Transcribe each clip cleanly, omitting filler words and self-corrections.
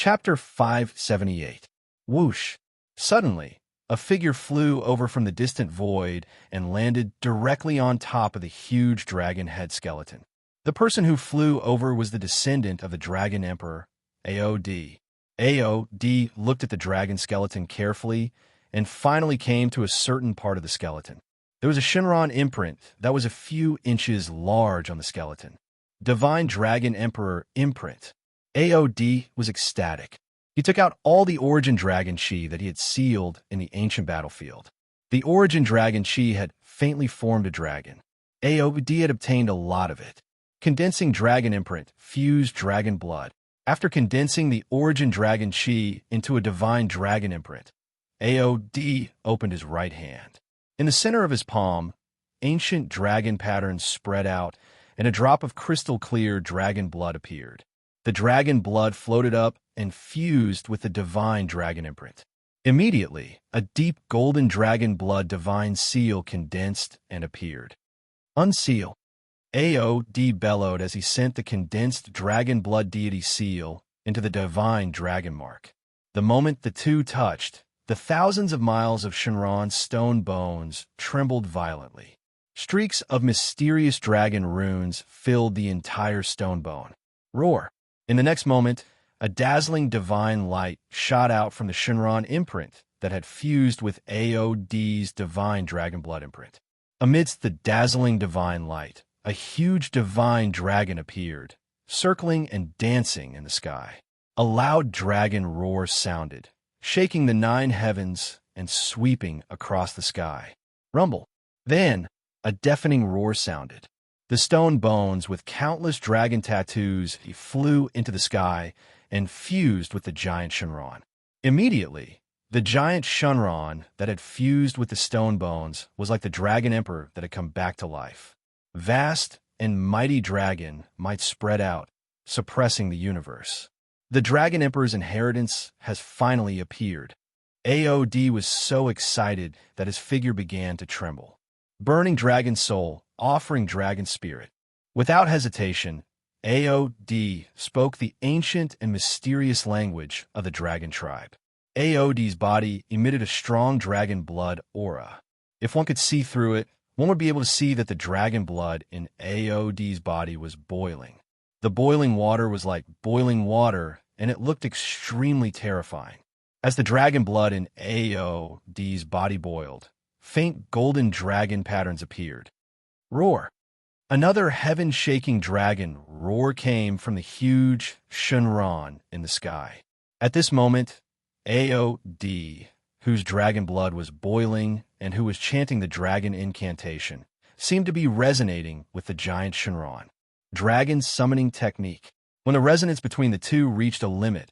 Chapter 578. Whoosh! Suddenly, a figure flew over from the distant void and landed directly on top of the huge dragon head skeleton. The person who flew over was the descendant of the Dragon Emperor, Aod. Aod looked at the dragon skeleton carefully and finally came to a certain part of the skeleton. There was a Shinran imprint that was a few inches large on the skeleton. Divine Dragon Emperor imprint. Aod was ecstatic. He took out all the Origin Dragon Chi that he had sealed in the ancient battlefield. The Origin Dragon Chi had faintly formed a dragon. Aod had obtained a lot of it. Condensing Dragon Imprint fused dragon blood. After condensing the Origin Dragon Chi into a Divine Dragon Imprint, Aod opened his right hand. In the center of his palm, ancient dragon patterns spread out, and a drop of crystal-clear dragon blood appeared. The dragon blood floated up and fused with the Divine Dragon Imprint. Immediately, a deep golden dragon blood divine seal condensed and appeared. Unseal. Aod bellowed as he sent the condensed dragon blood deity seal into the divine dragon mark. The moment the two touched, the thousands of miles of Shinran stone bones trembled violently. Streaks of mysterious dragon runes filled the entire stone bone. Roar! In the next moment, a dazzling divine light shot out from the Shinran imprint that had fused with Aod's divine dragon blood imprint. Amidst the dazzling divine light, a huge divine dragon appeared, circling and dancing in the sky. A loud dragon roar sounded, shaking the 9 heavens and sweeping across the sky. Rumble. Then, a deafening roar sounded. The stone bones with countless dragon tattoos flew into the sky and fused with the giant Shinran. Immediately, the giant Shinran that had fused with the stone bones was like the Dragon Emperor that had come back to life. Vast and mighty dragon might spread out, suppressing the universe. The Dragon Emperor's inheritance has finally appeared. Aod was so excited that his figure began to tremble. Burning dragon soul, offering dragon spirit. Without hesitation, Aod spoke the ancient and mysterious language of the dragon tribe. Aod's body emitted a strong dragon blood aura. If one could see through it, one would be able to see that the dragon blood in Aod's body was boiling. The boiling water was like boiling water, and it looked extremely terrifying. As the dragon blood in Aod's body boiled, faint golden dragon patterns appeared. Roar! Another heaven-shaking dragon roar came from the huge Shinran in the sky. At this moment, Aod, whose dragon blood was boiling and who was chanting the dragon incantation, seemed to be resonating with the giant Shinran. Dragon summoning technique. When the resonance between the two reached a limit,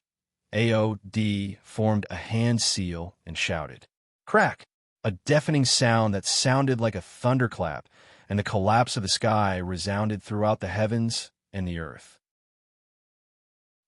Aod formed a hand seal and shouted. Crack! A deafening sound that sounded like a thunderclap, and the collapse of the sky resounded throughout the heavens and the earth.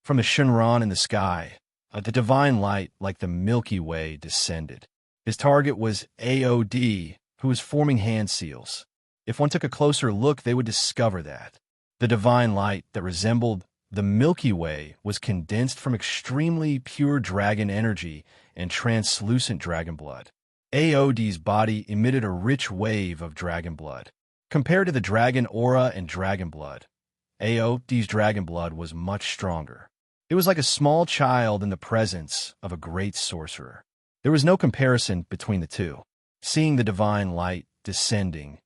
From the Shinran in the sky, the divine light like the Milky Way descended. His target was Aod, who was forming hand seals. If one took a closer look, they would discover that. The divine light that resembled the Milky Way was condensed from extremely pure dragon energy and translucent dragon blood. Aod's body emitted a rich wave of dragon blood. Compared to the dragon aura and dragon blood, Aod's dragon blood was much stronger. It was like a small child in the presence of a great sorcerer. There was no comparison between the two. Seeing the divine light descending,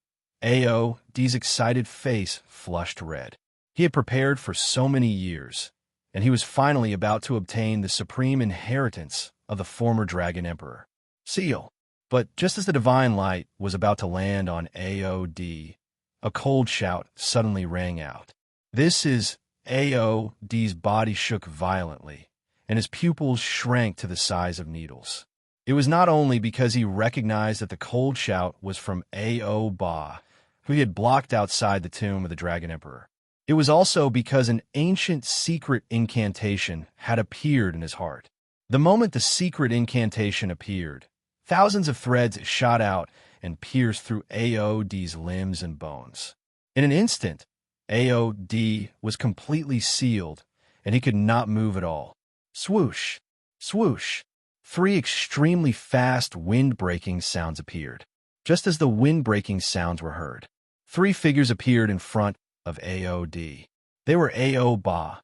Aod's excited face flushed red. He had prepared for so many years, and he was finally about to obtain the supreme inheritance of the former Dragon Emperor. Seal. But just as the divine light was about to land on Aod, a cold shout suddenly rang out. This is Aod's body shook violently, and his pupils shrank to the size of needles. It was not only because he recognized that the cold shout was from Aoba, who he had blocked outside the tomb of the Dragon Emperor. It was also because an ancient secret incantation had appeared in his heart. The moment the secret incantation appeared, thousands of threads shot out and pierced through Aod's limbs and bones. In an instant, Aod was completely sealed, and he could not move at all. Swoosh, swoosh. Three extremely fast wind-breaking sounds appeared. Just as the wind-breaking sounds were heard, three figures appeared in front of Aod. They were Ao-Ba,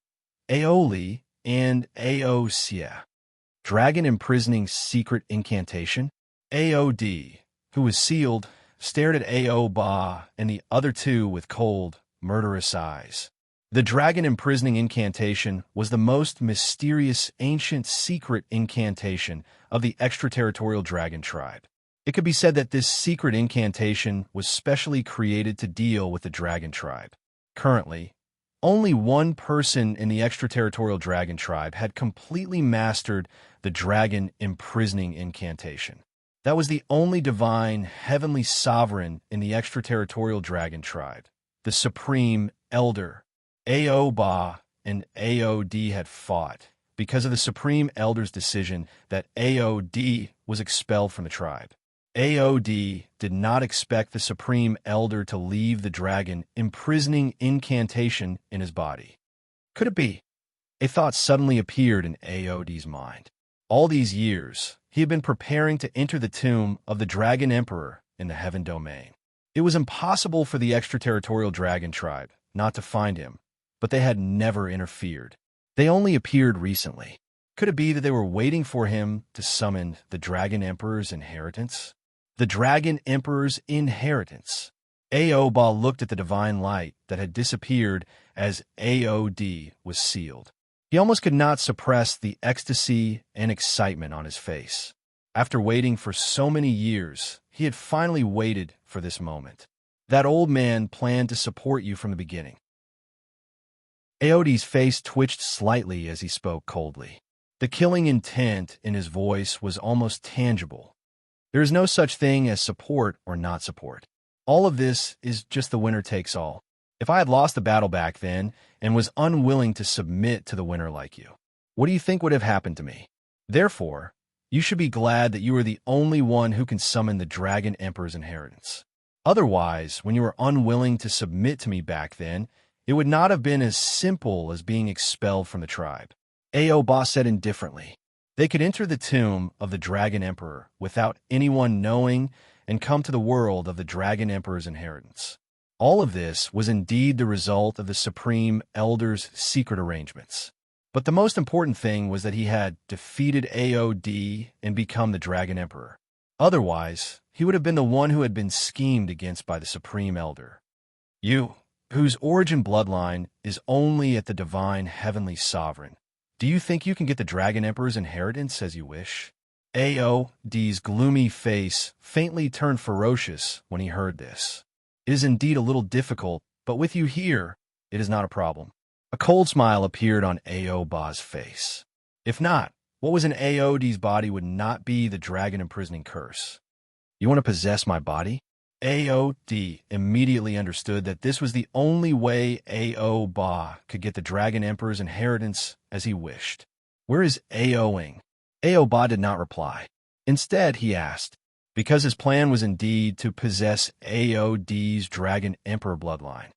Aoli, and Ao-Sia. Dragon imprisoning secret incantation? Aod, who was sealed, stared at Ao-Ba and the other two with cold, murderous eyes. The dragon imprisoning incantation was the most mysterious, ancient, secret incantation of the extraterritorial dragon tribe. It could be said that this secret incantation was specially created to deal with the dragon tribe. Currently, only one person in the extraterritorial dragon tribe had completely mastered the dragon imprisoning incantation. That was the only divine, heavenly sovereign in the extraterritorial dragon tribe, the supreme elder. Ao-Ba and Aod had fought because of the Supreme Elder's decision that Aod was expelled from the tribe. Aod did not expect the Supreme Elder to leave the dragon imprisoning incantation in his body. Could it be? A thought suddenly appeared in Aod's mind. All these years, he had been preparing to enter the tomb of the Dragon Emperor in the Heaven Domain. It was impossible for the extraterritorial dragon tribe not to find him, but they had never interfered. They only appeared recently. Could it be that they were waiting for him to summon the Dragon Emperor's inheritance? The Dragon Emperor's inheritance. Ao-Ba looked at the divine light that had disappeared as Aod was sealed. He almost could not suppress the ecstasy and excitement on his face. After waiting for so many years, he had finally waited for this moment. That old man planned to support you from the beginning. Aod's face twitched slightly as he spoke coldly. The killing intent in his voice was almost tangible. There is no such thing as support or not support. All of this is just the winner takes all. If I had lost the battle back then and was unwilling to submit to the winner like you, what do you think would have happened to me? Therefore, you should be glad that you are the only one who can summon the Dragon Emperor's inheritance. Otherwise, when you were unwilling to submit to me back then, it would not have been as simple as being expelled from the tribe. Ao-Ba said indifferently. They could enter the tomb of the Dragon Emperor without anyone knowing and come to the world of the Dragon Emperor's inheritance. All of this was indeed the result of the Supreme Elder's secret arrangements. But the most important thing was that he had defeated Aod and become the Dragon Emperor. Otherwise, he would have been the one who had been schemed against by the Supreme Elder. You, whose origin bloodline is only at the divine heavenly sovereign, do you think you can get the Dragon Emperor's inheritance as you wish? Aod's gloomy face faintly turned ferocious when he heard this. It is indeed a little difficult, but with you here, it is not a problem. A cold smile appeared on Ao-Ba's face. If not, what was in Aod's body would not be the dragon imprisoning curse. You want to possess my body? Aod immediately understood that this was the only way Ao-Ba could get the Dragon Emperor's inheritance as he wished. Where is Aoing? Ao-Ba did not reply. Instead, he asked, because his plan was indeed to possess Aod's Dragon Emperor bloodline.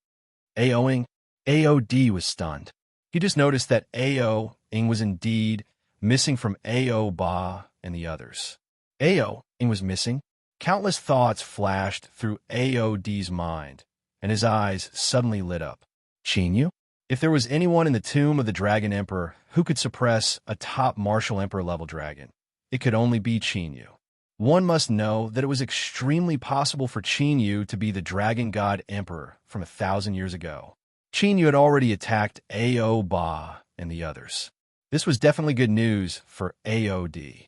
Aoing? Aod was stunned. He just noticed that Aoing was indeed missing from Ao-Ba and the others. Aoing was missing? Countless thoughts flashed through Aod's mind, and his eyes suddenly lit up. Chinyu? If there was anyone in the tomb of the Dragon Emperor who could suppress a top martial emperor-level dragon, it could only be Chinyu. One must know that it was extremely possible for Chinyu to be the Dragon God Emperor from 1,000 years ago. Chinyu had already attacked Ao-Ba and the others. This was definitely good news for Aod.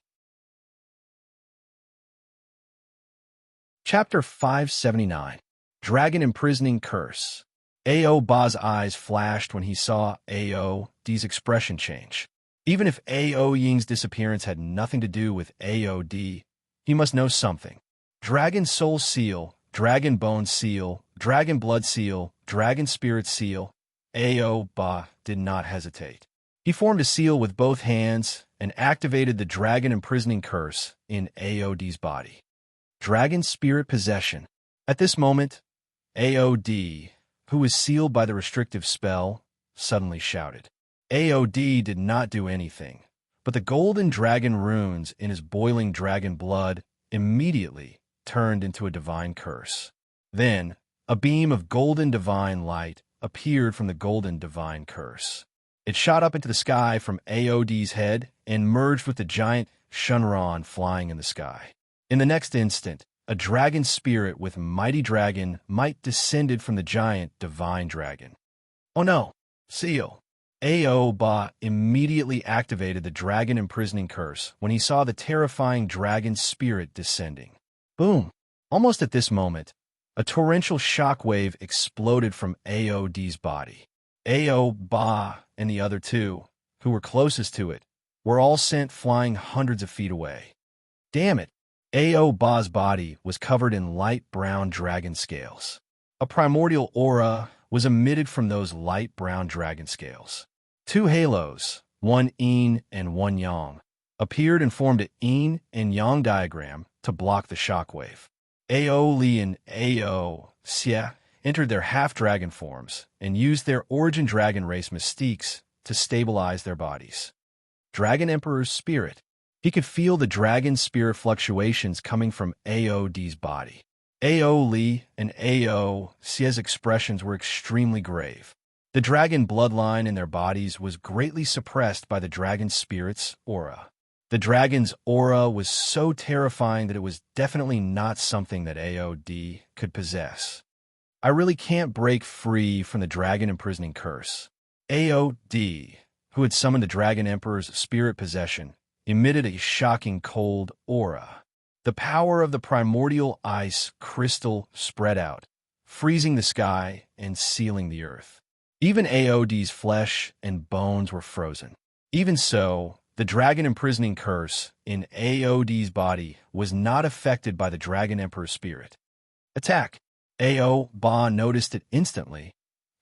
Chapter 579, Dragon Imprisoning Curse. Ao-Ba's eyes flashed when he saw Aod's expression change. Even if Aoying's disappearance had nothing to do with Aod, he must know something. Dragon Soul Seal, Dragon Bone Seal, Dragon Blood Seal, Dragon Spirit Seal. Ao-Ba did not hesitate. He formed a seal with both hands and activated the Dragon Imprisoning Curse in Aod's body. Dragon Spirit Possession. At this moment, Aod, who was sealed by the restrictive spell, suddenly shouted. Aod did not do anything, but the golden dragon runes in his boiling dragon blood immediately turned into a divine curse. Then, a beam of golden divine light appeared from the golden divine curse. It shot up into the sky from Aod's head and merged with the giant Shunran flying in the sky. In the next instant, a dragon spirit with mighty dragon might descended from the giant divine dragon. Oh no, Seal! Ba immediately activated the dragon imprisoning curse when he saw the terrifying dragon spirit descending. Boom! Almost at this moment, a torrential shockwave exploded from Aod's body. Ba and the other two, who were closest to it, were all sent flying hundreds of feet away. Damn it! Ba's body was covered in light brown dragon scales. A primordial aura was emitted from those light brown dragon scales. Two halos, one yin and one yang, appeared and formed a yin and yang diagram to block the shockwave. Li and Xie entered their half-dragon forms and used their origin dragon race mystiques to stabilize their bodies. Dragon Emperor's spirit. He could feel the dragon spirit fluctuations coming from Aod's body. Li and Xie's expressions were extremely grave. The dragon bloodline in their bodies was greatly suppressed by the dragon spirit's aura. The dragon's aura was so terrifying that it was definitely not something that Aod could possess. I really can't break free from the dragon imprisoning curse. Aod, who had summoned the Dragon Emperor's spirit possession, emitted a shocking cold aura. The power of the primordial ice crystal spread out, freezing the sky and sealing the earth. Even Aod's flesh and bones were frozen. Even so, the dragon imprisoning curse in Aod's body was not affected by the Dragon Emperor's spirit. Attack! Ba noticed it instantly,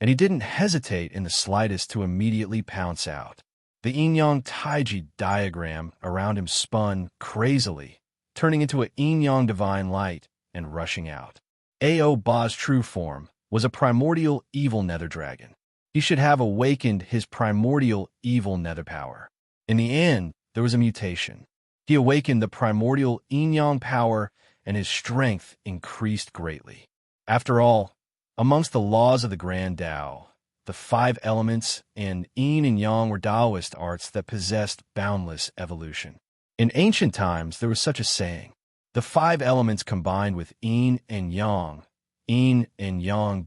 and he didn't hesitate in the slightest to immediately pounce out. The yin-yang taiji diagram around him spun crazily, turning into a yin-yang divine light and rushing out. Ba's true form was a primordial evil nether dragon. He should have awakened his primordial evil nether power. In the end, there was a mutation. He awakened the primordial yin-yang power, and his strength increased greatly. After all, amongst the laws of the Grand Tao, the 5 elements and yin and yang were Taoist arts that possessed boundless evolution. In ancient times, there was such a saying: the 5 elements combined with yin and yang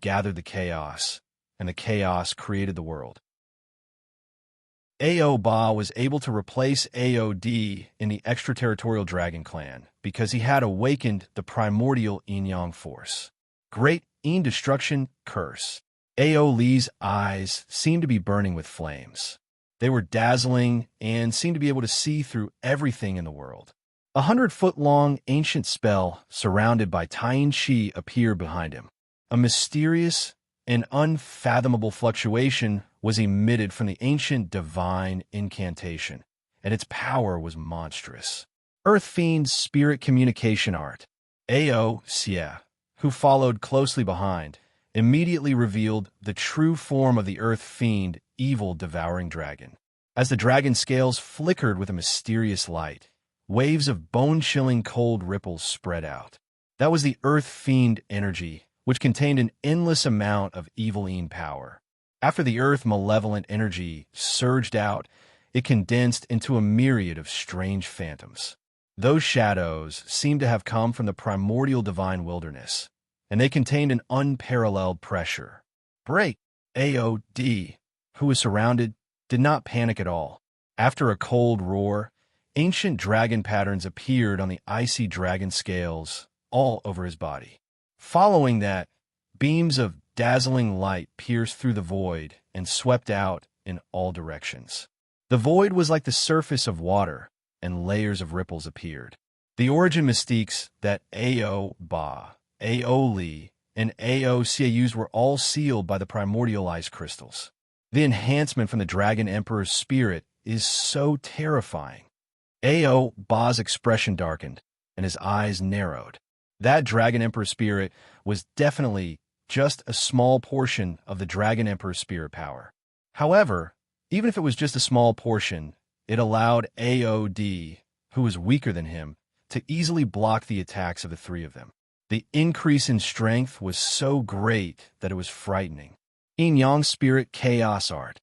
gathered the chaos, and the chaos created the world. Ba was able to replace Aod in the extraterritorial dragon clan because he had awakened the primordial yin-yang force. Great yin destruction curse. Li's eyes seemed to be burning with flames. They were dazzling and seemed to be able to see through everything in the world. 100-foot-long ancient spell surrounded by Taiyin Shi appeared behind him. A mysterious and unfathomable fluctuation was emitted from the ancient divine incantation, and its power was monstrous. Earth Fiend's spirit communication art. Xie, who followed closely behind, immediately revealed the true form of the Earth Fiend, evil devouring dragon. As the dragon scales flickered with a mysterious light, waves of bone-chilling cold ripples spread out. That was the Earth Fiend energy, which contained an endless amount of evil yin power. After the Earth malevolent energy surged out, it condensed into a myriad of strange phantoms. Those shadows seemed to have come from the primordial divine wilderness, and they contained an unparalleled pressure. Break! Aod, who was surrounded, did not panic at all. After a cold roar, ancient dragon patterns appeared on the icy dragon scales all over his body. Following that, beams of dazzling light pierced through the void and swept out in all directions. The void was like the surface of water, and layers of ripples appeared. The origin mystiques that Ba, Li, and Xie used were all sealed by the primordial ice crystals. The enhancement from the Dragon Emperor's spirit is so terrifying. Ba's expression darkened, and his eyes narrowed. That Dragon Emperor spirit was definitely just a small portion of the Dragon Emperor spirit power. However, even if it was just a small portion, it allowed AOD, who was weaker than him, to easily block the attacks of the three of them. The increase in strength was so great that it was frightening. Yin-Yang Spirit Chaos Art.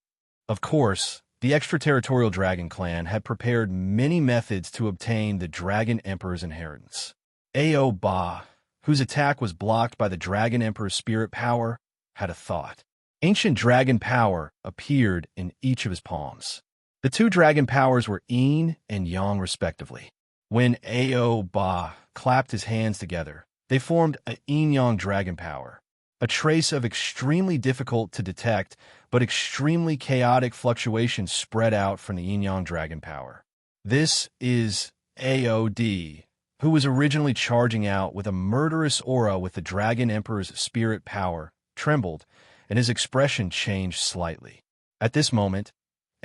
Of course, the extraterritorial dragon clan had prepared many methods to obtain the Dragon Emperor's inheritance. Ao Ba, whose attack was blocked by the Dragon Emperor's spirit power, had a thought. Ancient dragon power appeared in each of his palms. The two dragon powers were Yin and Yang respectively. When Ao Ba clapped his hands together, they formed a Yin-Yang dragon power, a trace of extremely difficult to detect but extremely chaotic fluctuations spread out from the Yin-Yang dragon power. This is AOD, who was originally charging out with a murderous aura with the Dragon Emperor's spirit power, trembled, and his expression changed slightly. At this moment,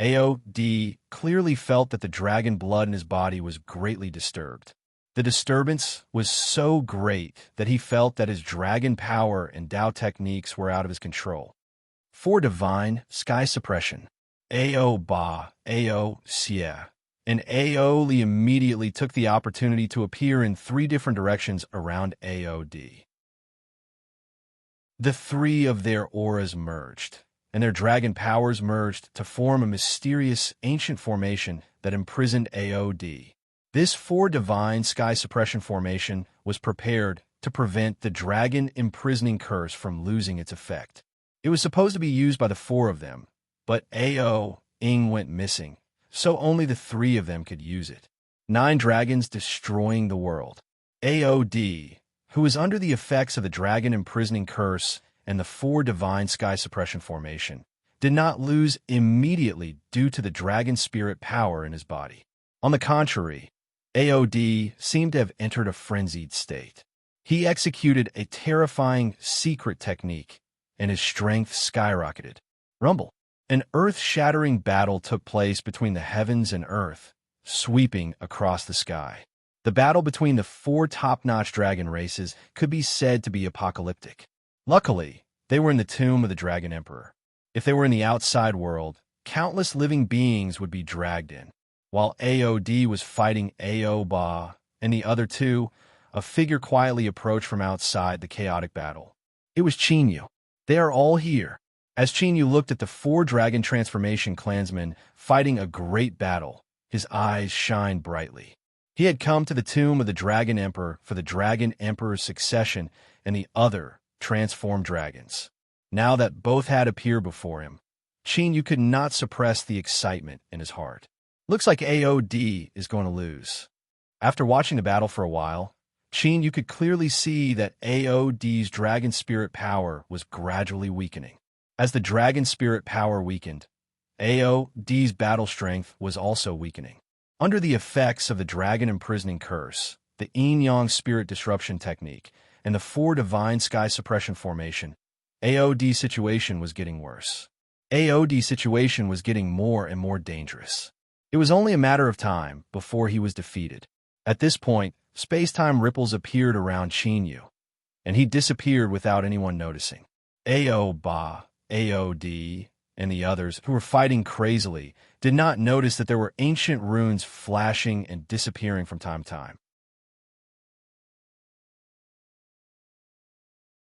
AOD clearly felt that the dragon blood in his body was greatly disturbed. The disturbance was so great that he felt that his dragon power and Tao techniques were out of his control. For divine sky suppression, Ao Ba, Ao Xie, and Ao Li immediately took the opportunity to appear in three different directions around AOD. The three of their auras merged, and their dragon powers merged to form a mysterious ancient formation that imprisoned AOD. This four divine sky suppression formation was prepared to prevent the dragon imprisoning curse from losing its effect. It was supposed to be used by the four of them, but Ao Ing went missing, so only the three of them could use it. 9 dragons destroying the world. AOD, who was under the effects of the dragon imprisoning curse and the four divine sky suppression formation, did not lose immediately due to the dragon spirit power in his body. On the contrary, AOD seemed to have entered a frenzied state. He executed a terrifying secret technique, and his strength skyrocketed. Rumble. An earth-shattering battle took place between the heavens and earth, sweeping across the sky. The battle between the 4 top-notch dragon races could be said to be apocalyptic. Luckily, they were in the tomb of the Dragon Emperor. If they were in the outside world, countless living beings would be dragged in. While AOD was fighting Ao Ba and the other two, a figure quietly approached from outside the chaotic battle. It was Chinyu. They are all here. As Chinyu looked at the 4 dragon transformation clansmen fighting a great battle, his eyes shined brightly. He had come to the tomb of the Dragon Emperor for the Dragon Emperor's succession and the other transformed dragons. Now that both had appeared before him, Chinyu could not suppress the excitement in his heart. Looks like AOD is going to lose. After watching the battle for a while, Chinyu could clearly see that AOD's dragon spirit power was gradually weakening. As the dragon spirit power weakened, AOD's battle strength was also weakening. Under the effects of the dragon imprisoning curse, the Yin-Yang spirit disruption technique, and the 4 divine sky suppression formation, AOD's situation was getting worse. AOD's situation was getting more and more dangerous. It was only a matter of time before he was defeated. At this point, space-time ripples appeared around Chinyu, and he disappeared without anyone noticing. Ao Ba, AOD, and the others, who were fighting crazily, did not notice that there were ancient runes flashing and disappearing from time to time.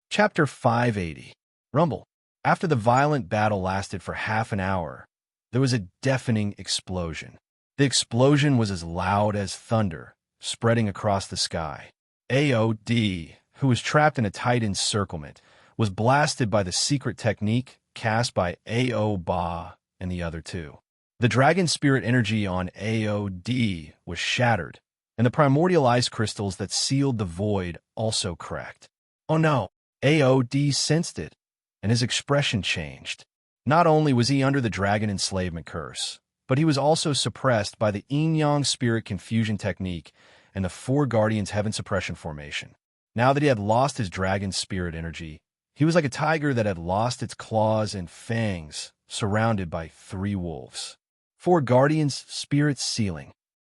Chapter 580. Rumble. After the violent battle lasted for half an hour, there was a deafening explosion. The explosion was as loud as thunder, spreading across the sky. AOD, who was trapped in a tight encirclement, was blasted by the secret technique cast by Ao Ba and the other two. The dragon spirit energy on AOD was shattered, and the primordial ice crystals that sealed the void also cracked. Oh no! AOD sensed it, and his expression changed. Not only was he under the dragon enslavement curse, but he was also suppressed by the Yin-Yang spirit confusion technique and the 4 guardians heaven suppression formation. Now that he had lost his dragon spirit energy, he was like a tiger that had lost its claws and fangs, surrounded by 3 wolves. 4 guardians spirit sealing.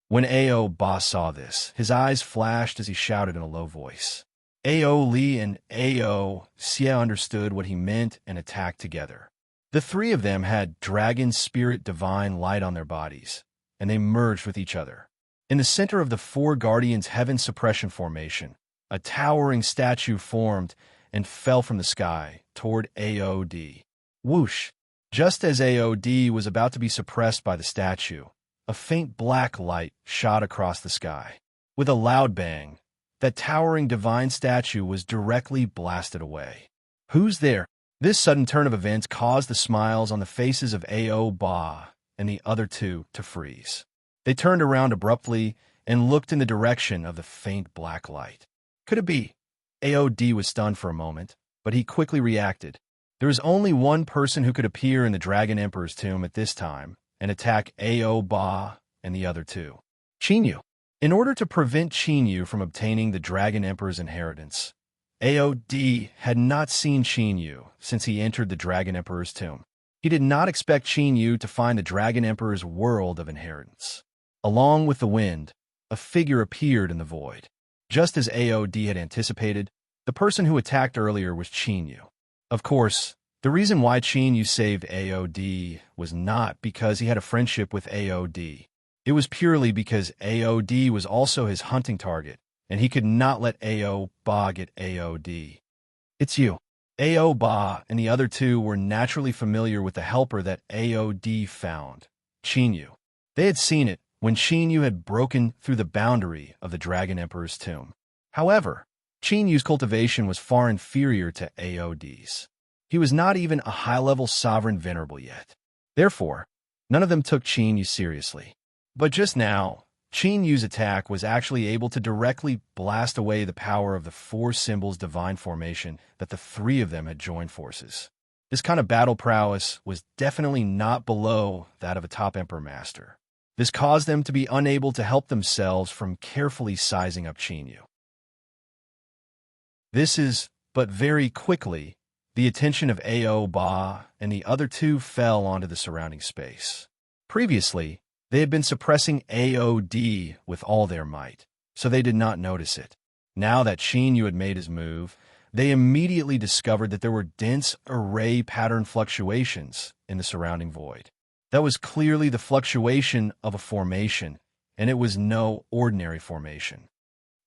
When Ao Ba saw this, his eyes flashed as he shouted in a low voice. Ao Li and Ao Xie understood what he meant and attacked together. The 3 of them had dragon spirit divine light on their bodies, and they merged with each other. In the center of the four guardians' heaven suppression formation, a towering statue formed and fell from the sky toward AOD. Whoosh! Just as AOD was about to be suppressed by the statue, a faint black light shot across the sky. With a loud bang, that towering divine statue was directly blasted away. Who's there? This sudden turn of events caused the smiles on the faces of Ao Ba and the other two to freeze. They turned around abruptly and looked in the direction of the faint black light. Could it be? AOD was stunned for a moment, but he quickly reacted. There was only one person who could appear in the Dragon Emperor's tomb at this time and attack Ao Ba and the other two. Chinyu. In order to prevent Chinyu from obtaining the Dragon Emperor's inheritance, AOD had not seen Chinyu since he entered the Dragon Emperor's tomb. He did not expect Chinyu to find the Dragon Emperor's world of inheritance. Along with the wind, a figure appeared in the void. Just as AOD had anticipated, the person who attacked earlier was Chinyu. Of course, the reason why Chinyu saved AOD was not because he had a friendship with AOD. It was purely because AOD was also his hunting target, and he could not let Ao Ba get AOD. It's you. Ao Ba and the other two were naturally familiar with the helper that AOD found, Chinyu. They had seen it when Chinyu had broken through the boundary of the Dragon Emperor's tomb. However, Chinyu's cultivation was far inferior to AOD's. He was not even a high-level sovereign venerable yet. Therefore, none of them took Chinyu seriously. But just now, Chinyu's attack was actually able to directly blast away the power of the four symbols divine formation that the three of them had joined forces. This kind of battle prowess was definitely not below that of a top Emperor Master. This caused them to be unable to help themselves from carefully sizing up Chinyu. But very quickly, the attention of Ao Ba and the other two fell onto the surrounding space. Previously, they had been suppressing AOD with all their might, so they did not notice it. Now that Chinyu had made his move, they immediately discovered that there were dense array pattern fluctuations in the surrounding void. That was clearly the fluctuation of a formation, and it was no ordinary formation.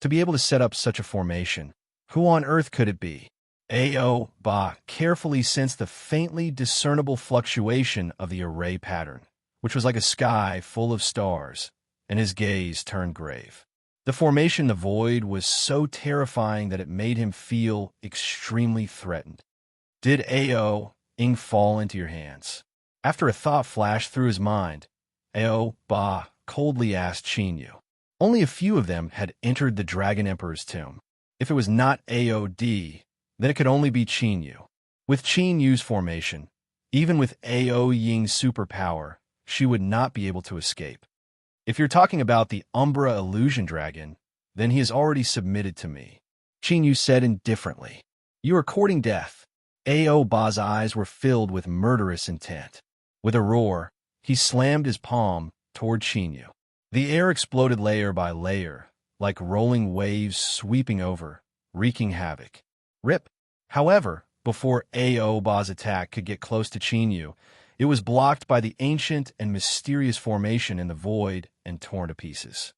To be able to set up such a formation, who on earth could it be? Ao Ba carefully sensed the faintly discernible fluctuation of the array pattern, which was like a sky full of stars, and his gaze turned grave. The formation in the void was so terrifying that it made him feel extremely threatened. Did Ao Ing fall into your hands? After a thought flashed through his mind, Ao Ba coldly asked Chinyu. Only a few of them had entered the Dragon Emperor's tomb. If it was not AOD, then it could only be Chinyu. With Chinyu's formation, even with Ao Ying's superpower, she would not be able to escape. If you're talking about the Umbra Illusion Dragon, then he has already submitted to me. Chinyu said indifferently. You are courting death. Ao Ba's eyes were filled with murderous intent. With a roar, he slammed his palm toward Chinyu. The air exploded layer by layer, like rolling waves sweeping over, wreaking havoc. Rip. However, before Ao Ba's attack could get close to Chinyu, it was blocked by the ancient and mysterious formation in the void and torn to pieces.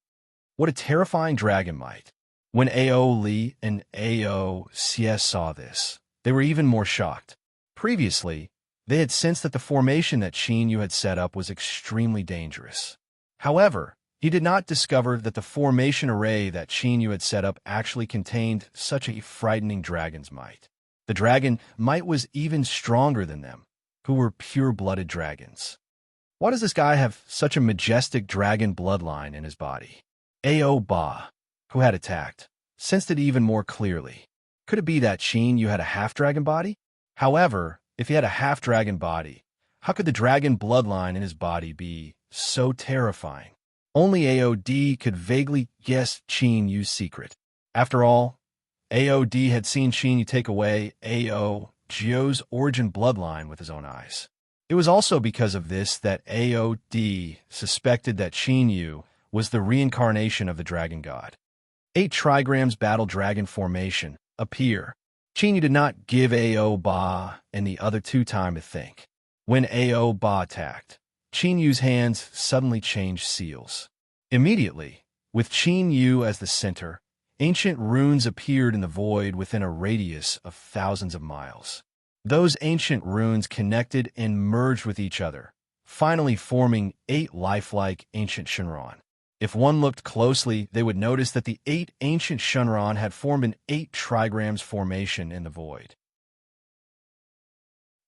What a terrifying dragon might. When Ao Li and Ao Xie saw this, they were even more shocked. Previously, they had sensed that the formation that Chinyu had set up was extremely dangerous. However, he did not discover that the formation array that Chinyu had set up actually contained such a frightening dragon's might. The dragon might was even stronger than them, who were pure-blooded dragons. Why does this guy have such a majestic dragon bloodline in his body? Ao Ba, who had attacked, sensed it even more clearly. Could it be that Chinyu had a half-dragon body? However, if he had a half-dragon body, how could the dragon bloodline in his body be so terrifying? Only AOD could vaguely guess Chinyu's secret. After all, AOD had seen Chinyu take away Ao Jio's origin bloodline with his own eyes. It was also because of this that AOD suspected that Chinyu was the reincarnation of the dragon god. 8 trigrams battle dragon formation appear. Chinyu did not give Ao Ba and the other two time to think. When Ao Ba attacked, Qin Yu's hands suddenly changed seals. Immediately, with Qin Yu as the center, ancient runes appeared in the void within a radius of thousands of miles. Those ancient runes connected and merged with each other, finally forming 8 lifelike ancient Shinran. If one looked closely, they would notice that the 8 ancient Shinran had formed an 8 trigrams formation in the void.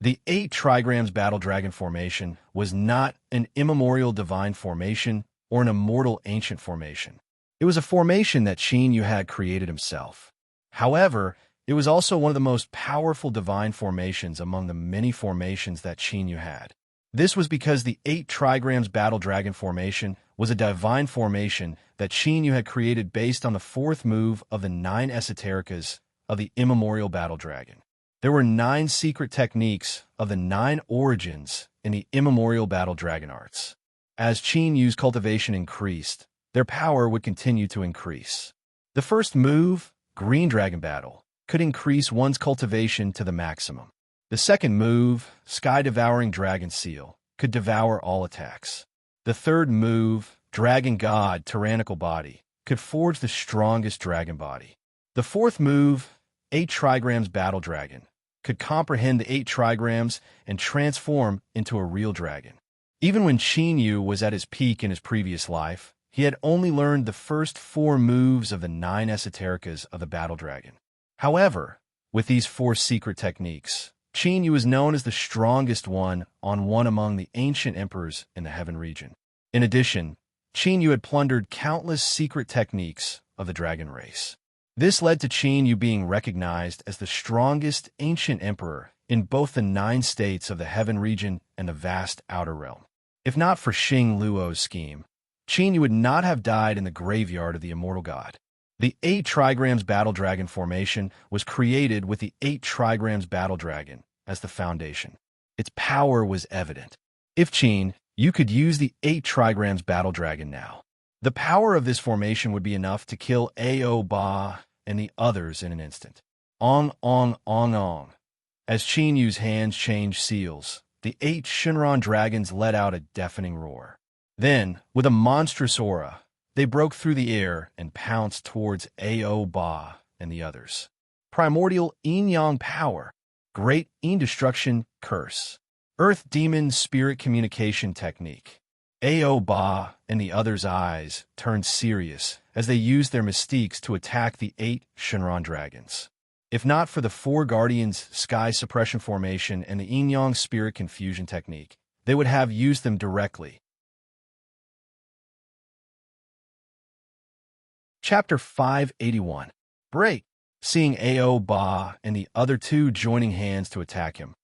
The 8 trigrams battle dragon formation was not an immemorial divine formation or an immortal ancient formation. It was a formation that Qin Yu had created himself. However, it was also one of the most powerful divine formations among the many formations that Qin Yu had. This was because the 8 trigrams battle dragon formation was a divine formation that Qin Yu had created based on the 4th move of the 9 esotericas of the immemorial battle dragon. There were 9 secret techniques of the 9 origins in the immemorial battle dragon arts. As Qin Yu's cultivation increased, their power would continue to increase. The first move, Green Dragon Battle, could increase one's cultivation to the maximum. The second move, Sky Devouring Dragon Seal, could devour all attacks. The third move, Dragon God Tyrannical Body, could forge the strongest dragon body. The fourth move, 8 trigrams Battle Dragon, could comprehend the 8 trigrams and transform into a real dragon. Even when Qin Yu was at his peak in his previous life, he had only learned the first 4 moves of the 9 esotericas of the battle dragon. However, with these 4 secret techniques, Qin Yu is known as the strongest one among the ancient emperors in the heaven region. In addition, Qin Yu had plundered countless secret techniques of the dragon race. This led to Qin Yu being recognized as the strongest ancient emperor in both the 9 states of the heaven region and the vast outer realm. If not for Xing Luo's scheme, Qin Yu would not have died in the graveyard of the immortal god. The 8 trigrams battle dragon formation was created with the 8 trigrams battle dragon as the foundation. Its power was evident. If Qin Yu could use the 8 trigrams battle dragon now, the power of this formation would be enough to kill Ao Ba and the others in an instant. Ong, ong, ong, ong. As Qin Yu's hands changed seals, the 8 Shinran dragons let out a deafening roar. Then, with a monstrous aura, they broke through the air and pounced towards Ao Ba and the others. Primordial Yin-Yang Power, Great Indestruction Curse, Earth Demon Spirit Communication Technique. Ao Ba and the others' eyes turned serious as they used their mystiques to attack the 8 Shinran dragons. If not for the 4 Guardians Sky Suppression Formation and the Yin-Yang Spirit Confusion Technique, they would have used them directly. Chapter 581. Break. Seeing Ao Ba and the other 2 joining hands to attack him,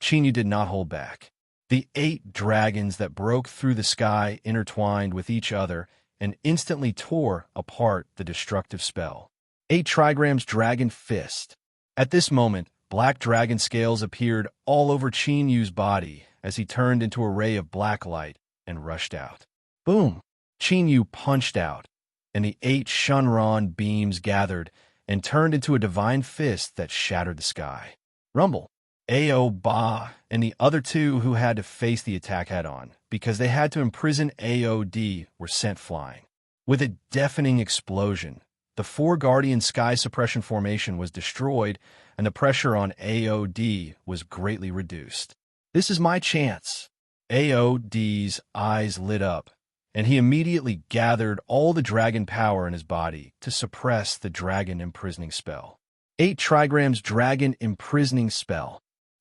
Qin Yu did not hold back. The 8 dragons that broke through the sky intertwined with each other and instantly tore apart the destructive spell. 8 trigrams Dragon Fist. At this moment, black dragon scales appeared all over Qin Yu's body as he turned into a ray of black light and rushed out. Boom! Qin Yu punched out, and the 8 Shinran beams gathered and turned into a divine fist that shattered the sky. Rumble. Ao Ba and the other 2 who had to face the attack head-on because they had to imprison AOD were sent flying. With a deafening explosion, the 4 Guardian Sky Suppression Formation was destroyed and the pressure on AOD was greatly reduced. This is my chance. AOD's eyes lit up, and he immediately gathered all the dragon power in his body to suppress the dragon imprisoning spell. 8 trigrams Dragon Imprisoning Spell.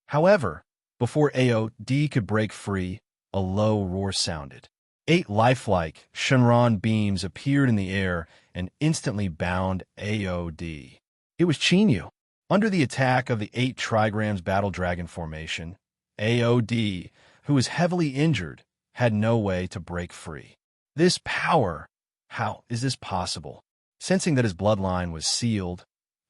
However, before AOD could break free, a low roar sounded. 8 lifelike Shinran beams appeared in the air and instantly bound AOD. It was Qin Yu. Under the attack of the 8 trigrams Battle Dragon formation, AOD, who was heavily injured, had no way to break free. This power, how is this possible? Sensing that his bloodline was sealed,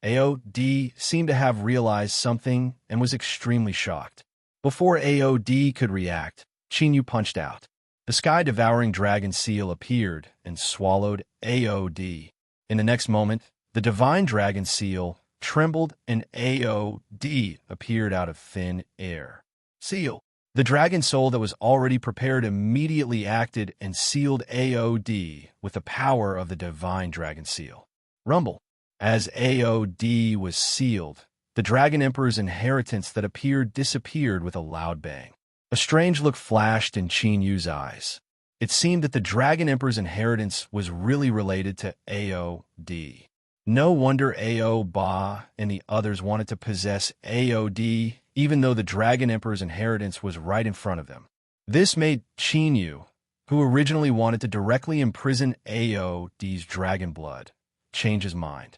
AOD seemed to have realized something and was extremely shocked. Before AOD could react, Qin Yu punched out. The sky-devouring dragon seal appeared and swallowed AOD. In the next moment, the divine dragon seal trembled and AOD appeared out of thin air. Seal. The dragon soul that was already prepared immediately acted and sealed AOD with the power of the divine dragon seal. Rumble. As AOD was sealed, the Dragon Emperor's inheritance that appeared disappeared with a loud bang. A strange look flashed in Qin Yu's eyes. It seemed that the Dragon Emperor's inheritance was really related to AOD. No wonder Ao Ba and the others wanted to possess AOD, even though the Dragon Emperor's inheritance was right in front of them. This made Qin Yu, who originally wanted to directly imprison AOD's dragon blood, change his mind.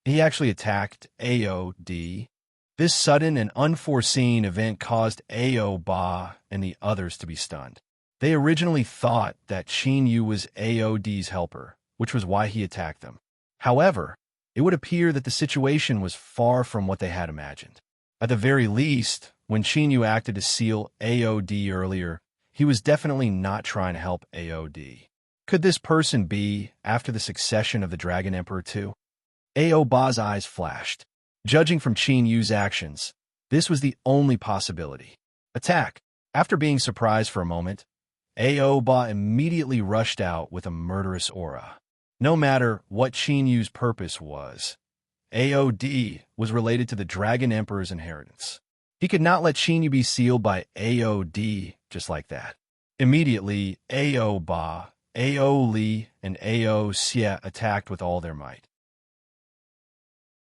He actually attacked AOD. This sudden and unforeseen event caused Ao Ba and the others to be stunned. They originally thought that Qin Yu was AOD's helper, which was why he attacked them. However, it would appear that the situation was far from what they had imagined. At the very least, when Qin Yu acted to seal AOD earlier, he was definitely not trying to help AOD. Could this person be after the succession of the Dragon Emperor too? Ao Ba's eyes flashed. Judging from Qin Yu's actions, this was the only possibility. Attack. After being surprised for a moment, Ao Ba immediately rushed out with a murderous aura. No matter what Qin Yu's purpose was, AOD was related to the Dragon Emperor's inheritance. He could not let Qin Yu be sealed by AOD just like that. Immediately, Ao Ba, Ao Li, and Ao Xie attacked with all their might.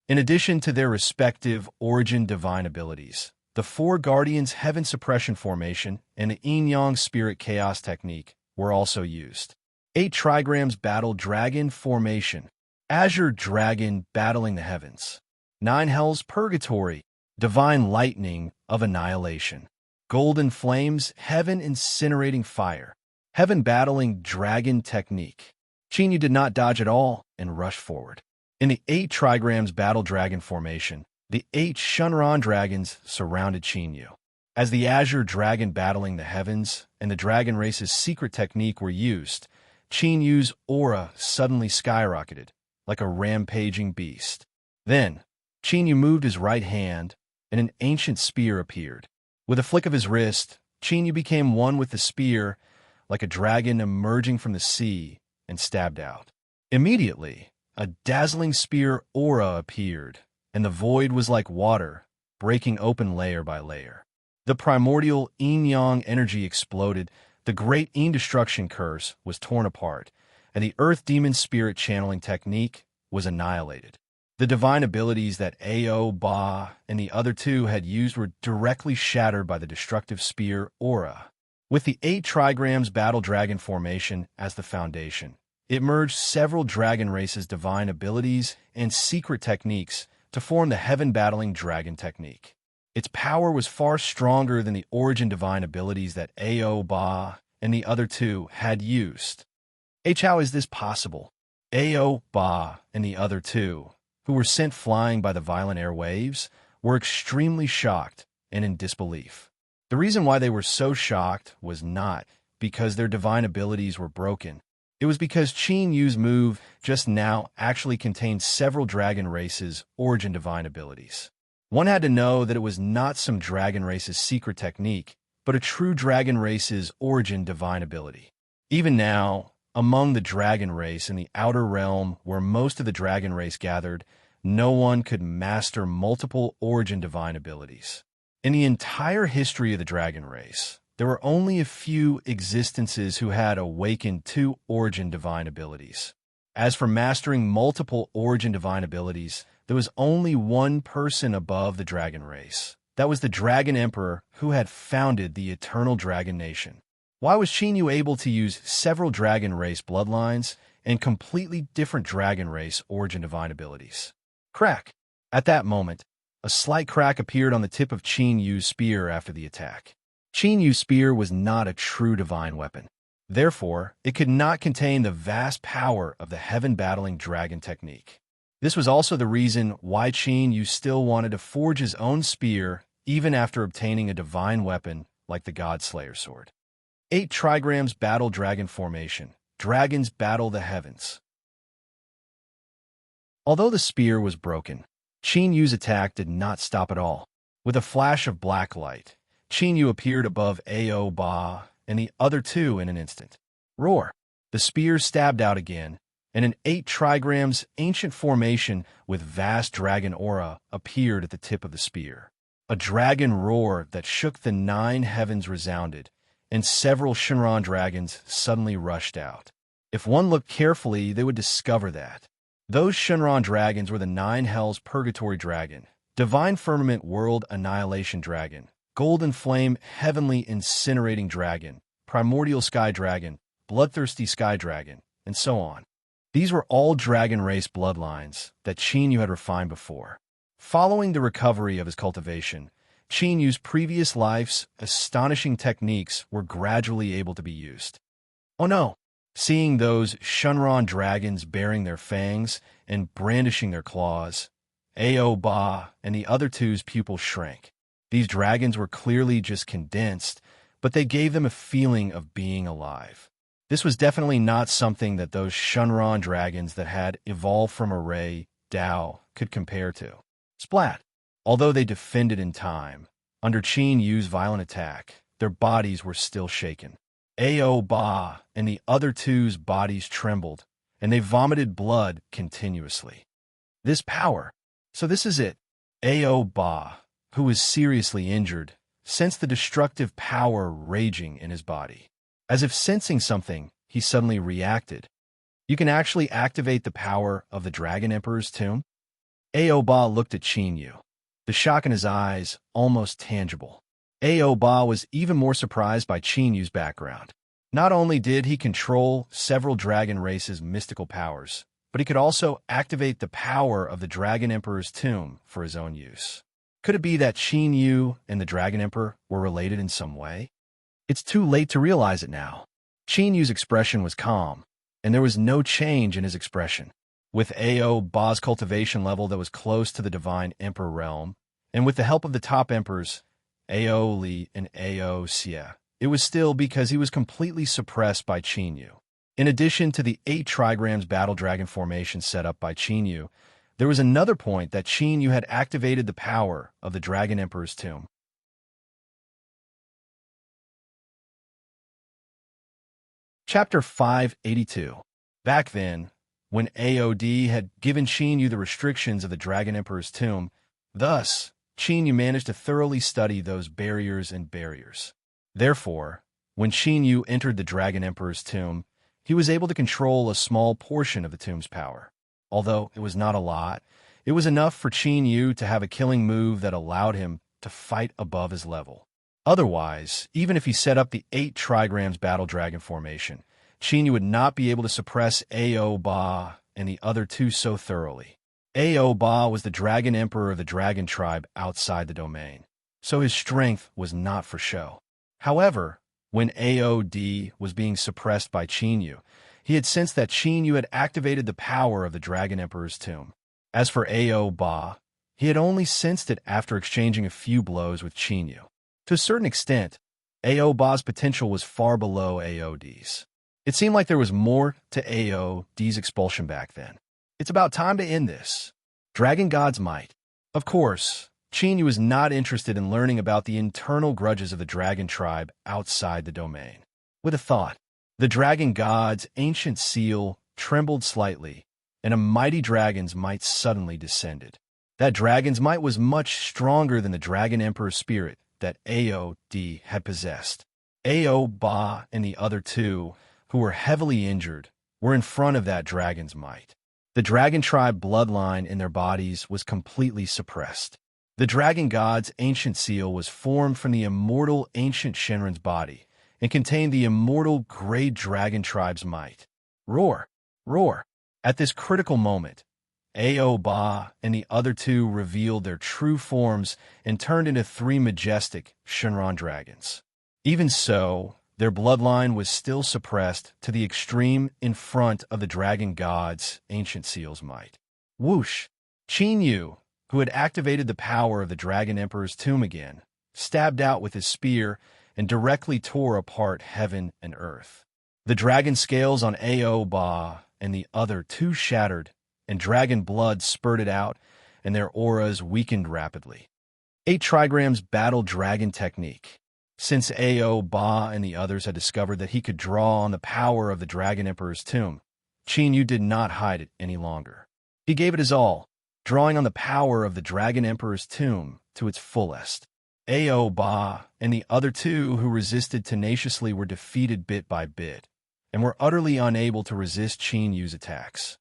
In addition to their respective origin divine abilities, the four Guardians' Heaven Suppression Formation and the Yin-Yang Spirit Chaos Technique were also used. 8 Trigrams Battle Dragon Formation, Azure Dragon Battling the Heavens, 9 Hells Purgatory, Divine Lightning of Annihilation, Golden Flames Heaven Incinerating Fire, Heaven Battling Dragon Technique. Qin Yu did not dodge at all and rushed forward. In the 8 Trigrams Battle Dragon Formation, the 8 Shunran dragons surrounded Qin Yu. As the Azure Dragon Battling the Heavens and the Dragon Race's secret technique were used, Qin Yu's aura suddenly skyrocketed, like a rampaging beast. Then, Qin Yu moved his right hand, and an ancient spear appeared. With a flick of his wrist, Qin Yu became one with the spear, like a dragon emerging from the sea, and stabbed out. Immediately, a dazzling spear aura appeared, and the void was like water, breaking open layer by layer. The primordial yin-yang energy exploded, the great Yin destruction curse was torn apart, and the earth demon spirit channeling technique was annihilated. The divine abilities that Ao Ba and the other two had used were directly shattered by the destructive spear aura. With the 8 Trigrams Battle Dragon Formation as the foundation, it merged several dragon races' divine abilities and secret techniques to form the Heaven Battling Dragon Technique. Its power was far stronger than the origin divine abilities that Ao Ba and the other two had used. How is this possible? Ao Ba and the other two, who were sent flying by the violent air waves, were extremely shocked and in disbelief. The reason why they were so shocked was not because their divine abilities were broken. It was because Qin Yu's move just now actually contained several dragon races' origin divine abilities. One had to know that it was not some dragon race's secret technique, but a true dragon race's origin divine ability. Even now, among the dragon race in the outer realm where most of the dragon race gathered, no one could master multiple origin divine abilities. In the entire history of the dragon race, there were only a few existences who had awakened 2 origin divine abilities. As for mastering multiple origin divine abilities, there was only one person above the dragon race. That was the Dragon Emperor who had founded the Eternal Dragon Nation. Why was Qin Yu able to use several dragon race bloodlines and completely different dragon race origin divine abilities? Crack! At that moment, a slight crack appeared on the tip of Qin Yu's spear after the attack. Qin Yu's spear was not a true divine weapon. Therefore, it could not contain the vast power of the Heaven Battling Dragon Technique. This was also the reason why Qin Yu still wanted to forge his own spear even after obtaining a divine weapon like the God Slayer sword. 8 Trigrams Battle Dragon Formation. Dragons battle the heavens. Although the spear was broken, Qin Yu's attack did not stop at all. With a flash of black light, Qin Yu appeared above Ao Ba and the other two in an instant. Roar! The spear stabbed out again, and an 8 trigrams ancient formation with vast dragon aura appeared at the tip of the spear. A dragon roar that shook the 9 heavens resounded, and several Shinran dragons suddenly rushed out. If one looked carefully, they would discover that those Shinran dragons were the 9 hells purgatory dragon, divine firmament world annihilation dragon, golden flame heavenly incinerating dragon, primordial sky dragon, bloodthirsty sky dragon, and so on. These were all dragon race bloodlines that Qin Yu had refined before. Following the recovery of his cultivation, Qin Yu's previous life's astonishing techniques were gradually able to be used. Oh no! Seeing those Shinran dragons baring their fangs and brandishing their claws, Ao Ba and the other two's pupils shrank. These dragons were clearly just condensed, but they gave them a feeling of being alive. This was definitely not something that those Shinran dragons that had evolved from Array Dao could compare to. Splat! Although they defended in time, under Qin Yu's violent attack, their bodies were still shaken. Ao Ba and the other two's bodies trembled, and they vomited blood continuously. This power. So this is it. Ao Ba, who was seriously injured, sensed the destructive power raging in his body. As if sensing something, he suddenly reacted. You can actually activate the power of the Dragon Emperor's tomb? Ao Ba looked at Qin Yu, the shock in his eyes almost tangible. Ao Ba was even more surprised by Qin Yu's background. Not only did he control several dragon races' mystical powers, but he could also activate the power of the Dragon Emperor's tomb for his own use. Could it be that Qin Yu and the Dragon Emperor were related in some way? It's too late to realize it now. Qin Yu's expression was calm, and there was no change in his expression. With Ao Ba's cultivation level that was close to the Divine Emperor realm, and with the help of the top emperors, Ao Li and Ao Xie, it was still because he was completely suppressed by Qin Yu. In addition to the 8 trigrams battle dragon formation set up by Qin Yu, there was another point that Qin Yu had activated the power of the Dragon Emperor's tomb. Chapter 582. Back then, when AOD had given Qin Yu the restrictions of the Dragon Emperor's tomb, thus, Qin Yu managed to thoroughly study those barriers and barriers. Therefore, when Qin Yu entered the Dragon Emperor's tomb, he was able to control a small portion of the tomb's power. Although it was not a lot, it was enough for Qin Yu to have a killing move that allowed him to fight above his level. Otherwise, even if he set up the 8 trigrams battle dragon formation, Qin Yu would not be able to suppress Ao Ba and the other two so thoroughly. Ao Ba was the Dragon Emperor of the Dragon Tribe outside the domain, so his strength was not for show. However, when AOD was being suppressed by Qin Yu, he had sensed that Qin Yu had activated the power of the Dragon Emperor's tomb. As for Ao Ba, he had only sensed it after exchanging a few blows with Qin Yu. To a certain extent, Ao Ba's potential was far below AOD's. It seemed like there was more to AOD's expulsion back then. It's about time to end this. Dragon God's might. Of course, Qin Yu was not interested in learning about the internal grudges of the Dragon Tribe outside the domain. With a thought, the Dragon God's ancient seal trembled slightly, and a mighty dragon's might suddenly descended. That dragon's might was much stronger than the Dragon Emperor's spirit that AOD had possessed. Ao Ba and the other two, who were heavily injured, were in front of that dragon's might. The Dragon Tribe bloodline in their bodies was completely suppressed. The Dragon God's ancient seal was formed from the immortal ancient Shenron's body and contained the immortal Great Dragon Tribe's might. Roar! Roar! At this critical moment, Ao Ba and the other two revealed their true forms and turned into 3 majestic Shenron dragons. Even so, their bloodline was still suppressed to the extreme in front of the Dragon God's ancient seal's might. Whoosh! Qin Yu, who had activated the power of the Dragon Emperor's tomb again, stabbed out with his spear and directly tore apart heaven and earth. The dragon scales on Ao Ba and the other two shattered, and dragon blood spurted out, and their auras weakened rapidly. 8 trigrams battle dragon technique. Since Ao Ba and the others had discovered that he could draw on the power of the Dragon Emperor's tomb, Qin Yu did not hide it any longer. He gave it his all, drawing on the power of the Dragon Emperor's tomb to its fullest. Ao Ba and the other two who resisted tenaciously were defeated bit by bit, and were utterly unable to resist Qin Yu's attacks.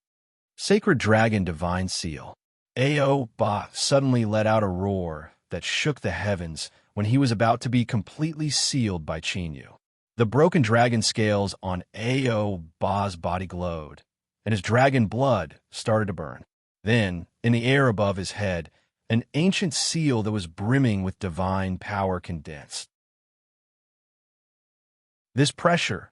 Sacred Dragon Divine Seal. Ao Ba suddenly let out a roar that shook the heavens when he was about to be completely sealed by Qin Yu. The broken dragon scales on Ao Ba's body glowed, and his dragon blood started to burn. Then, in the air above his head, an ancient seal that was brimming with divine power condensed. This pressure,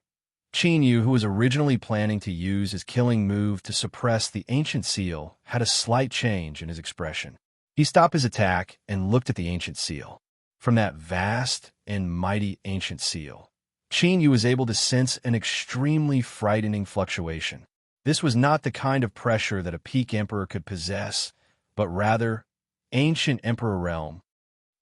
Qin Yu, who was originally planning to use his killing move to suppress the ancient seal, had a slight change in his expression. He stopped his attack and looked at the ancient seal. From that vast and mighty ancient seal, Qin Yu was able to sense an extremely frightening fluctuation. This was not the kind of pressure that a peak emperor could possess, but rather ancient emperor realm.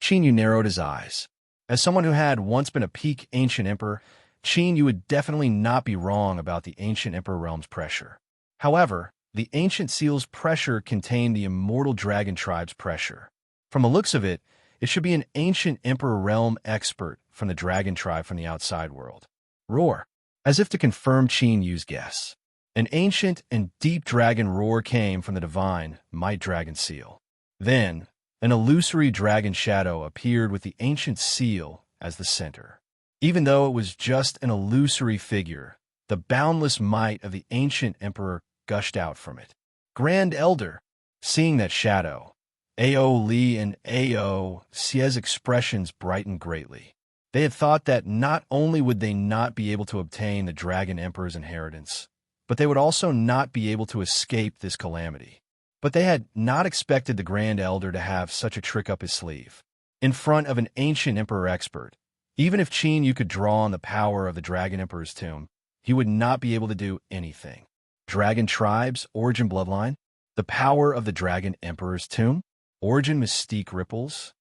Qin Yu narrowed his eyes. As someone who had once been a peak ancient emperor, Qin Yu would definitely not be wrong about the ancient emperor realm's pressure. However, the ancient seal's pressure contained the immortal dragon tribe's pressure. From the looks of it, it should be an ancient emperor realm expert from the dragon tribe from the outside world. Roar. As if to confirm Qin Yu's guess, an ancient and deep dragon roar came from the divine might dragon seal. Then, an illusory dragon shadow appeared with the ancient seal as the center. Even though it was just an illusory figure, the boundless might of the ancient emperor gushed out from it. Grand Elder. Seeing that shadow, Ao Li and Ao Xie's expressions brightened greatly. They had thought that not only would they not be able to obtain the Dragon Emperor's inheritance, but they would also not be able to escape this calamity. But they had not expected the Grand Elder to have such a trick up his sleeve. In front of an ancient emperor expert, even if Qin Yu could draw on the power of the Dragon Emperor's tomb, he would not be able to do anything. Dragon Tribe's origin bloodline, the power of the Dragon Emperor's tomb, origin mystique ripples.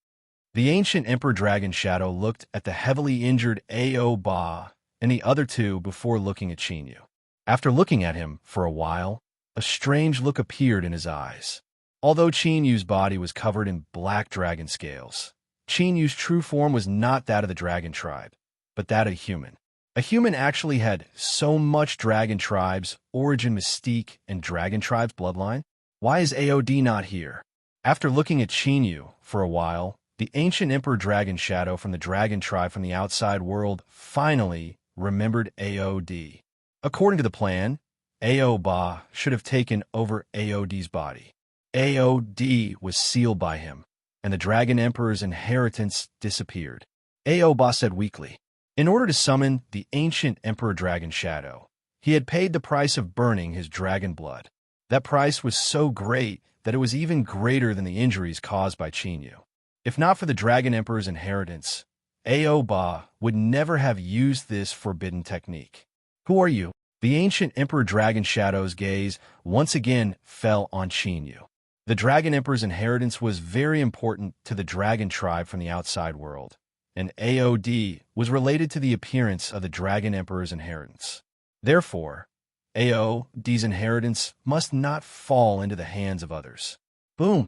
The ancient Emperor Dragon Shadow looked at the heavily injured Ao Ba and the other two before looking at Qin Yu. After looking at him for a while, a strange look appeared in his eyes. Although Qin Yu's body was covered in black dragon scales, Qin Yu's true form was not that of the dragon tribe, but that of a human. A human actually had so much dragon tribe's origin mystique and dragon tribe's bloodline. Why is AOD not here? After looking at Qin Yu for a while, the ancient Emperor Dragon Shadow from the dragon tribe from the outside world finally remembered AOD. According to the plan, Ao Ba should have taken over AOD's body. AOD was sealed by him, and the Dragon Emperor's inheritance disappeared. Ao Ba said weakly. In order to summon the ancient Emperor Dragon Shadow, he had paid the price of burning his dragon blood. That price was so great that it was even greater than the injuries caused by Qin Yu. If not for the Dragon Emperor's inheritance, Ao Ba would never have used this forbidden technique. Who are you? The ancient Emperor Dragon Shadow's gaze once again fell on Qin Yu. The Dragon Emperor's inheritance was very important to the dragon tribe from the outside world, and AOD was related to the appearance of the Dragon Emperor's inheritance. Therefore, AOD's inheritance must not fall into the hands of others. Boom!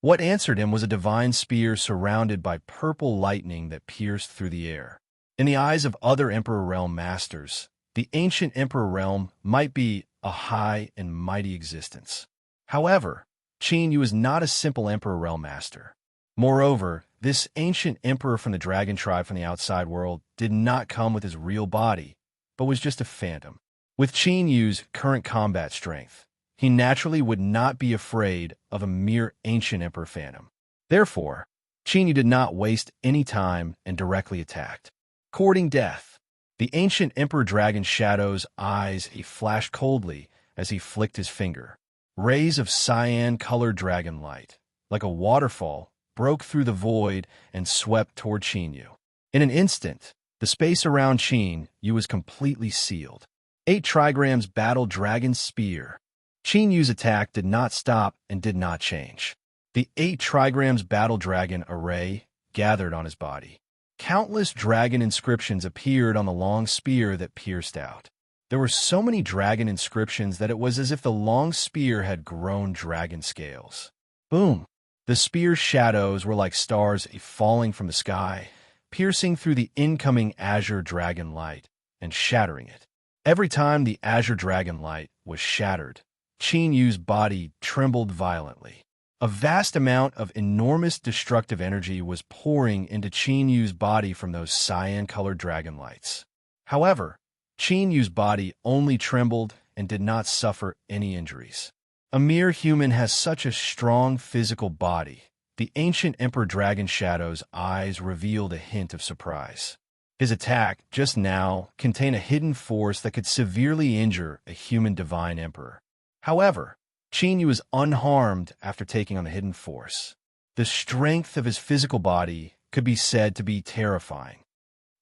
What answered him was a divine spear surrounded by purple lightning that pierced through the air. In the eyes of other Emperor Realm masters, the ancient Emperor Realm might be a high and mighty existence. However, Qin Yu is not a simple Emperor Realm master. Moreover, this ancient emperor from the dragon tribe from the outside world did not come with his real body, but was just a phantom. With Qin Yu's current combat strength, he naturally would not be afraid of a mere ancient emperor phantom. Therefore, Qin Yu did not waste any time and directly attacked. Courting death, the ancient Emperor Dragon Shadow's eyes flashed coldly as he flicked his finger. Rays of cyan-colored dragon light, like a waterfall, broke through the void and swept toward Qin Yu. In an instant, the space around Qin Yu was completely sealed. 8 trigrams battle dragon spear. Qin Yu's attack did not stop and did not change. The 8 trigrams battle dragon array gathered on his body. Countless dragon inscriptions appeared on the long spear that pierced out. There were so many dragon inscriptions that it was as if the long spear had grown dragon scales. Boom! The spear's shadows were like stars falling from the sky, piercing through the incoming azure dragon light and shattering it. Every time the azure dragon light was shattered, Qin Yu's body trembled violently. A vast amount of enormous destructive energy was pouring into Qin Yu's body from those cyan-colored dragon lights. However, Qin Yu's body only trembled and did not suffer any injuries. A mere human has such a strong physical body. The ancient Emperor Dragon Shadow's eyes revealed a hint of surprise. His attack, just now, contained a hidden force that could severely injure a human divine emperor. However, Qin Yu was unharmed after taking on the hidden force. The strength of his physical body could be said to be terrifying.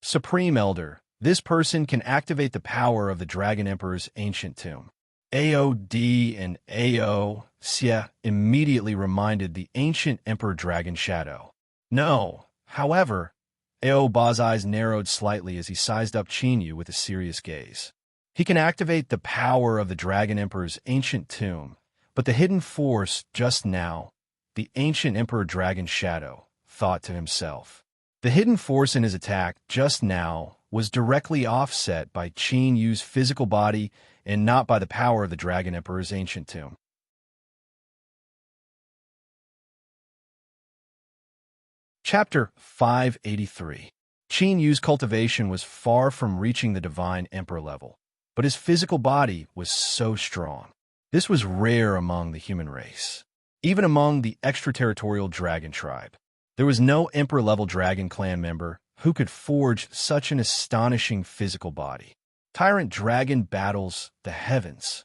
Supreme Elder, this person can activate the power of the Dragon Emperor's ancient tomb. AOD and AO Xie immediately reminded the ancient Emperor Dragon Shadow. No, however, AO Ba's eyes narrowed slightly as he sized up Qin Yu with a serious gaze. He can activate the power of the Dragon Emperor's ancient tomb, but the hidden force just now, the ancient Emperor Dragon Shadow, thought to himself. The hidden force in his attack just now was directly offset by Qin Yu's physical body and not by the power of the Dragon Emperor's ancient tomb. Chapter 583. Qin Yu's cultivation was far from reaching the Divine Emperor level, but his physical body was so strong. This was rare among the human race. Even among the extraterritorial dragon tribe, there was no Emperor-level dragon clan member who could forge such an astonishing physical body. Tyrant dragon battles the heavens.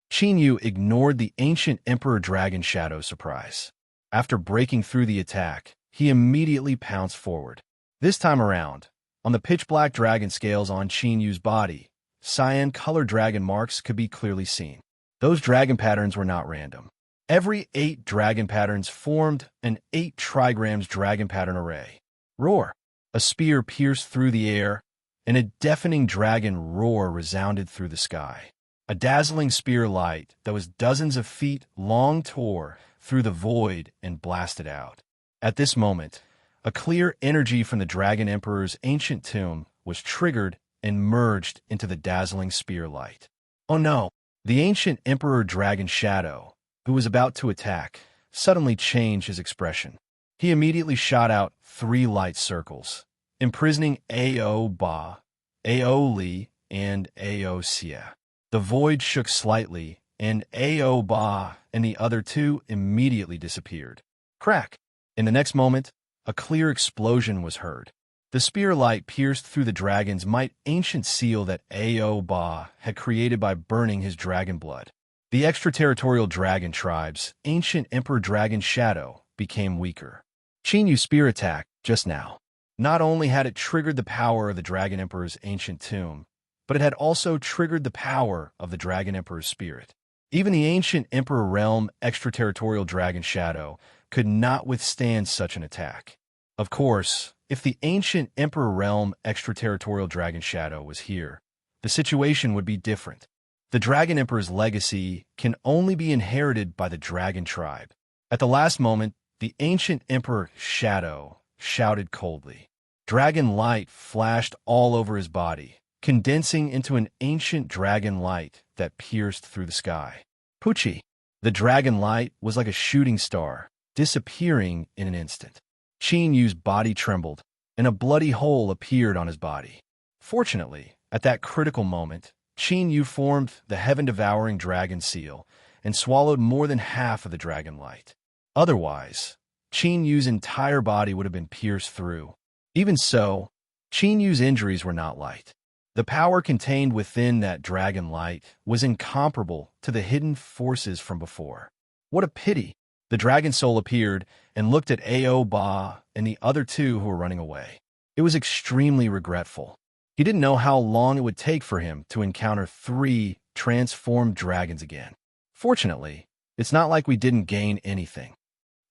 Qin Yu ignored the ancient Emperor Dragon Shadow's surprise. After breaking through the attack, he immediately pounced forward. This time around, on the pitch-black dragon scales on Qin Yu's body, cyan-colored dragon marks could be clearly seen. Those dragon patterns were not random. Every 8 dragon patterns formed an 8 trigrams dragon pattern array. Roar! A spear pierced through the air, and a deafening dragon roar resounded through the sky. A dazzling spear light that was dozens of feet long tore through the void and blasted out. At this moment, a clear energy from the Dragon Emperor's ancient tomb was triggered and merged into the dazzling spear light. Oh no! The ancient Emperor Dragon Shadow, who was about to attack, suddenly changed his expression. He immediately shot out 3 light circles, imprisoning Ao Ba, Ao Li, and Ao Xie. The void shook slightly, and Ao Ba and the other 2 immediately disappeared. Crack! In the next moment, a clear explosion was heard. The spear light pierced through the dragon's might ancient seal that Ao Ba had created by burning his dragon blood. The extraterritorial dragon tribe's ancient Emperor Dragon Shadow became weaker. Qin Yu's spear attack, just now, not only had it triggered the power of the Dragon Emperor's ancient tomb, but it had also triggered the power of the Dragon Emperor's spirit. Even the ancient Emperor Realm extraterritorial Dragon Shadow could not withstand such an attack. Of course, if the ancient Emperor Realm extraterritorial Dragon Shadow was here, the situation would be different. The Dragon Emperor's legacy can only be inherited by the Dragon Tribe. At the last moment, the ancient Emperor Shadow shouted coldly. Dragon light flashed all over his body, condensing into an ancient dragon light that pierced through the sky. Pucci! The dragon light was like a shooting star, disappearing in an instant. Qin Yu's body trembled, and a bloody hole appeared on his body. Fortunately, at that critical moment, Qin Yu formed the heaven-devouring dragon seal and swallowed more than half of the dragon light. Otherwise, Qin Yu's entire body would have been pierced through. Even so, Qin Yu's injuries were not light. The power contained within that dragon light was incomparable to the hidden forces from before. What a pity! The dragon soul appeared and looked at Ao Ba and the other 2 who were running away. It was extremely regretful. He didn't know how long it would take for him to encounter 3 transformed dragons again. Fortunately, it's not like we didn't gain anything.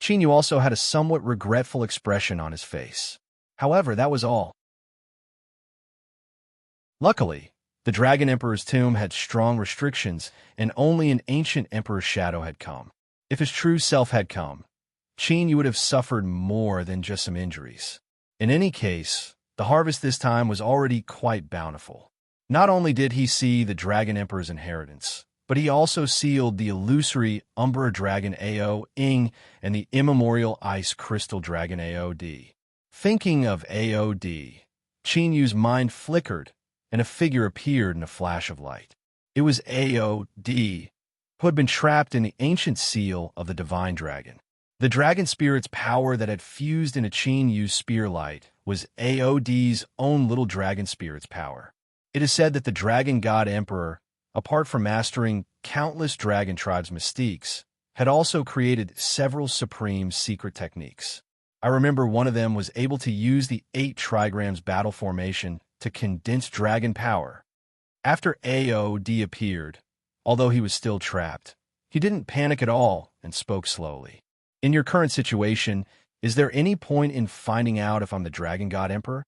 Chinyu also had a somewhat regretful expression on his face. However, that was all. Luckily, the Dragon Emperor's tomb had strong restrictions, and only an ancient emperor's shadow had come. If his true self had come, Chinyu would have suffered more than just some injuries. In any case, the harvest this time was already quite bountiful. Not only did he see the Dragon Emperor's inheritance, but he also sealed the illusory Umbra Dragon AO-ing and the immemorial Ice Crystal Dragon AOD. Thinking of AOD, Chinyu's mind flickered, and a figure appeared in a flash of light. It was AOD, who had been trapped in the ancient seal of the Divine Dragon. The Dragon Spirit's power that had fused into Chinyu's spear light was AOD's own little Dragon Spirit's power. It is said that the Dragon God Emperor, apart from mastering countless dragon tribes' mystiques, had also created several supreme secret techniques. I remember one of them was able to use the 8 trigrams battle formation to condense dragon power. After AOD appeared, although he was still trapped, he didn't panic at all and spoke slowly. In your current situation, is there any point in finding out if I'm the Dragon God Emperor?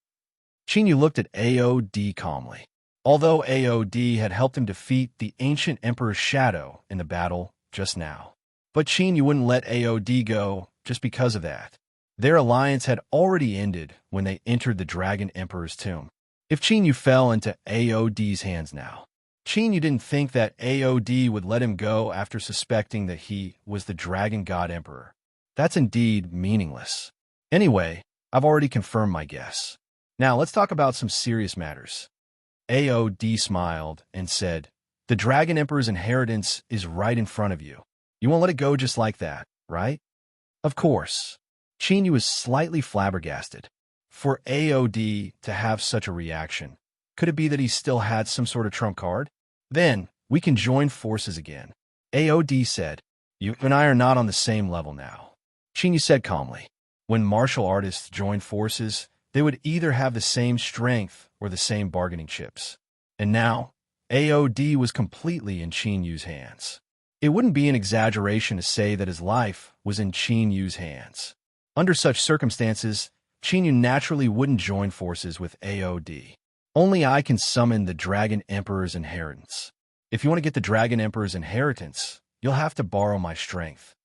Chinyu looked at AOD calmly. Although AOD had helped him defeat the ancient Emperor's shadow in the battle just now. But Chinyu wouldn't let AOD go just because of that. Their alliance had already ended when they entered the Dragon Emperor's tomb. If Chinyu fell into AOD's hands now, Chinyu didn't think that AOD would let him go after suspecting that he was the Dragon God Emperor. That's indeed meaningless. Anyway, I've already confirmed my guess. Now let's talk about some serious matters. AOD smiled and said, "The Dragon Emperor's inheritance is right in front of you. You won't let it go just like that, right?" Of course. Chinyu was slightly flabbergasted. For AOD to have such a reaction, could it be that he still had some sort of trump card? Then, we can join forces again. AOD said, "You and I are not on the same level now." Chinyu said calmly, "When martial artists join forces, they would either have the same strength or the same bargaining chips." And now, AOD was completely in Chinyu's hands. It wouldn't be an exaggeration to say that his life was in Chinyu's hands. Under such circumstances, Chinyu naturally wouldn't join forces with AOD. Only I can summon the Dragon Emperor's inheritance. If you want to get the Dragon Emperor's inheritance, you'll have to borrow my strength.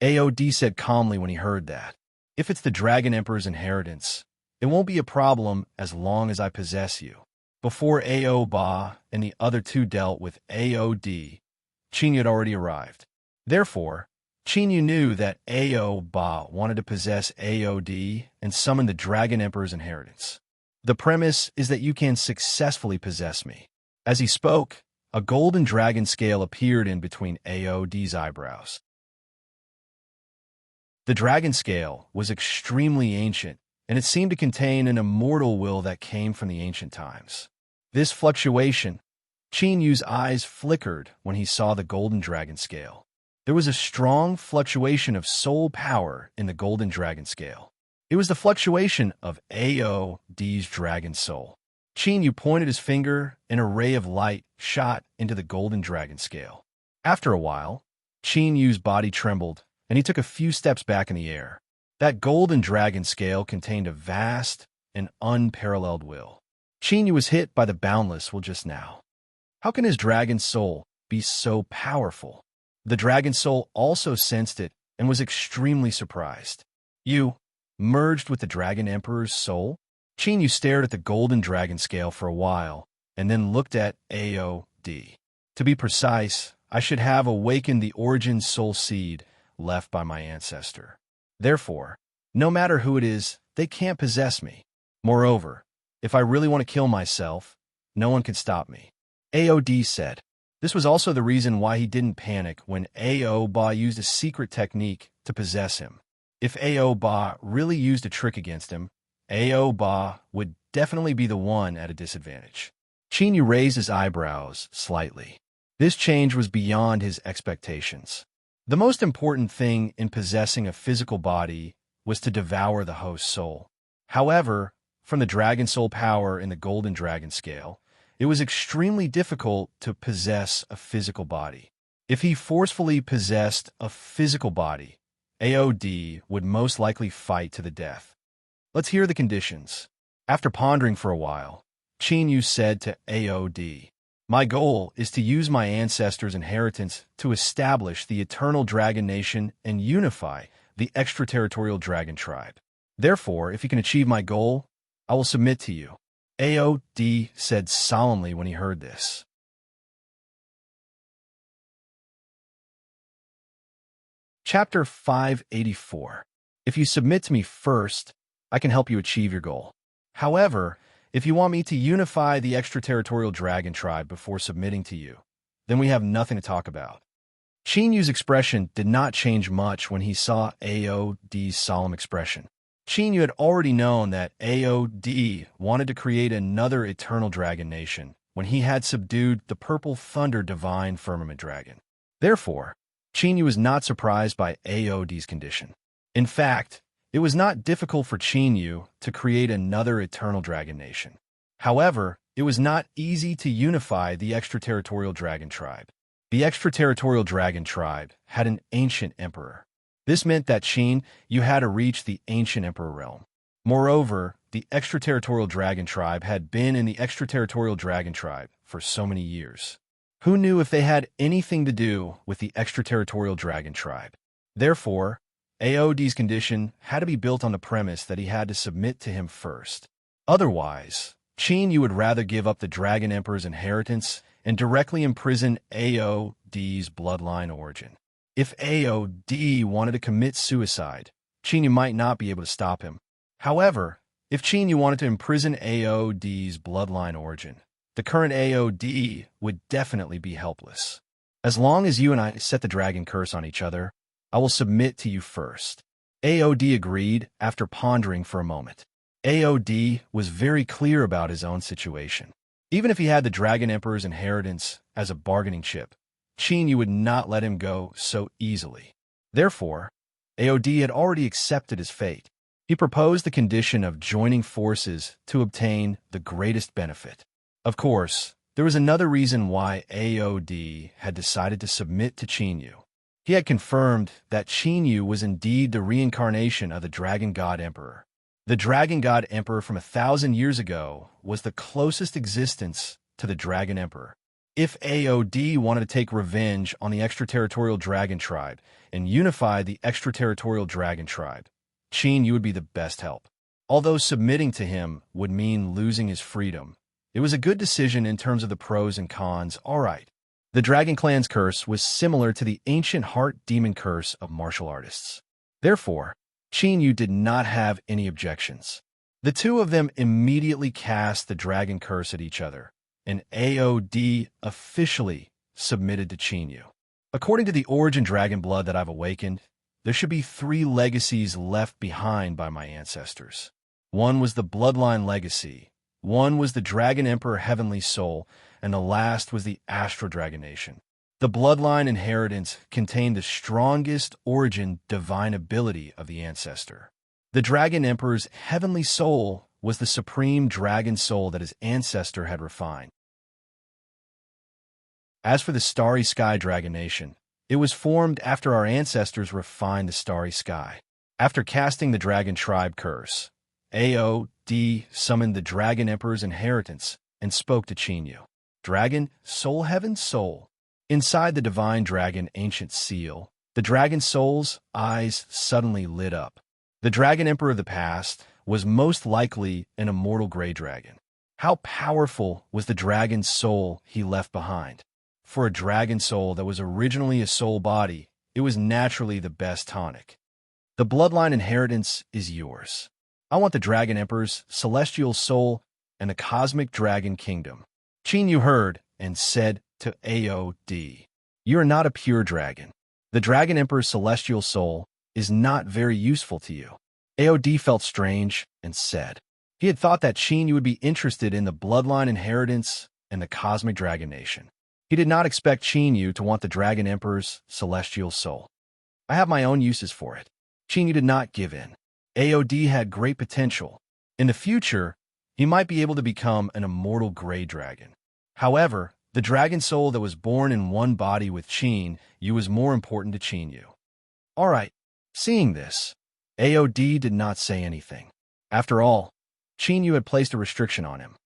AOD said calmly when he heard that. If it's the Dragon Emperor's inheritance, it won't be a problem as long as I possess you. Before Ba and the other two dealt with AOD, Chinyu had already arrived. Therefore, Chinyu knew that Ba wanted to possess AOD and summon the Dragon Emperor's inheritance. The premise is that you can successfully possess me. As he spoke, a golden dragon scale appeared in between AOD's eyebrows. The dragon scale was extremely ancient, and it seemed to contain an immortal will that came from the ancient times. This fluctuation, Chinyu's eyes flickered when he saw the golden dragon scale. There was a strong fluctuation of soul power in the golden dragon scale. It was the fluctuation of AOD's dragon soul. Chinyu pointed his finger, and a ray of light shot into the golden dragon scale. After a while, Chinyu's body trembled, and he took a few steps back in the air. That golden dragon scale contained a vast and unparalleled will. Chinyu was hit by the boundless will just now. How can his dragon soul be so powerful? The dragon soul also sensed it and was extremely surprised. You merged with the Dragon Emperor's soul? Chinyu stared at the golden dragon scale for a while and then looked at AOD. To be precise, I should have awakened the origin soul seed left by my ancestor. Therefore, no matter who it is, they can't possess me. Moreover, if I really want to kill myself, no one can stop me. AOD said. This was also the reason why he didn't panic when Ba used a secret technique to possess him. If Ba really used a trick against him, Ba would definitely be the one at a disadvantage. Chinyu raised his eyebrows slightly. This change was beyond his expectations. The most important thing in possessing a physical body was to devour the host's soul. However, from the dragon soul power in the golden dragon scale, it was extremely difficult to possess a physical body. If he forcefully possessed a physical body, AOD would most likely fight to the death. Let's hear the conditions. After pondering for a while, Yu said to AOD, "My goal is to use my ancestors' inheritance to establish the eternal dragon nation and unify the extraterritorial dragon tribe. Therefore, if you can achieve my goal, I will submit to you." AOD said solemnly when he heard this. Chapter 584. If you submit to me first, I can help you achieve your goal. However, if you want me to unify the extraterritorial dragon tribe before submitting to you, then we have nothing to talk about. Yu's expression did not change much when he saw AOD's solemn expression. Yu had already known that AOD wanted to create another eternal dragon nation when he had subdued the purple thunder divine firmament dragon. Therefore, Yu was not surprised by AOD's condition. In fact, it was not difficult for Yu to create another eternal dragon nation. However, it was not easy to unify the extraterritorial dragon tribe. The extraterritorial dragon tribe had an ancient emperor. This meant that you had to reach the ancient emperor realm. Moreover, the extraterritorial dragon tribe had been in the extraterritorial dragon tribe for so many years. Who knew if they had anything to do with the extraterritorial dragon tribe? Therefore, AOD's condition had to be built on the premise that he had to submit to him first. Otherwise, you would rather give up the Dragon Emperor's inheritance and directly imprison AOD's bloodline origin. If AOD wanted to commit suicide, Yu might not be able to stop him. However, if Yu wanted to imprison AOD's bloodline origin, the current AOD would definitely be helpless. As long as you and I set the dragon curse on each other, I will submit to you first. AOD agreed after pondering for a moment. AOD was very clear about his own situation. Even if he had the Dragon Emperor's inheritance as a bargaining chip, Yu would not let him go so easily. Therefore, AOD had already accepted his fate. He proposed the condition of joining forces to obtain the greatest benefit. Of course, there was another reason why AOD had decided to submit to Yu. He had confirmed that Yu was indeed the reincarnation of the Dragon God Emperor. The Dragon God Emperor from 1,000 years ago was the closest existence to the Dragon Emperor. If AOD wanted to take revenge on the extraterritorial dragon tribe and unify the extraterritorial dragon tribe, Yu would be the best help. Although submitting to him would mean losing his freedom, it was a good decision in terms of the pros and cons. All right. The Dragon Clan's curse was similar to the ancient heart demon curse of martial artists. Therefore, Yu did not have any objections. The two of them immediately cast the dragon curse at each other, and AOD officially submitted to Yu. According to the origin dragon blood that I've awakened, there should be 3 legacies left behind by my ancestors. One was the bloodline legacy, one was the Dragon Emperor Heavenly Soul, and the last was the Astro Dragon Nation. The bloodline inheritance contained the strongest origin divine ability of the ancestor. The Dragon Emperor's Heavenly Soul was the supreme dragon soul that his ancestor had refined. As for the Starry Sky Dragon Nation, it was formed after our ancestors refined the Starry Sky. After casting the Dragon Tribe Curse, AOD summoned the Dragon Emperor's inheritance and spoke to Yu. Dragon, Soul Heaven, Soul. Inside the Divine Dragon Ancient Seal, the Dragon Soul's eyes suddenly lit up. The Dragon Emperor of the past was most likely an immortal gray dragon. How powerful was the dragon soul he left behind? For a dragon soul that was originally a soul body, it was naturally the best tonic. The bloodline inheritance is yours. I want the Dragon Emperor's celestial soul and the cosmic dragon kingdom. Yu heard and said to AOD, "You are not a pure dragon. The Dragon Emperor's celestial soul is not very useful to you." AOD felt strange and said, he had thought that Yu would be interested in the bloodline inheritance and the cosmic dragon nation. He did not expect Yu to want the Dragon Emperor's celestial soul. I have my own uses for it. Yu did not give in. AOD had great potential. In the future, he might be able to become an immortal gray dragon. However, the dragon soul that was born in one body with Yu was more important to Yu. All right, Seeing this, AOD did not say anything. After all, Chinyu had placed a restriction on him.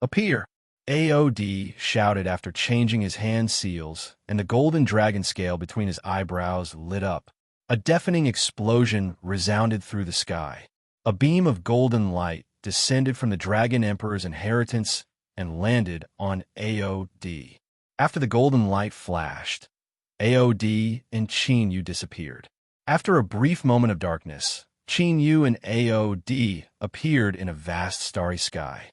Appear! AOD shouted after changing his hand seals, and the golden dragon scale between his eyebrows lit up. A deafening explosion resounded through the sky. A beam of golden light descended from the Dragon Emperor's inheritance and landed on AOD. After the golden light flashed, AOD and Chinyu disappeared. After a brief moment of darkness, Chinyu and AOD appeared in a vast starry sky.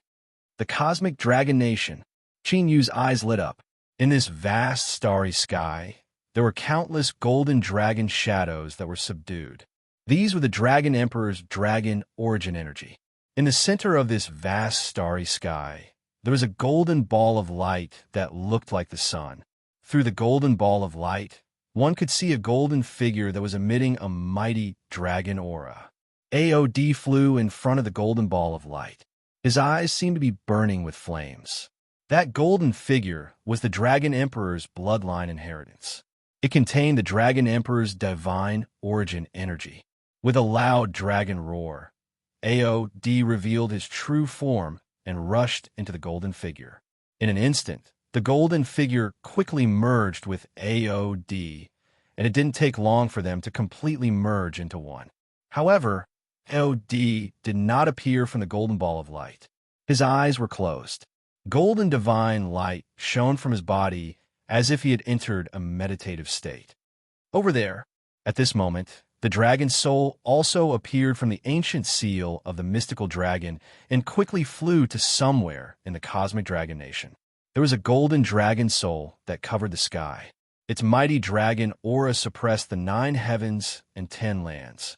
The cosmic dragon nation. Chinyu's eyes lit up. In this vast starry sky, there were countless golden dragon shadows that were subdued. These were the Dragon Emperor's dragon origin energy. In the center of this vast starry sky, there was a golden ball of light that looked like the sun. Through the golden ball of light, one could see a golden figure that was emitting a mighty dragon aura. AOD flew in front of the golden ball of light. His eyes seemed to be burning with flames. That golden figure was the Dragon Emperor's bloodline inheritance. It contained the Dragon Emperor's divine origin energy. With a loud dragon roar, AOD revealed his true form and rushed into the golden figure. In an instant, the golden figure quickly merged with AOD, and it didn't take long for them to completely merge into one. However, AOD did not appear from the golden ball of light. His eyes were closed. Golden divine light shone from his body as if he had entered a meditative state. Over there, at this moment, the dragon soul also appeared from the ancient seal of the mystical dragon and quickly flew to somewhere in the cosmic dragon nation. There was a golden dragon soul that covered the sky. Its mighty dragon aura suppressed the 9 heavens and 10 lands.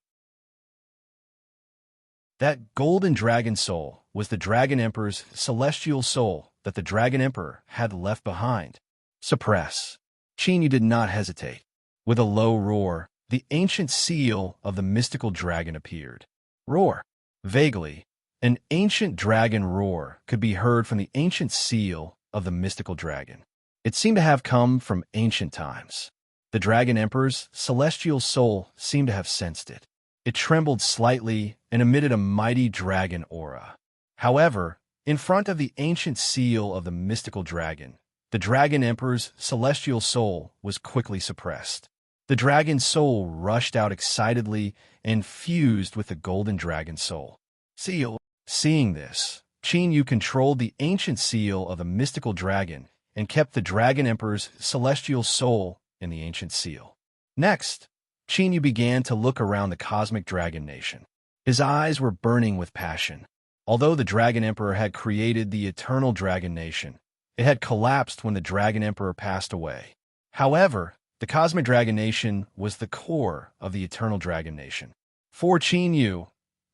That golden dragon soul was the Dragon Emperor's celestial soul that the Dragon Emperor had left behind. Suppress. Chinyu did not hesitate. With a low roar, the ancient seal of the mystical dragon appeared. Roar. Vaguely, an ancient dragon roar could be heard from the ancient seal of the mystical dragon. It seemed to have come from ancient times. The Dragon Emperor's celestial soul seemed to have sensed it. It trembled slightly and emitted a mighty dragon aura. However, in front of the ancient seal of the mystical dragon, the Dragon Emperor's celestial soul was quickly suppressed. The dragon soul rushed out excitedly and fused with the golden dragon soul. Seal. Seeing this, Chinyu controlled the ancient seal of the mystical dragon and kept the Dragon Emperor's celestial soul in the ancient seal. Next, Chinyu began to look around the cosmic dragon nation. His eyes were burning with passion. Although the Dragon Emperor had created the eternal dragon nation, it had collapsed when the Dragon Emperor passed away. However, the cosmic dragon nation was the core of the eternal dragon nation. For Chinyu,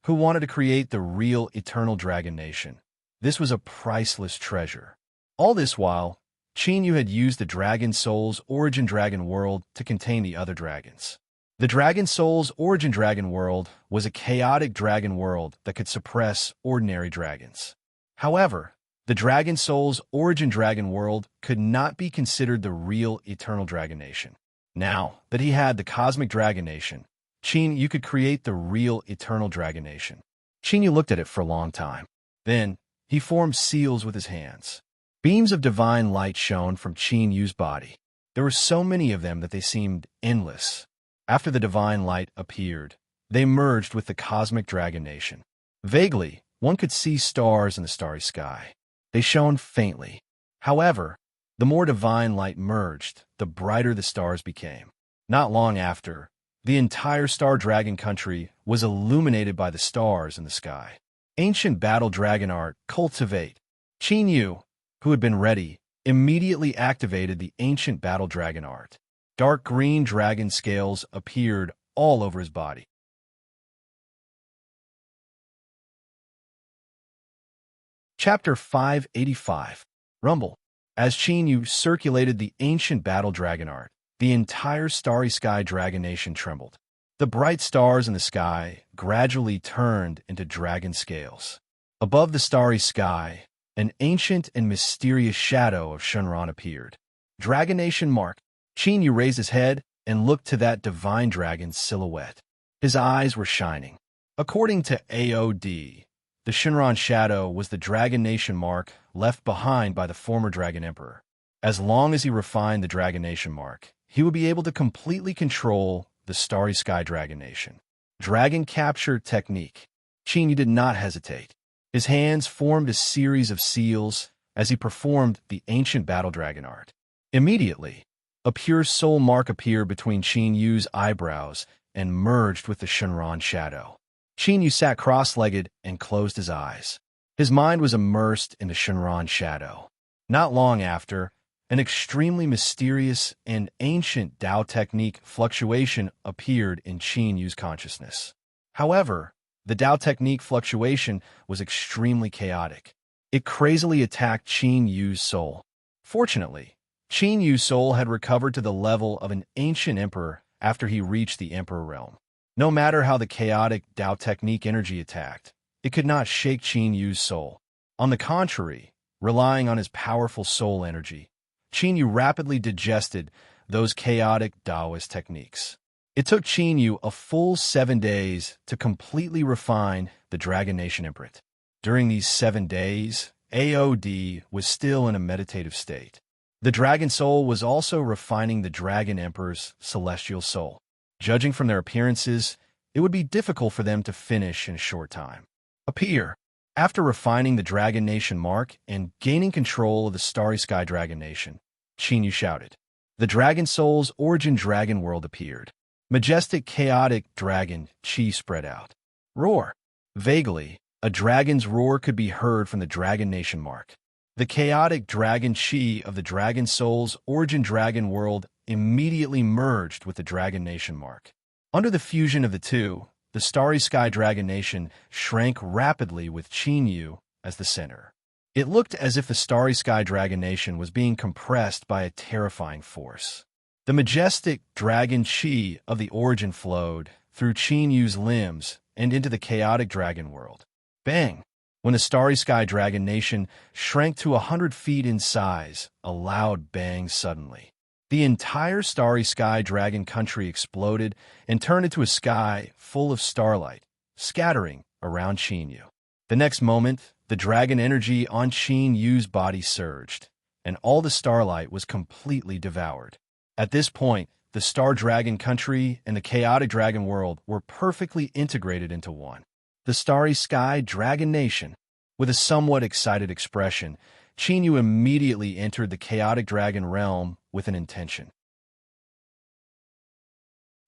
who wanted to create the real eternal dragon nation, this was a priceless treasure. All this while, Chinyu had used the Dragon Soul's origin dragon world to contain the other dragons. The Dragon Soul's origin dragon world was a chaotic dragon world that could suppress ordinary dragons. However, the Dragon Soul's origin dragon world could not be considered the real eternal dragon nation. Now that he had the cosmic dragon nation, Chinyu could create the real eternal dragon nation. Chinyu looked at it for a long time. Then, he formed seals with his hands. Beams of divine light shone from Chinyu's body. There were so many of them that they seemed endless. After the divine light appeared, they merged with the cosmic dragon nation. Vaguely, one could see stars in the starry sky. They shone faintly. However, the more divine light merged, the brighter the stars became. Not long after, the entire Star Dragon country was illuminated by the stars in the sky. Ancient battle dragon art cultivate. Chinyu, who had been ready, immediately activated the ancient battle dragon art. Dark green dragon scales appeared all over his body. Chapter 585. Rumble. As Chinyu circulated the ancient battle dragon art, the entire starry sky dragon nation trembled. The bright stars in the sky gradually turned into dragon scales. Above the starry sky, an ancient and mysterious shadow of Shenron appeared. Dragon Nation marked. Chinyu raised his head and looked to that divine dragon's silhouette. His eyes were shining. According to AOD, the Shinran Shadow was the Dragon Nation mark left behind by the former Dragon Emperor. As long as he refined the Dragon Nation mark, he would be able to completely control the Starry Sky Dragon Nation. Dragon Capture Technique. Qin Yu did not hesitate. His hands formed a series of seals as he performed the ancient battle dragon art. Immediately, a pure soul mark appeared between Qin Yu's eyebrows and merged with the Shinran Shadow. Qin Yu sat cross-legged and closed his eyes. His mind was immersed in the Shinran Shadow. Not long after, an extremely mysterious and ancient Tao technique fluctuation appeared in Qin Yu's consciousness. However, the Tao technique fluctuation was extremely chaotic. It crazily attacked Qin Yu's soul. Fortunately, Qin Yu's soul had recovered to the level of an ancient emperor after he reached the emperor realm. No matter how the chaotic Tao technique energy attacked, it could not shake Qin Yu's soul. On the contrary, relying on his powerful soul energy, Qin Yu rapidly digested those chaotic Taoist techniques. It took Qin Yu a full 7 days to completely refine the Dragon Nation imprint. During these 7 days, AOD was still in a meditative state. The Dragon Soul was also refining the Dragon Emperor's celestial soul. Judging from their appearances, it would be difficult for them to finish in a short time. Appear. After refining the Dragon Nation mark and gaining control of the Starry Sky Dragon Nation, Qin Yu shouted. The Dragon Soul's origin dragon world appeared. Majestic, chaotic dragon chi spread out. Roar. Vaguely, a dragon's roar could be heard from the Dragon Nation mark. The chaotic dragon chi of the Dragon Soul's origin dragon world immediately merged with the Dragon Nation mark. Under the fusion of the two, the Starry Sky Dragon Nation shrank rapidly with Qin Yu as the center. It looked as if the Starry Sky Dragon Nation was being compressed by a terrifying force. The majestic dragon chi of the origin flowed through Qin Yu's limbs and into the chaotic dragon world. Bang! When the Starry Sky Dragon Nation shrank to 100 feet in size, a loud bang suddenly. The entire Starry Sky Dragon country exploded and turned into a sky full of starlight, scattering around Qin Yu. The next moment, the dragon energy on Qin Yu's body surged, and all the starlight was completely devoured. At this point, the Star Dragon country and the chaotic dragon world were perfectly integrated into one. The Starry Sky Dragon Nation. With a somewhat excited expression, Qin Yu immediately entered the chaotic dragon realm with an intention.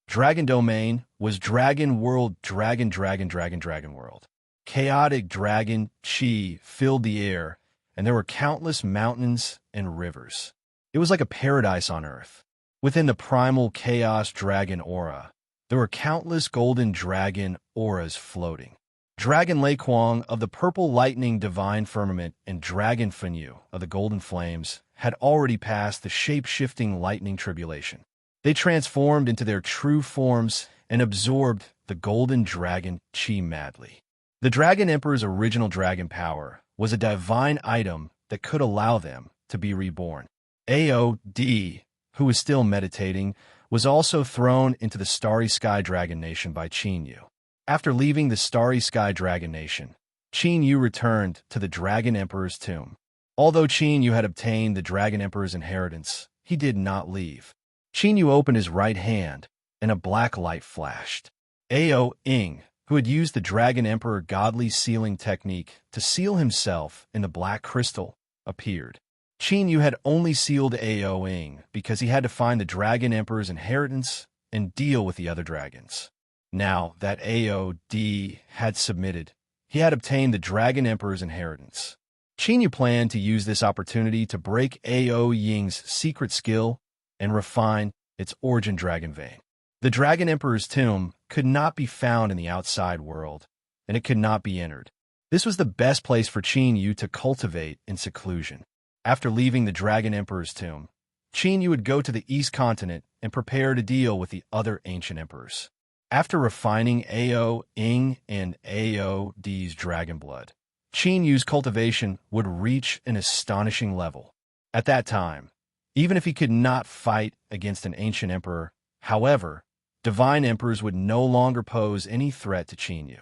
Dragon Domain was Dragon World Dragon World. Chaotic dragon chi filled the air, and there were countless mountains and rivers. It was like a paradise on earth. Within the primal chaos dragon aura, there were countless golden dragon auras floating. Dragon Lei Kuang of the purple lightning divine firmament and Dragon Fenyu of the golden flames had already passed the shape-shifting lightning tribulation. They transformed into their true forms and absorbed the golden dragon chi madly. The Dragon Emperor's original dragon power was a divine item that could allow them to be reborn. AOD, who was still meditating, was also thrown into the Starry Sky Dragon Nation by Qin Yu. After leaving the Starry Sky Dragon Nation, Qin Yu returned to the Dragon Emperor's tomb. Although Qin Yu had obtained the Dragon Emperor's inheritance, he did not leave. Qin Yu opened his right hand, and a black light flashed. Ao Ing, who had used the Dragon Emperor godly sealing technique to seal himself in the black crystal, appeared. Qin Yu had only sealed Ao Ing because he had to find the Dragon Emperor's inheritance and deal with the other dragons. Now that AOD had submitted, he had obtained the Dragon Emperor's inheritance. Qin Yu planned to use this opportunity to break Ao Ying's secret skill and refine its origin dragon vein. The Dragon Emperor's tomb could not be found in the outside world, and it could not be entered. This was the best place for Qin Yu to cultivate in seclusion. After leaving the Dragon Emperor's tomb, Qin Yu would go to the East Continent and prepare to deal with the other ancient emperors. After refining Ao Ing and AOD's dragon blood, Qin Yu's cultivation would reach an astonishing level. At that time, even if he could not fight against an ancient emperor, however, divine emperors would no longer pose any threat to Qin.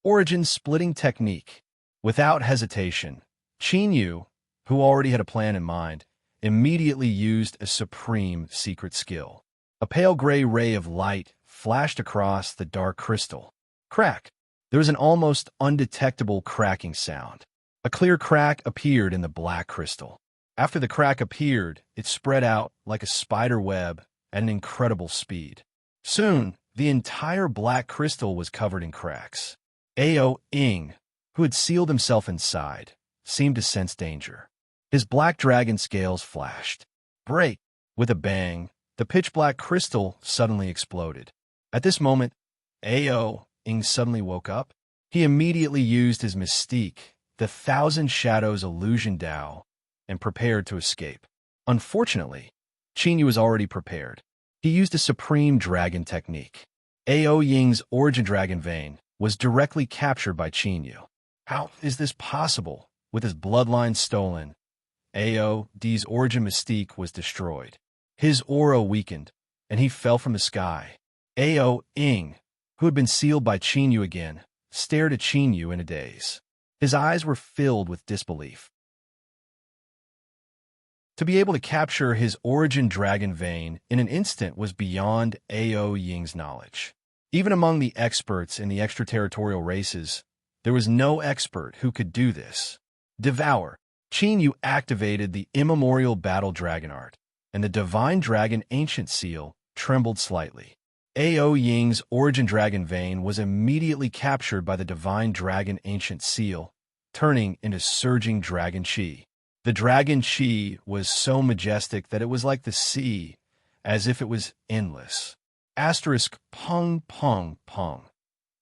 Origin splitting technique. Without hesitation, Qin, who already had a plan in mind, immediately used a supreme secret skill. A pale gray ray of light flashed across the dark crystal. Crack! There was an almost undetectable cracking sound. A clear crack appeared in the black crystal. After the crack appeared, it spread out like a spider web at an incredible speed. Soon, the entire black crystal was covered in cracks. Ao Ying, who had sealed himself inside, seemed to sense danger. His black dragon scales flashed. Break! With a bang, the pitch-black crystal suddenly exploded. At this moment, Ao Ying suddenly woke up. He immediately used his mystique, the Thousand Shadows illusion Dao, and prepared to escape. Unfortunately, Qin was already prepared. He used a supreme dragon technique. Ao Ying's origin dragon vein was directly captured by Qin. How is this possible? With his bloodline stolen, Ao's origin mystique was destroyed. His aura weakened, and he fell from the sky. Ao Ying, who had been sealed by Qin again, stared at Qin in a daze. His eyes were filled with disbelief. To be able to capture his origin dragon vein in an instant was beyond Ao Ying's knowledge. Even among the experts in the extraterritorial races, there was no expert who could do this. Devour. Qin activated the immemorial battle dragon art, and the divine dragon ancient seal trembled slightly. Ao Ying's origin dragon vein was immediately captured by the divine dragon ancient seal, turning into surging dragon qi. The dragon qi was so majestic that it was like the sea, as if it was endless. Asterisk pung pung pung.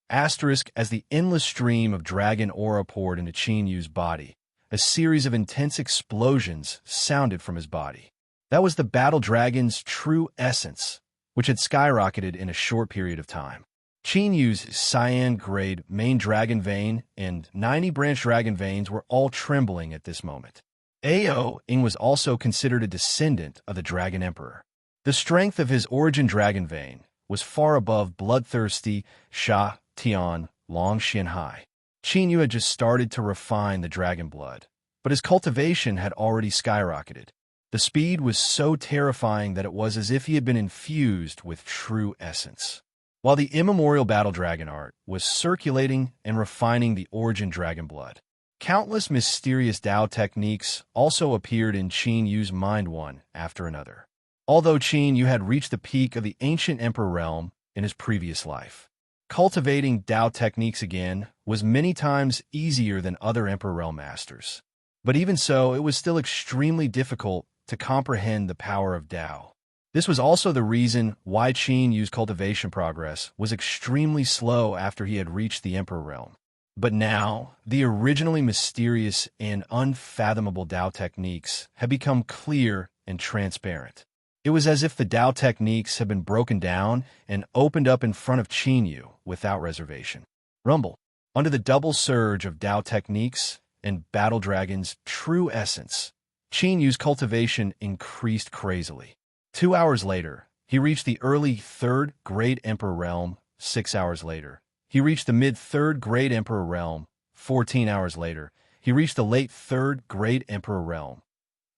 Asterisk as the endless stream of dragon aura poured into Qin body. A series of intense explosions sounded from his body. That was the battle dragon's true essence, which had skyrocketed in a short period of time. Qin cyan-grade main dragon vein and 90 branch dragon veins were all trembling at this moment. Ao Ying was also considered a descendant of the Dragon Emperor. The strength of his origin dragon vein was far above bloodthirsty Sha Tian Long Xianhai. Qin had just started to refine the dragon blood, but his cultivation had already skyrocketed. The speed was so terrifying that it was as if he had been infused with true essence. While the immemorial battle dragon art was circulating and refining the origin dragon blood, countless mysterious Dao techniques also appeared in Qin mind one after another. Although Qin had reached the peak of the ancient emperor realm in his previous life, cultivating Dao techniques again was many times easier than other emperor realm masters. But even so, it was still extremely difficult to comprehend the power of Dao. This was also the reason why Qin's cultivation progress was extremely slow after he had reached the emperor realm. But now, the originally mysterious and unfathomable Dao techniques had become clear and transparent. It was as if the Dao techniques had been broken down and opened up in front of Qin without reservation. Rumble. Under the double surge of Dao techniques and Battle Dragon's true essence, Qin's cultivation increased crazily. 2 hours later, he reached the early third Great Emperor realm. 6 hours later, he reached the mid-third Great Emperor realm. 14 hours later, he reached the late third Great Emperor realm.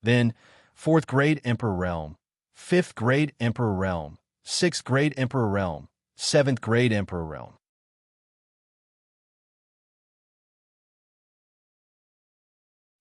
Then, fourth Great Emperor realm, fifth Great Emperor realm, sixth Great Emperor realm, seventh Great Emperor realm.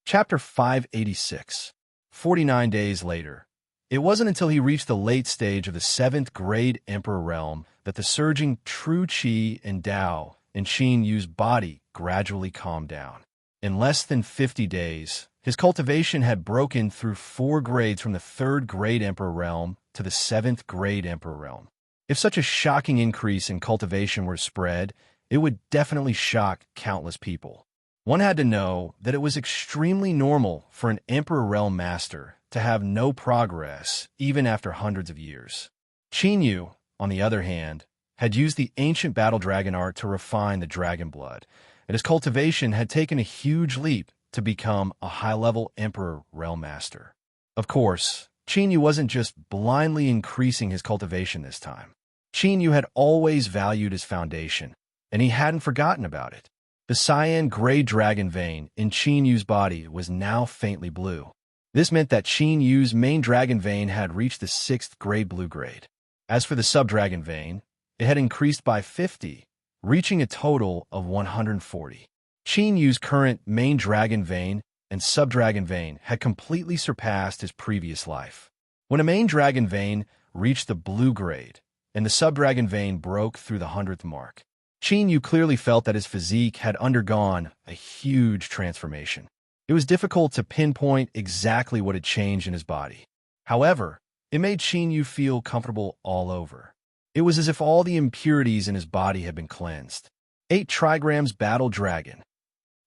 Chapter 586. 49 days later. It wasn't until he reached the late stage of the seventh Great Emperor realm that the surging true qi and Dao in Qin body gradually calmed down. In less than 50 days, his cultivation had broken through 4 grades from the third Great Emperor realm to the seventh Great Emperor realm. If such a shocking increase in cultivation were spread, it would definitely shock countless people. One had to know that it was extremely normal for an Emperor Realm Master to have no progress even after hundreds of years. Qin, on the other hand, had used the ancient battle dragon art to refine the dragon blood, and his cultivation had taken a huge leap to become a high-level Emperor Realm Master. Of course, Qin wasn't just blindly increasing his cultivation this time. Qin Yu had always valued his foundation, and he hadn't forgotten about it. The cyan gray dragon vein in Qin Yu's body was now faintly blue. This meant that Qin Yu's main dragon vein had reached the 6th grade blue grade. As for the sub-dragon vein, it had increased by 50, reaching a total of 140. Qin Yu's current main dragon vein and sub-dragon vein had completely surpassed his previous life. When a main dragon vein reached the blue grade and the sub-dragon vein broke through the 100th mark, Qin Yu clearly felt that his physique had undergone a huge transformation. It was difficult to pinpoint exactly what had changed in his body. However, it made Qin Yu feel comfortable all over. It was as if all the impurities in his body had been cleansed. 8 trigrams battle dragon.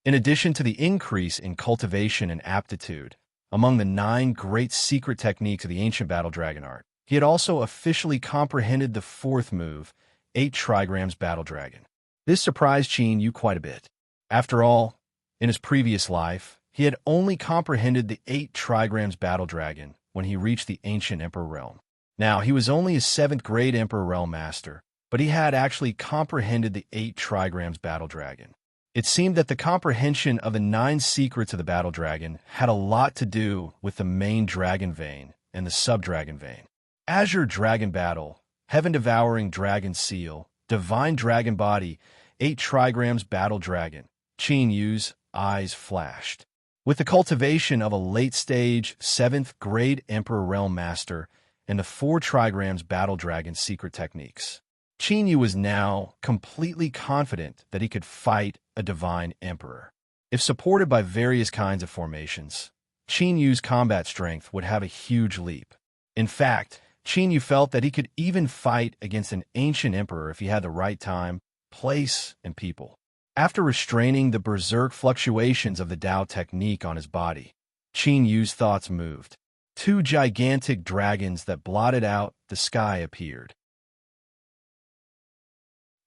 In addition to the increase in cultivation and aptitude among the 9 great secret techniques of the ancient battle dragon art, he had also officially comprehended the 4th move, 8 trigrams battle dragon. This surprised Qin Yu quite a bit. After all, in his previous life, he had only comprehended the 8 trigrams battle dragon when he reached the ancient emperor realm. Now, he was only a 7th grade emperor realm master, but he had actually comprehended the 8 trigrams battle dragon. It seemed that the comprehension of the 9 secrets of the battle dragon had a lot to do with the main dragon vein and the sub-dragon vein. Azure Dragon Battle, Heaven-Devouring Dragon Seal, Divine Dragon Body, 8 trigrams battle dragon. Qin Yu's eyes flashed. With the cultivation of a late-stage 7th grade Emperor Realm Master and the 4 trigrams battle dragon secret techniques, Qin Yu was now completely confident that he could fight a divine emperor. If supported by various kinds of formations, Qin Yu's combat strength would have a huge leap. In fact, Qin Yu felt that he could even fight against an ancient emperor if he had the right time, place, and people. After restraining the berserk fluctuations of the Dao technique on his body, Qin Yu's thoughts moved. 2 gigantic dragons that blotted out the sky appeared.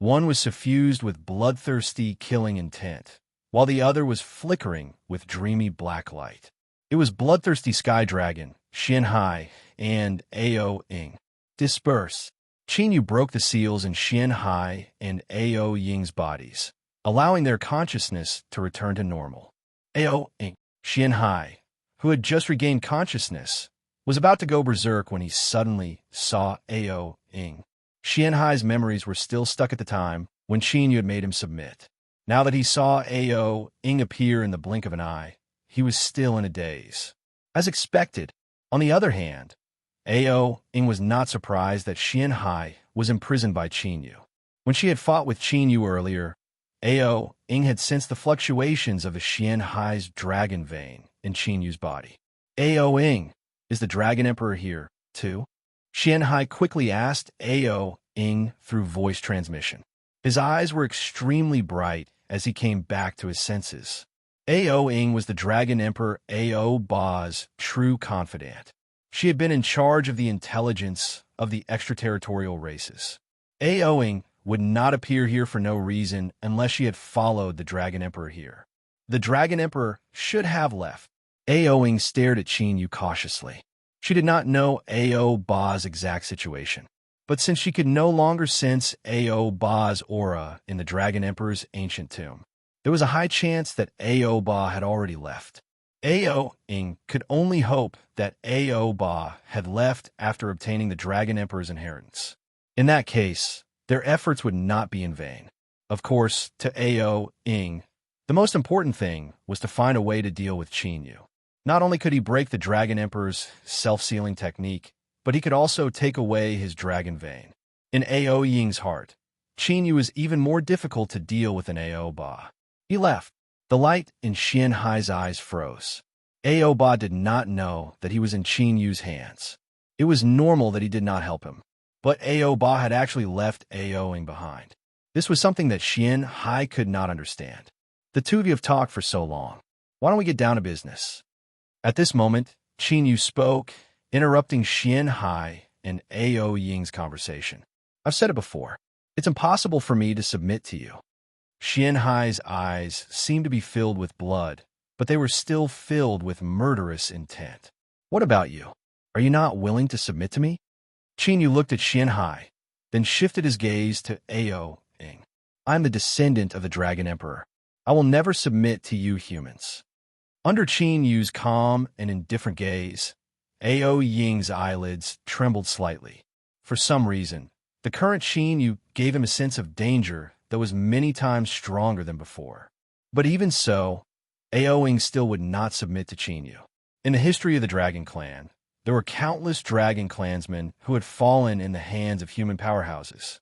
One was suffused with bloodthirsty killing intent, while the other was flickering with dreamy black light. It was Bloodthirsty Sky Dragon, Xianhai, and Ao Ying. Disperse. Qin Yu broke the seals in Xianhai and Ao Ying's bodies, allowing their consciousness to return to normal. Ao Ying. Xianhai, who had just regained consciousness, was about to go berserk when he suddenly saw Ao Ying. Xianhai's memories were still stuck at the time when Qin Yu had made him submit. Now that he saw Ao Ying appear in the blink of an eye, he was still in a daze. As expected, on the other hand, Ao Ying was not surprised that Xianhai was imprisoned by Qin Yu. When she had fought with Qin Yu earlier, Ao Ying had sensed the fluctuations of the Xianhai's dragon vein in Qin Yu's body. Ao Ying, is the Dragon Emperor here, too? Xianhai quickly asked Ao Ying through voice transmission. His eyes were extremely bright as he came back to his senses. Ao Ying was the Dragon Emperor Ao Ba's true confidant. She had been in charge of the intelligence of the extraterritorial races. Ao Ying would not appear here for no reason unless she had followed the Dragon Emperor here. The Dragon Emperor should have left. Ao Ying stared at Qin Yu cautiously. She did not know Ao Ba's exact situation, but since she could no longer sense Ao Ba's aura in the Dragon Emperor's ancient tomb, there was a high chance that Ao Ba had already left. Ao Ying could only hope that Ao Ba had left after obtaining the Dragon Emperor's inheritance. In that case, their efforts would not be in vain. Of course, to Ao Ying, the most important thing was to find a way to deal with Qin Yu. Not only could he break the Dragon Emperor's self-sealing technique, but he could also take away his dragon vein. In Ao Ying's heart, Qin Yu was even more difficult to deal with than Ao Ba. He left. The light in Xianhai's eyes froze. Ao Ba did not know that he was in Qin Yu's hands. It was normal that he did not help him, but Ao Ba had actually left Ao Ying behind. This was something that Xianhai could not understand. The two of you have talked for so long. Why don't we get down to business? At this moment, Qin Yu spoke, interrupting Xianhai and Ao Ying's conversation. I've said it before. It's impossible for me to submit to you. Xianhai's eyes seemed to be filled with blood, but they were still filled with murderous intent. What about you? Are you not willing to submit to me? Qin Yu looked at Xianhai, then shifted his gaze to Ao-ing. I am the descendant of the Dragon Emperor. I will never submit to you humans. Under Qin Yu's calm and indifferent gaze, Ao-ying's eyelids trembled slightly. For some reason, the current Qin Yu gave him a sense of danger that was many times stronger than before. But even so, Ao-ing still would not submit to Qin Yu. In the history of the Dragon Clan, there were countless dragon clansmen who had fallen in the hands of human powerhouses.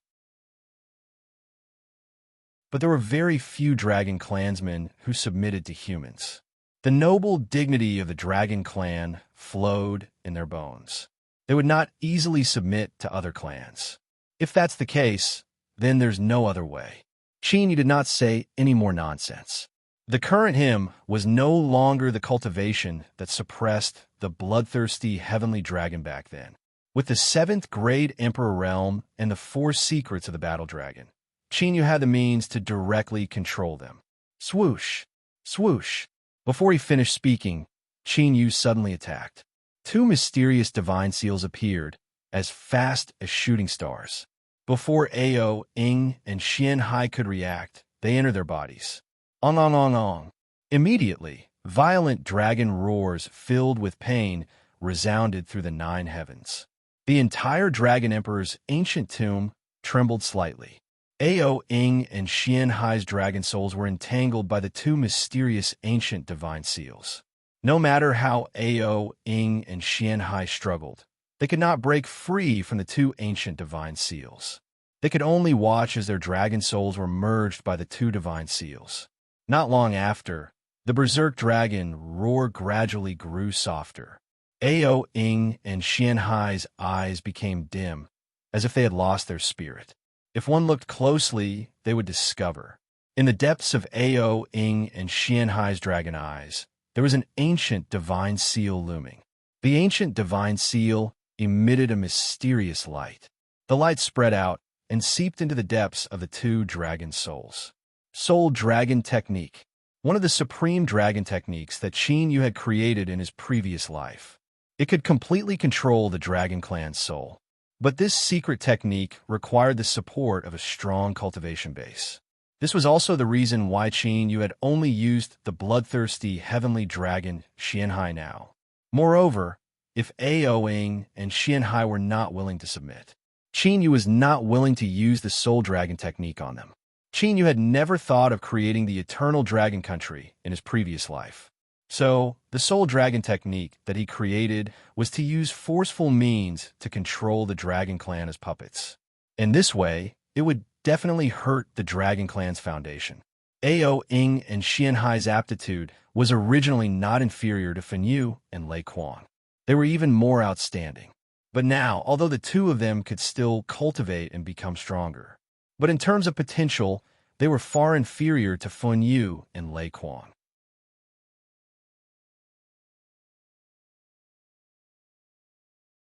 But there were very few dragon clansmen who submitted to humans. The noble dignity of the dragon clan flowed in their bones. They would not easily submit to other clans. If that's the case, then there's no other way. Qin Yu did not say any more nonsense. The current him was no longer the cultivation that suppressed the bloodthirsty heavenly dragon back then. With the 7th grade Emperor realm and the 4 secrets of the battle dragon, Qin Yu had the means to directly control them. Swoosh! Swoosh! Before he finished speaking, Qin Yu suddenly attacked. 2 mysterious divine seals appeared, as fast as shooting stars. Before Ao-ing and Xian Hai could react, they entered their bodies. Ong ong ong ong. Immediately, violent dragon roars filled with pain resounded through the 9 heavens. The entire Dragon Emperor's ancient tomb trembled slightly. Ao-ing and Xian Hai's dragon souls were entangled by the 2 mysterious ancient divine seals. No matter how Ao-ing and Xian Hai struggled, they could not break free from the 2 ancient divine seals. They could only watch as their dragon souls were merged by the 2 divine seals. Not long after, the berserk dragon roar gradually grew softer. Ao-ing and Xian Hai's eyes became dim, as if they had lost their spirit. If one looked closely, they would discover, in the depths of Ao-ing and Xian Hai's dragon eyes, there was an ancient divine seal looming. The ancient divine seal emitted a mysterious light. The light spread out and seeped into the depths of the 2 dragon souls. Soul Dragon Technique, one of the supreme dragon techniques that Qin Yu had created in his previous life. It could completely control the Dragon Clan's soul. But this secret technique required the support of a strong cultivation base. This was also the reason why Qin Yu had only used the bloodthirsty heavenly dragon Xian Hai now. Moreover, if Ao-ing and Xian Hai were not willing to submit, Qin Yu was not willing to use the Soul Dragon technique on them. Qin Yu had never thought of creating the eternal dragon country in his previous life. So, the Soul Dragon technique that he created was to use forceful means to control the Dragon Clan as puppets. In this way, it would definitely hurt the Dragon Clan's foundation. Ao-ing and Xian Hai's aptitude was originally not inferior to Fan Yu and Lei Quan. They were even more outstanding. But now, although the 2 of them could still cultivate and become stronger, but in terms of potential, they were far inferior to Fan Yu and Lei Quan.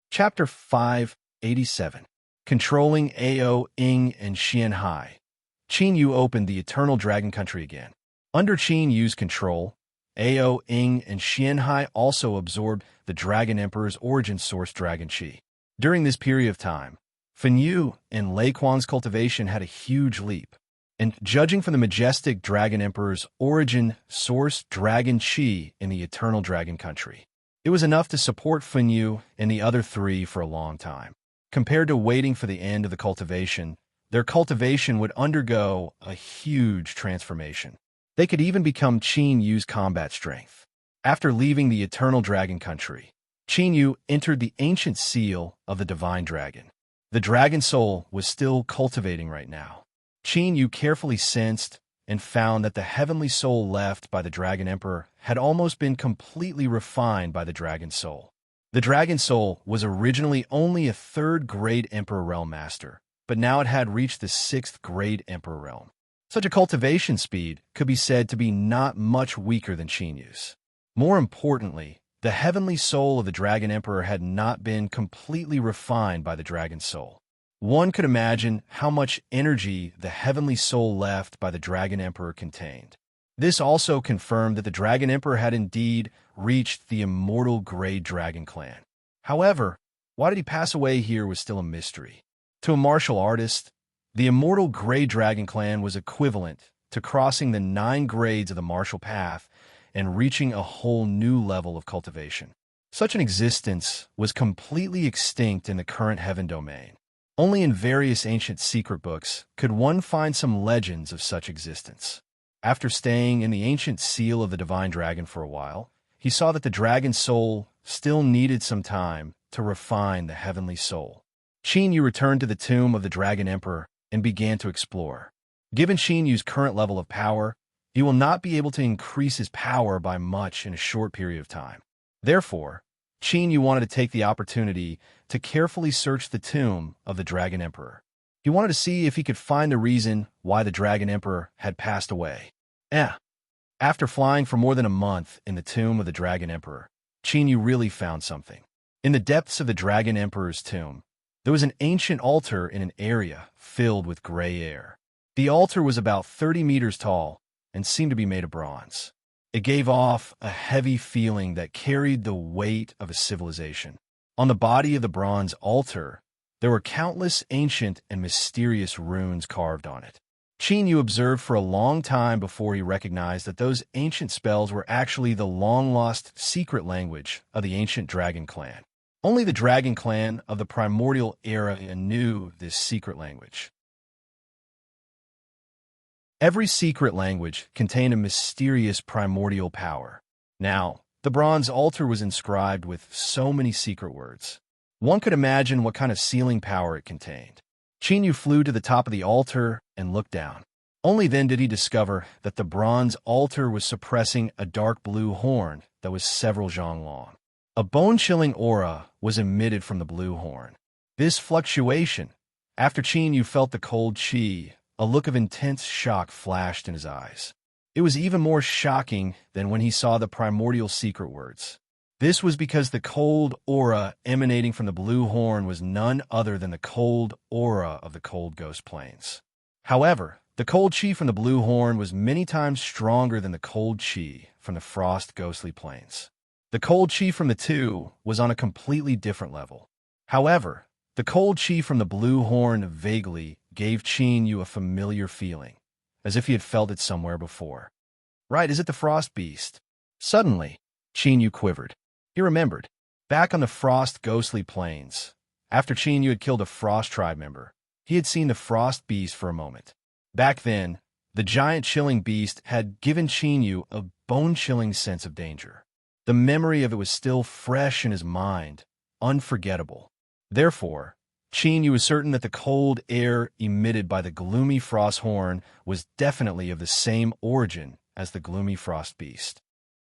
Chapter 587. Controlling Ao-ing and Xian Hai. Qin Yu opened the Eternal Dragon Country again. Under Qin Yu's control, Ao-ing and Xian Hai also absorbed the Dragon Emperor's origin source Dragon Qi. During this period of time, Fan Yu and Lei Quan's cultivation had a huge leap, and judging from the majestic Dragon Emperor's origin source Dragon Qi in the Eternal Dragon Country, it was enough to support Fan Yu and the other 3 for a long time. Compared to waiting for the end of the cultivation, their cultivation would undergo a huge transformation. They could even become Qin Yu's combat strength. After leaving the Eternal Dragon Country, Qin Yu entered the ancient seal of the Divine Dragon. The Dragon Soul was still cultivating right now. Qin Yu carefully sensed and found that the heavenly soul left by the Dragon Emperor had almost been completely refined by the Dragon Soul. The Dragon Soul was originally only a 3rd grade Emperor Realm Master, but now it had reached the 6th grade Emperor Realm. Such a cultivation speed could be said to be not much weaker than Qin Yu's. More importantly, the heavenly soul of the Dragon Emperor had not been completely refined by the Dragon Soul. One could imagine how much energy the heavenly soul left by the Dragon Emperor contained. This also confirmed that the Dragon Emperor had indeed reached the immortal Grey Dragon Clan. However, why did he pass away here was still a mystery. To a martial artist, the immortal Grey Dragon clan was equivalent to crossing the 9 grades of the martial path and reaching a whole new level of cultivation. Such an existence was completely extinct in the current heaven domain. Only in various ancient secret books could one find some legends of such existence. After staying in the ancient seal of the divine dragon for a while, he saw that the dragon's soul still needed some time to refine the heavenly soul. Qin Yu returned to the tomb of the Dragon Emperor and began to explore. Given Qin Yu's current level of power, he will not be able to increase his power by much in a short period of time. Therefore, Qin Yu wanted to take the opportunity to carefully search the tomb of the Dragon Emperor. He wanted to see if he could find the reason why the Dragon Emperor had passed away. After flying for more than a month in the tomb of the Dragon Emperor, Qin Yu really found something. In the depths of the Dragon Emperor's tomb, there was an ancient altar in an area filled with gray air. The altar was about 30 meters tall and seemed to be made of bronze. It gave off a heavy feeling that carried the weight of a civilization. On the body of the bronze altar, there were countless ancient and mysterious runes carved on it. Qin Yu observed for a long time before he recognized that those ancient spells were actually the long-lost secret language of the ancient dragon clan. Only the dragon clan of the primordial era knew this secret language. Every secret language contained a mysterious primordial power. Now, the bronze altar was inscribed with so many secret words. One could imagine what kind of sealing power it contained. Qin Yu flew to the top of the altar and looked down. Only then did he discover that the bronze altar was suppressing a dark blue horn that was several zhang long. A bone-chilling aura was emitted from the blue horn. This fluctuation, after Qin Yu felt the cold qi, a look of intense shock flashed in his eyes. It was even more shocking than when he saw the primordial secret words. This was because the cold aura emanating from the blue horn was none other than the cold aura of the cold ghost plains. However, the cold qi from the blue horn was many times stronger than the cold qi from the frost ghostly plains. The cold qi from the two was on a completely different level. However, the cold qi from the blue horn vaguely gave Qin Yu a familiar feeling, as if he had felt it somewhere before. Right, is it the frost beast? Suddenly, Qin Yu quivered. He remembered, back on the frost ghostly plains, after Qin Yu had killed a frost tribe member, he had seen the frost beast for a moment. Back then, the giant chilling beast had given Qin Yu a bone-chilling sense of danger. The memory of it was still fresh in his mind, unforgettable. Therefore, Qin Yu was certain that the cold air emitted by the gloomy frost horn was definitely of the same origin as the gloomy frost beast.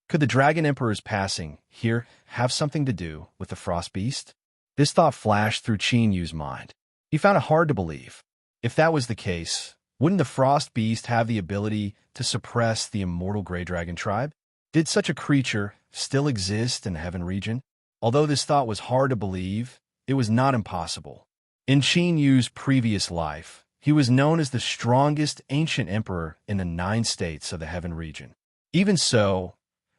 Could the Dragon Emperor's passing here have something to do with the frost beast? This thought flashed through Qin Yu's mind. He found it hard to believe. If that was the case, wouldn't the frost beast have the ability to suppress the immortal Grey Dragon tribe? Did such a creature still exist in the heaven region? Although this thought was hard to believe, it was not impossible. In Qin Yu's previous life, he was known as the strongest ancient emperor in the 9 states of the heaven region. Even so,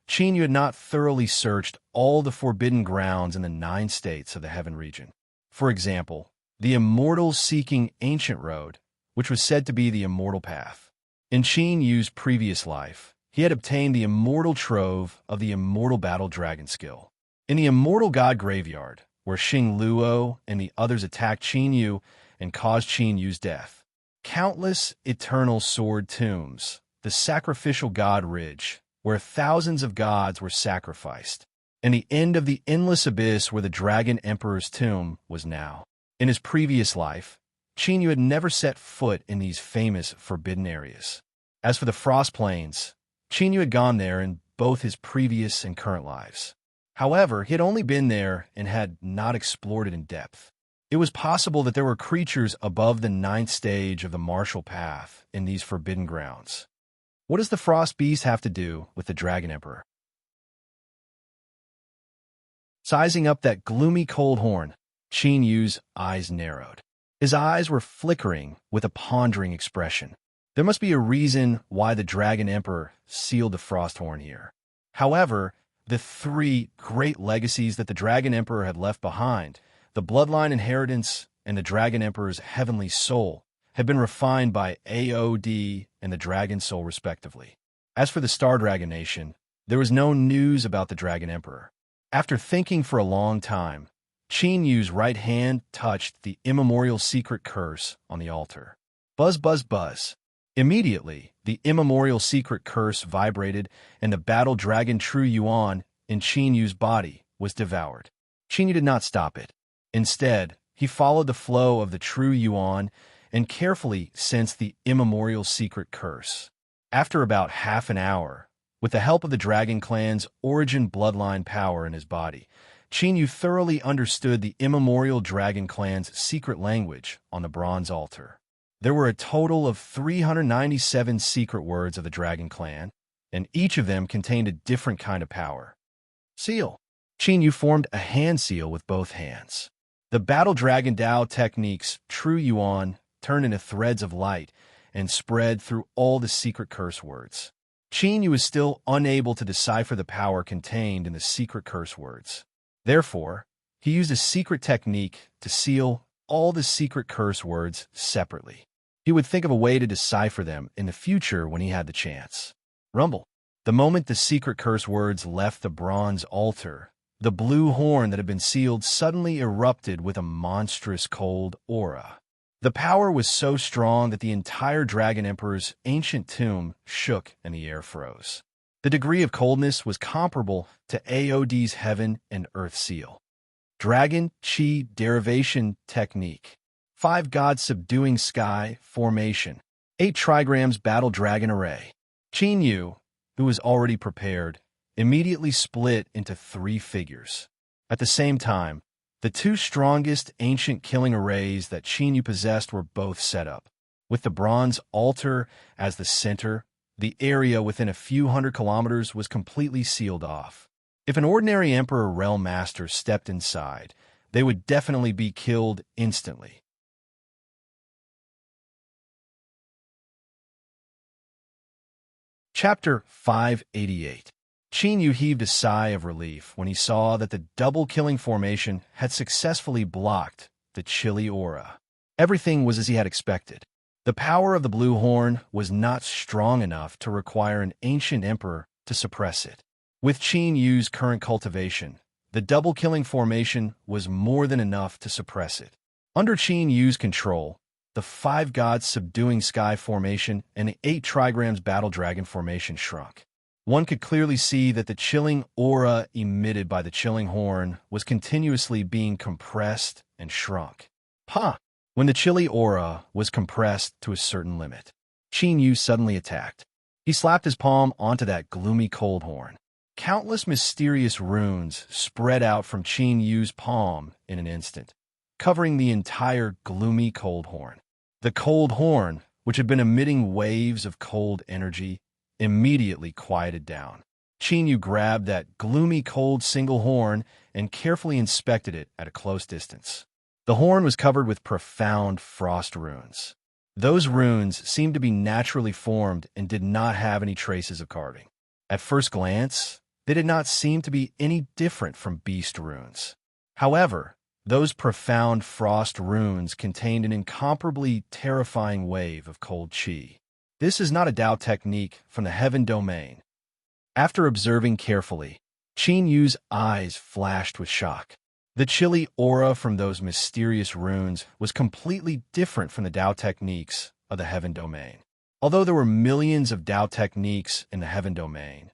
Qin Yu had not thoroughly searched all the forbidden grounds in the 9 states of the heaven region. For example, the immortal-seeking ancient road, which was said to be the immortal path. In Qin Yu's previous life, he had obtained the immortal trove of the immortal battle dragon skill. In the immortal god graveyard, where Xing Luo and the others attacked Qin Yu and caused Qin Yu's death, countless eternal sword tombs, the sacrificial god ridge, where thousands of gods were sacrificed, and the end of the endless abyss where the Dragon Emperor's tomb was now. In his previous life, Qin Yu had never set foot in these famous forbidden areas. As for the Frost Plains, Qin Yu had gone there in both his previous and current lives. However, he had only been there and had not explored it in depth. It was possible that there were creatures above the 9th stage of the martial path in these forbidden grounds. What does the Frost Beast have to do with the Dragon Emperor? Sizing up that gloomy cold horn, Qin Yu's eyes narrowed. His eyes were flickering with a pondering expression. There must be a reason why the Dragon Emperor sealed the frost horn here. However, the 3 great legacies that the Dragon Emperor had left behind, the bloodline inheritance, and the Dragon Emperor's heavenly soul had been refined by AOD and the Dragon Soul respectively. As for the Star Dragon Nation, there was no news about the Dragon Emperor. After thinking for a long time, Qin Yu's right hand touched the immemorial secret curse on the altar. Buzz, buzz, buzz. Immediately, the immemorial secret curse vibrated, and the battle dragon True Yuan in Qin Yu's body was devoured. Qin Yu did not stop it. Instead, he followed the flow of the True Yuan and carefully sensed the immemorial secret curse. After about half an hour, with the help of the Dragon Clan's origin bloodline power in his body, Qin Yu thoroughly understood the immemorial Dragon Clan's secret language on the bronze altar. There were a total of 397 secret words of the Dragon Clan, and each of them contained a different kind of power. Seal. Qin Yu formed a hand seal with both hands. The Battle Dragon Dao technique's True Yuan turned into threads of light and spread through all the secret curse words. Qin Yu was still unable to decipher the power contained in the secret curse words. Therefore, he used a secret technique to seal all the secret curse words separately. He would think of a way to decipher them in the future when he had the chance. Rumble. The moment the secret curse words left the bronze altar, the blue horn that had been sealed suddenly erupted with a monstrous cold aura. The power was so strong that the entire Dragon Emperor's ancient tomb shook and the air froze. The degree of coldness was comparable to AOD's Heaven and Earth seal. Dragon Qi Derivation Technique. 5 gods subduing sky formation. 8 trigrams battle dragon array. Qin Yu, who was already prepared, immediately split into 3 figures. At the same time, the 2 strongest ancient killing arrays that Qin Yu possessed were both set up. With the bronze altar as the center, the area within a few hundred kilometers was completely sealed off. If an ordinary Emperor Realm Master stepped inside, they would definitely be killed instantly. Chapter 588. Qin Yu heaved a sigh of relief when he saw that the double killing formation had successfully blocked the chilly aura. Everything was as he had expected. The power of the blue horn was not strong enough to require an ancient emperor to suppress it. With Qin Yu's current cultivation, the double killing formation was more than enough to suppress it. Under Qin Yu's control, the 5 gods subduing sky formation and the 8 trigrams battle dragon formation shrunk. One could clearly see that the chilling aura emitted by the chilling horn was continuously being compressed and shrunk. When the chilly aura was compressed to a certain limit, Qin Yu suddenly attacked. He slapped his palm onto that gloomy cold horn. Countless mysterious runes spread out from Qin Yu's palm in an instant, covering the entire gloomy cold horn. The cold horn, which had been emitting waves of cold energy, immediately quieted down. Qin Yu grabbed that gloomy cold single horn and carefully inspected it at a close distance. The horn was covered with profound frost runes. Those runes seemed to be naturally formed and did not have any traces of carving. At first glance, they did not seem to be any different from beast runes. However, those profound frost runes contained an incomparably terrifying wave of cold qi. This is not a Dao technique from the heaven domain. After observing carefully, Qin Yu's eyes flashed with shock. The chilly aura from those mysterious runes was completely different from the Dao techniques of the heaven domain. Although there were millions of Dao techniques in the heaven domain,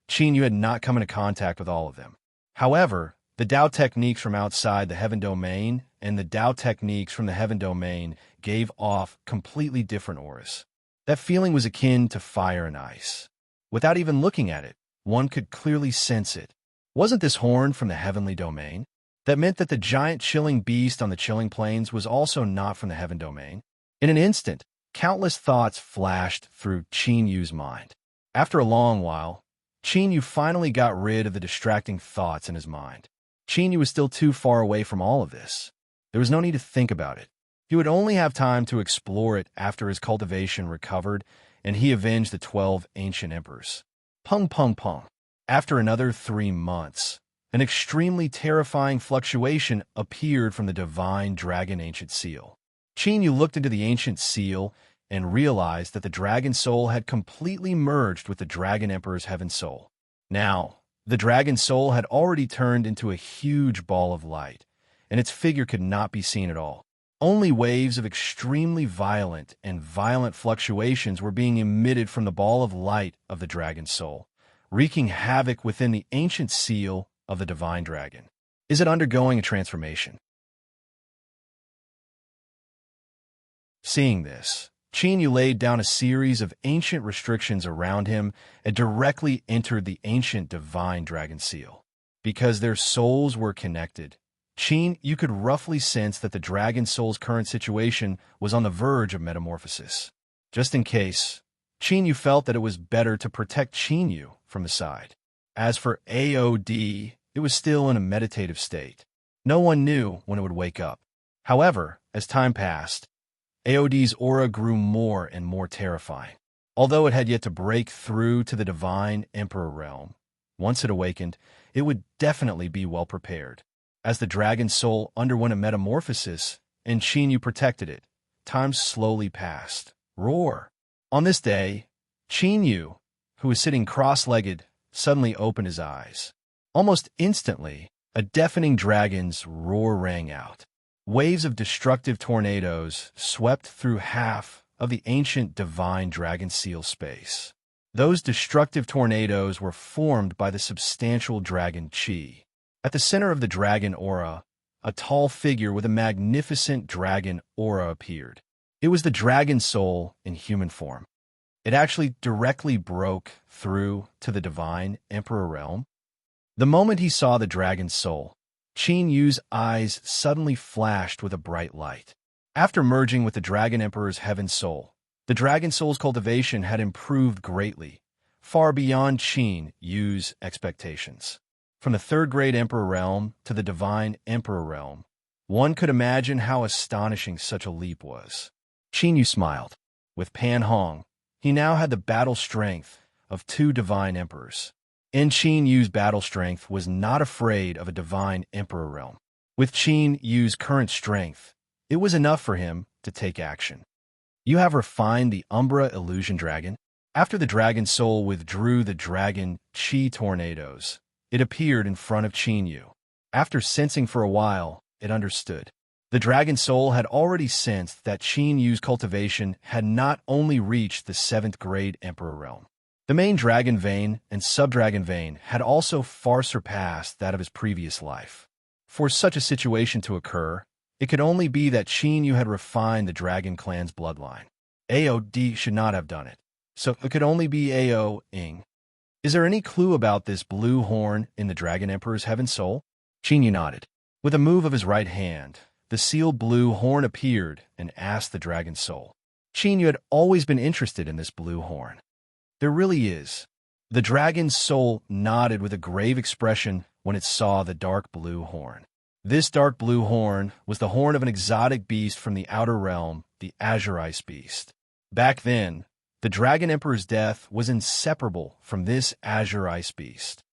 Qin Yu had not come into contact with all of them. However, the Dao techniques from outside the heaven domain and the Dao techniques from the heaven domain gave off completely different auras. That feeling was akin to fire and ice. Without even looking at it, one could clearly sense it. Wasn't this horn from the heavenly domain? That meant that the giant chilling beast on the chilling plains was also not from the heaven domain. In an instant, countless thoughts flashed through Qin Yu's mind. After a long while, Qin Yu finally got rid of the distracting thoughts in his mind. Qin Yu was still too far away from all of this. There was no need to think about it. He would only have time to explore it after his cultivation recovered and he avenged the 12 ancient emperors. Pung pung pung. After another 3 months, an extremely terrifying fluctuation appeared from the divine dragon ancient seal. Qin looked into the ancient seal and realized that the dragon soul had completely merged with the dragon emperor's heaven soul. Now, the dragon soul had already turned into a huge ball of light, and its figure could not be seen at all. Only waves of extremely violent and violent fluctuations were being emitted from the ball of light of the dragon soul, wreaking havoc within the ancient seal of the divine dragon. Is it undergoing a transformation? Seeing this, Qin laid down a series of ancient restrictions around him and directly entered the ancient divine dragon seal. Because their souls were connected, Qin could roughly sense that the dragon soul's current situation was on the verge of metamorphosis. Just in case, Qin felt that it was better to protect Qin from the side. As for AOD, it was still in a meditative state. No one knew when it would wake up. However, as time passed, AOD's aura grew more and more terrifying. Although it had yet to break through to the divine emperor realm, once it awakened, it would definitely be well prepared. As the dragon soul underwent a metamorphosis and Qin protected it, time slowly passed. Roar! On this day, Qin, who was sitting cross-legged, suddenly opened his eyes. Almost instantly, a deafening dragon's roar rang out. Waves of destructive tornadoes swept through half of the ancient divine dragon seal space. Those destructive tornadoes were formed by the substantial dragon Qi. At the center of the dragon aura, a tall figure with a magnificent dragon aura appeared. It was the dragon soul in human form. It actually directly broke through to the divine emperor realm. The moment he saw the dragon soul, Qin eyes suddenly flashed with a bright light. After merging with the dragon emperor's heaven soul, the dragon soul's cultivation had improved greatly, far beyond Qin's expectations. From the third-grade emperor realm to the divine emperor realm, one could imagine how astonishing such a leap was. Qin smiled. With Pan Hong, he now had the battle strength of two divine emperors. And Qin battle strength was not afraid of a divine emperor realm. With Qin current strength, it was enough for him to take action. You have refined the Umbra illusion dragon. After the dragon soul withdrew the dragon Qi tornadoes, it appeared in front of Qin. After sensing for a while, it understood. The dragon soul had already sensed that Qin cultivation had not only reached the 7th grade emperor realm. The main dragon vein and sub-dragon vein had also far surpassed that of his previous life. For such a situation to occur, it could only be that Qin had refined the dragon clan's bloodline. AOD should not have done it, so it could only be AO-ing. Is there any clue about this blue horn in the dragon emperor's heaven soul? Qin nodded. With a move of his right hand, the sealed blue horn appeared and asked the dragon soul. Qin had always been interested in this blue horn. There really is. The dragon's soul nodded with a grave expression when it saw the dark blue horn. This dark blue horn was the horn of an exotic beast from the outer realm, the azure ice beast. Back then, the dragon emperor's death was inseparable from this azure ice beast.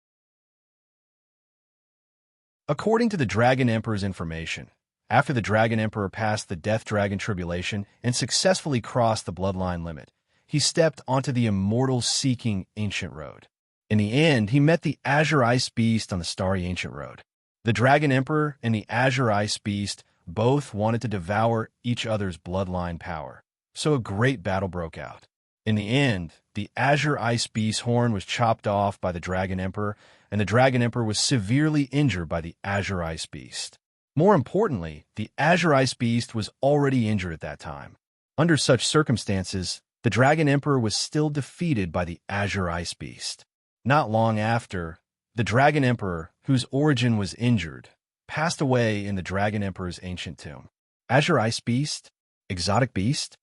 According to the dragon emperor's information, after the dragon emperor passed the death dragon tribulation and successfully crossed the bloodline limit, he stepped onto the immortal-seeking ancient road. In the end, he met the azure ice beast on the starry ancient road. The dragon emperor and the azure ice beast both wanted to devour each other's bloodline power, so a great battle broke out. In the end, the azure ice beast's horn was chopped off by the dragon emperor, and the dragon emperor was severely injured by the azure ice beast. More importantly, the azure ice beast was already injured at that time. Under such circumstances, the dragon emperor was still defeated by the azure ice beast. Not long after, the dragon emperor, whose origin was injured, passed away in the dragon emperor's ancient tomb. Azure ice beast? Exotic beast?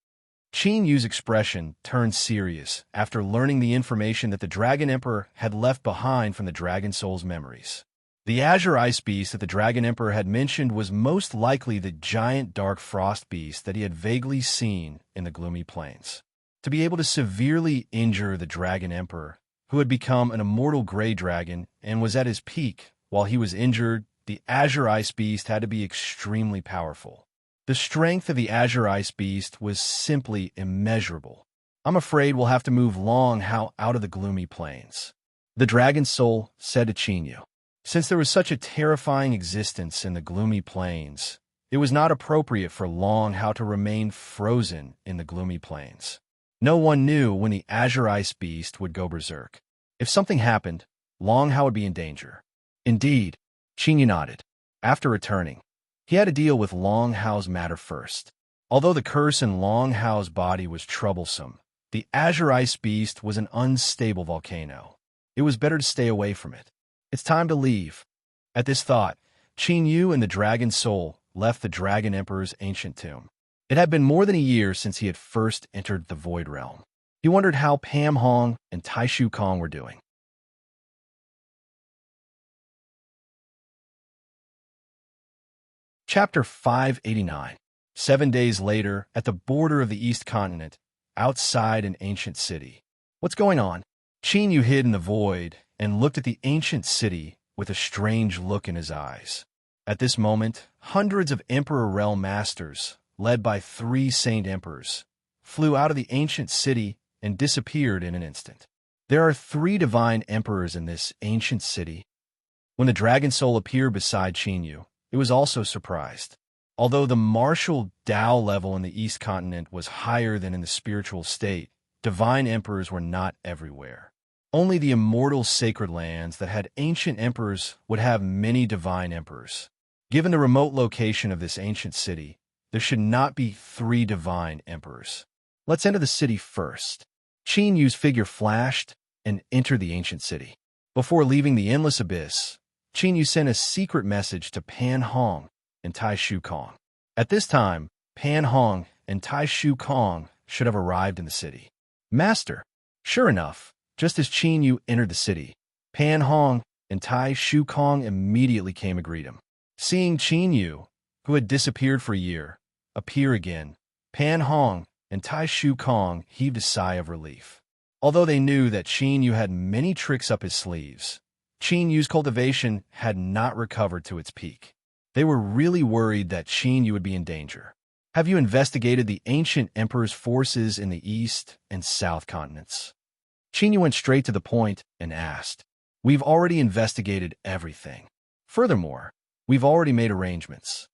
Qin expression turned serious after learning the information that the dragon emperor had left behind from the dragon soul's memories. The azure ice beast that the dragon emperor had mentioned was most likely the giant dark frost beast that he had vaguely seen in the gloomy plains. To be able to severely injure the dragon emperor, who had become an immortal gray dragon and was at his peak while he was injured, the Azure Ice Beast had to be extremely powerful. The strength of the Azure Ice Beast was simply immeasurable. I'm afraid we'll have to move Long Hao out of the gloomy plains, the dragon's soul said to Chinyu. Since there was such a terrifying existence in the gloomy plains, it was not appropriate for Long Hao to remain frozen in the gloomy plains. No one knew when the Azure Ice Beast would go berserk. If something happened, Long Hao would be in danger. Indeed, Chinyu nodded. After returning, he had to deal with Long Hao's matter first. Although the curse in Long Hao's body was troublesome, the Azure Ice Beast was an unstable volcano. It was better to stay away from it. It's time to leave. At this thought, Chinyu and the Dragon's Soul left the Dragon Emperor's ancient tomb. It had been more than a year since he had first entered the Void Realm. He wondered how Pam Hong and Tai Shu Kong were doing. Chapter 589. 7 days later, at the border of the East Continent, outside an ancient city. What's going on? Chinyu hid in the void and looked at the ancient city with a strange look in his eyes. At this moment, hundreds of Emperor Realm Masters, led by 3 Saint Emperors, flew out of the ancient city and disappeared in an instant. There are 3 divine emperors in this ancient city. When the Dragon Soul appeared beside Chinyu, it was also surprised. Although the martial Tao level in the East Continent was higher than in the spiritual state, divine emperors were not everywhere. Only the immortal sacred lands that had ancient emperors would have many divine emperors. Given the remote location of this ancient city, there should not be 3 divine emperors. Let's enter the city first. Chinyu's figure flashed and entered the ancient city. Before leaving the endless abyss, Chinyu sent a secret message to Pan Hong and Tai Shu Kong. At this time, Pan Hong and Tai Shu Kong should have arrived in the city. Master, sure enough, just as Chinyu entered the city, Pan Hong and Tai Shu Kong immediately came to greet him. Seeing Chinyu, who had disappeared for a year, appear again, Pan Hong and Tai Shu Kong heaved a sigh of relief. Although they knew that Chinyu had many tricks up his sleeves, Chinyu's cultivation had not recovered to its peak. They were really worried that Chinyu would be in danger. Have you investigated the ancient emperor's forces in the East and South continents? Chinyu went straight to the point and asked. We've already investigated everything. Furthermore, we've already made arrangements.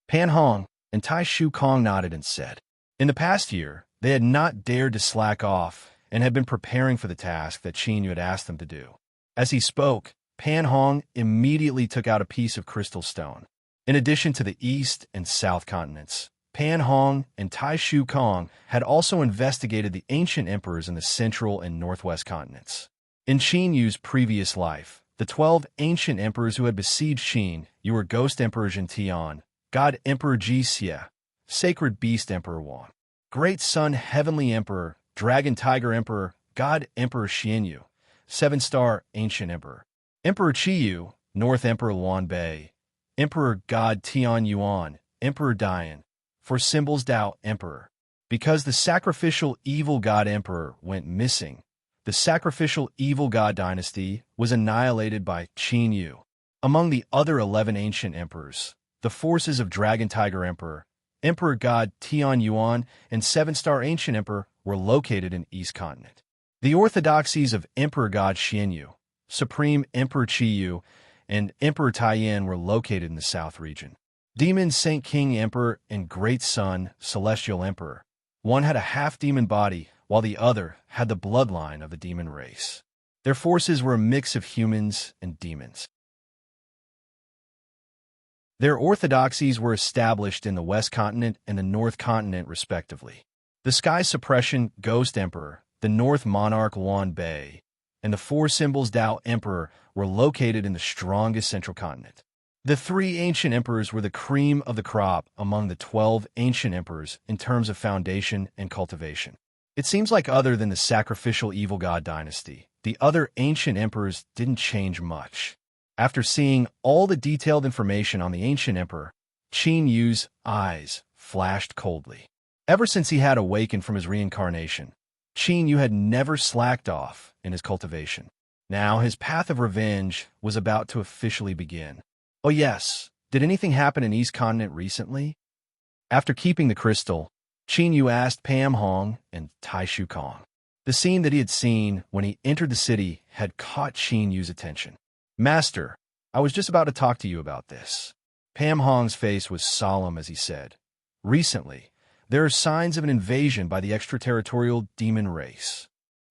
Pan Hong and Tai Shu Kong nodded and said. In the past year, they had not dared to slack off and had been preparing for the task that Chinyu had asked them to do. As he spoke, Pan Hong immediately took out a piece of crystal stone. In addition to the East and South continents, Pan Hong and Tai Shu Kong had also investigated the ancient emperors in the Central and Northwest continents. In Chinyu's previous life, the 12 ancient emperors who had besieged Qin, you were Ghost Emperor Jintian, God Emperor Jixia, Sacred Beast Emperor Wang, Great Sun Heavenly Emperor, Dragon Tiger Emperor, God Emperor Xianyu, 7-star Ancient Emperor, Emperor Qiyu, North Emperor Luan Bei, Emperor God Tian Yuan, Emperor Dian, for symbols Dao Emperor. Because the sacrificial evil god emperor went missing, the sacrificial evil god dynasty was annihilated by Chinyu. Among the other 11 ancient emperors, the forces of Dragon Tiger Emperor, Emperor God Tian Yuan, and 7-star Ancient Emperor were located in East Continent. The orthodoxies of Emperor God Xianyu, Supreme Emperor Qiyu, and Emperor Taiyan were located in the South region. Demon Saint King Emperor and Great Sun Celestial Emperor. One had a half-demon body, while the other had the bloodline of the demon race. Their forces were a mix of humans and demons. Their orthodoxies were established in the West Continent and the North Continent, respectively. The Sky Suppression Ghost Emperor, the North Monarch Luan Bei, and the 4 symbols Dao Emperor were located in the strongest Central Continent. The 3 ancient emperors were the cream of the crop among the 12 ancient emperors in terms of foundation and cultivation. It seems like other than the sacrificial evil god dynasty, the other ancient emperors didn't change much. After seeing all the detailed information on the ancient emperor, Chinyu's eyes flashed coldly. Ever since he had awakened from his reincarnation, Chinyu had never slacked off in his cultivation. Now his path of revenge was about to officially begin. Oh yes, did anything happen in East Continent recently? After keeping the crystal, Qin Yu asked Pam Hong and Tai Shu Kong. The scene that he had seen when he entered the city had caught Qin Yu's attention. Master, I was just about to talk to you about this. Pam Hong's face was solemn as he said, recently, there are signs of an invasion by the extraterritorial demon race.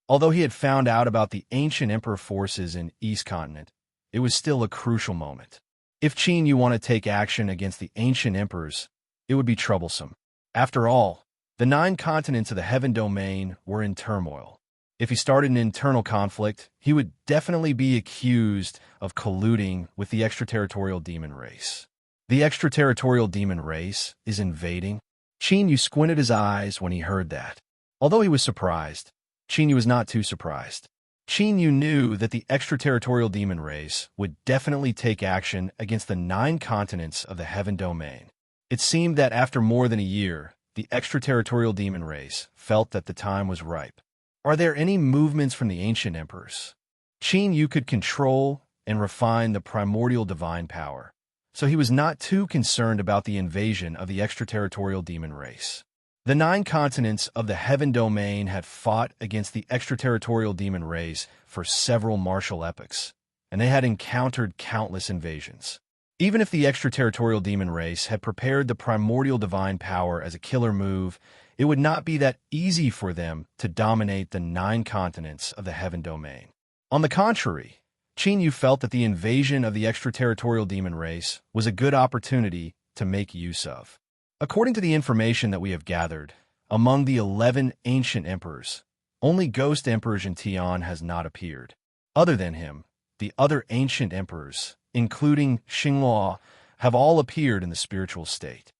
Although he had found out about the ancient emperor forces in East Continent, it was still a crucial moment. If Qin Yu wanted to take action against the ancient emperors, it would be troublesome. After all, the 9 continents of the Heaven Domain were in turmoil. If he started an internal conflict, he would definitely be accused of colluding with the extraterritorial demon race. The extraterritorial demon race is invading? Qin Yu squinted his eyes when he heard that. Although he was surprised, Qin Yu was not too surprised. Qin Yu knew that the extraterritorial demon race would definitely take action against the 9 continents of the Heaven Domain. It seemed that after more than a year, the extraterritorial demon race felt that the time was ripe. Are there any movements from the ancient emperors? Qin Yu could control and refine the primordial divine power, so he was not too concerned about the invasion of the extraterritorial demon race. The 9 continents of the Heaven Domain had fought against the extraterritorial demon race for several martial epochs, and they had encountered countless invasions. Even if the extraterritorial demon race had prepared the primordial divine power as a killer move, it would not be that easy for them to dominate the 9 continents of the Heaven Domain. On the contrary, Qin Yu felt that the invasion of the extraterritorial demon race was a good opportunity to make use of. According to the information that we have gathered, among the 11 ancient emperors, only Ghost Emperor Tian has not appeared. Other than him, the other ancient emperors, including Xingluo, have all appeared in the spiritual state.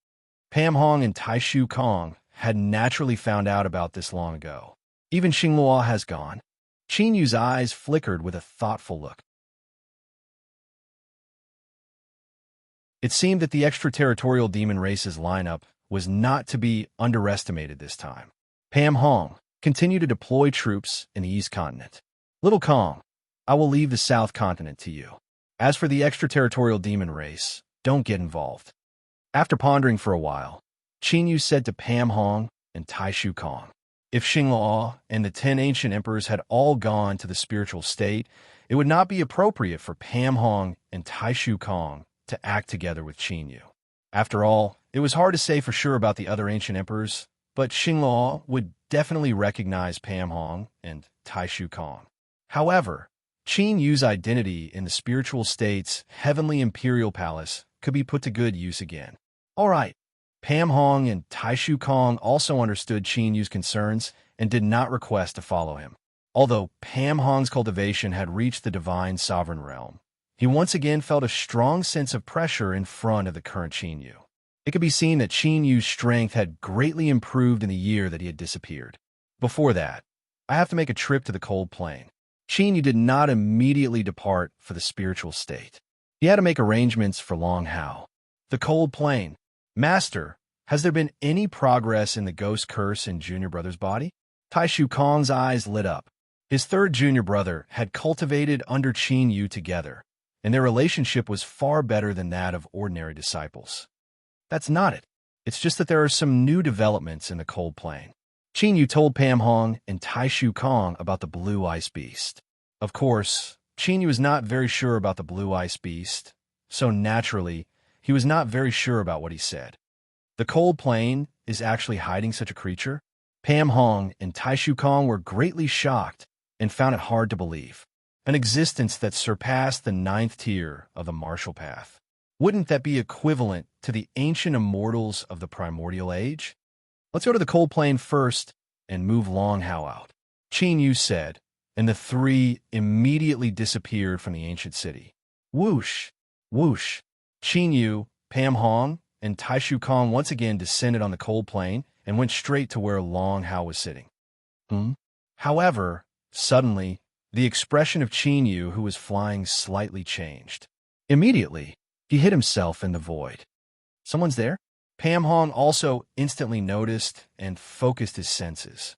Pam Hong and Tai Shu Kong had naturally found out about this long ago. Even Xingluo has gone. Qin Yu's eyes flickered with a thoughtful look. It seemed that the extraterritorial demon race's lineup was not to be underestimated this time. Pam Hong, continue to deploy troops in the East Continent. Little Kong, I will leave the South Continent to you. As for the extraterritorial demon race, don't get involved. After pondering for a while, Qin Yu said to Pam Hong and Tai Shu Kong, if Xingluo and the 10 ancient emperors had all gone to the spiritual state, it would not be appropriate for Pam Hong and Tai Shu Kong to act together with Qin Yu. After all, it was hard to say for sure about the other ancient emperors, but Xingluo would definitely recognize Pam Hong and Tai Shu Kong. However, Qin Yu's identity in the spiritual state's heavenly imperial palace could be put to good use again. All right, Pam Hong and Tai Shu Kong also understood Qin Yu's concerns and did not request to follow him. Although Pam Hong's cultivation had reached the divine sovereign realm, he once again felt a strong sense of pressure in front of the current Qin Yu. It could be seen that Qin Yu's strength had greatly improved in the year that he had disappeared. Before that, I have to make a trip to the cold plain. Qin Yu did not immediately depart for the spiritual state. He had to make arrangements for Long Hao. The cold plain. Master, has there been any progress in the ghost curse in Junior Brother's body? Tai Shu Kong's eyes lit up. His third junior brother had cultivated under Qin Yu together, and their relationship was far better than that of ordinary disciples. That's not it. It's just that there are some new developments in the cold plain. Qin Yu told Pam Hong and Tai Shu Kong about the blue ice beast. Of course, Qin Yu was not very sure about the blue ice beast, so naturally, he was not very sure about what he said. The cold plain is actually hiding such a creature? Pam Hong and Tai Shu Kong were greatly shocked and found it hard to believe. An existence that surpassed the 9th tier of the martial path. Wouldn't that be equivalent to the ancient immortals of the primordial age? Let's go to the cold plain first and move Long Hao out, Qin Yu said, and the 3 immediately disappeared from the ancient city. Whoosh! Whoosh! Qin Yu, Pam Hong, and Tai Shu Kong once again descended on the cold plain and went straight to where Long Hao was sitting. However, suddenly, the expression of Qin Yu, who was flying, slightly changed. Immediately, he hid himself in the void. Someone's there? Pam Hong also instantly noticed and focused his senses.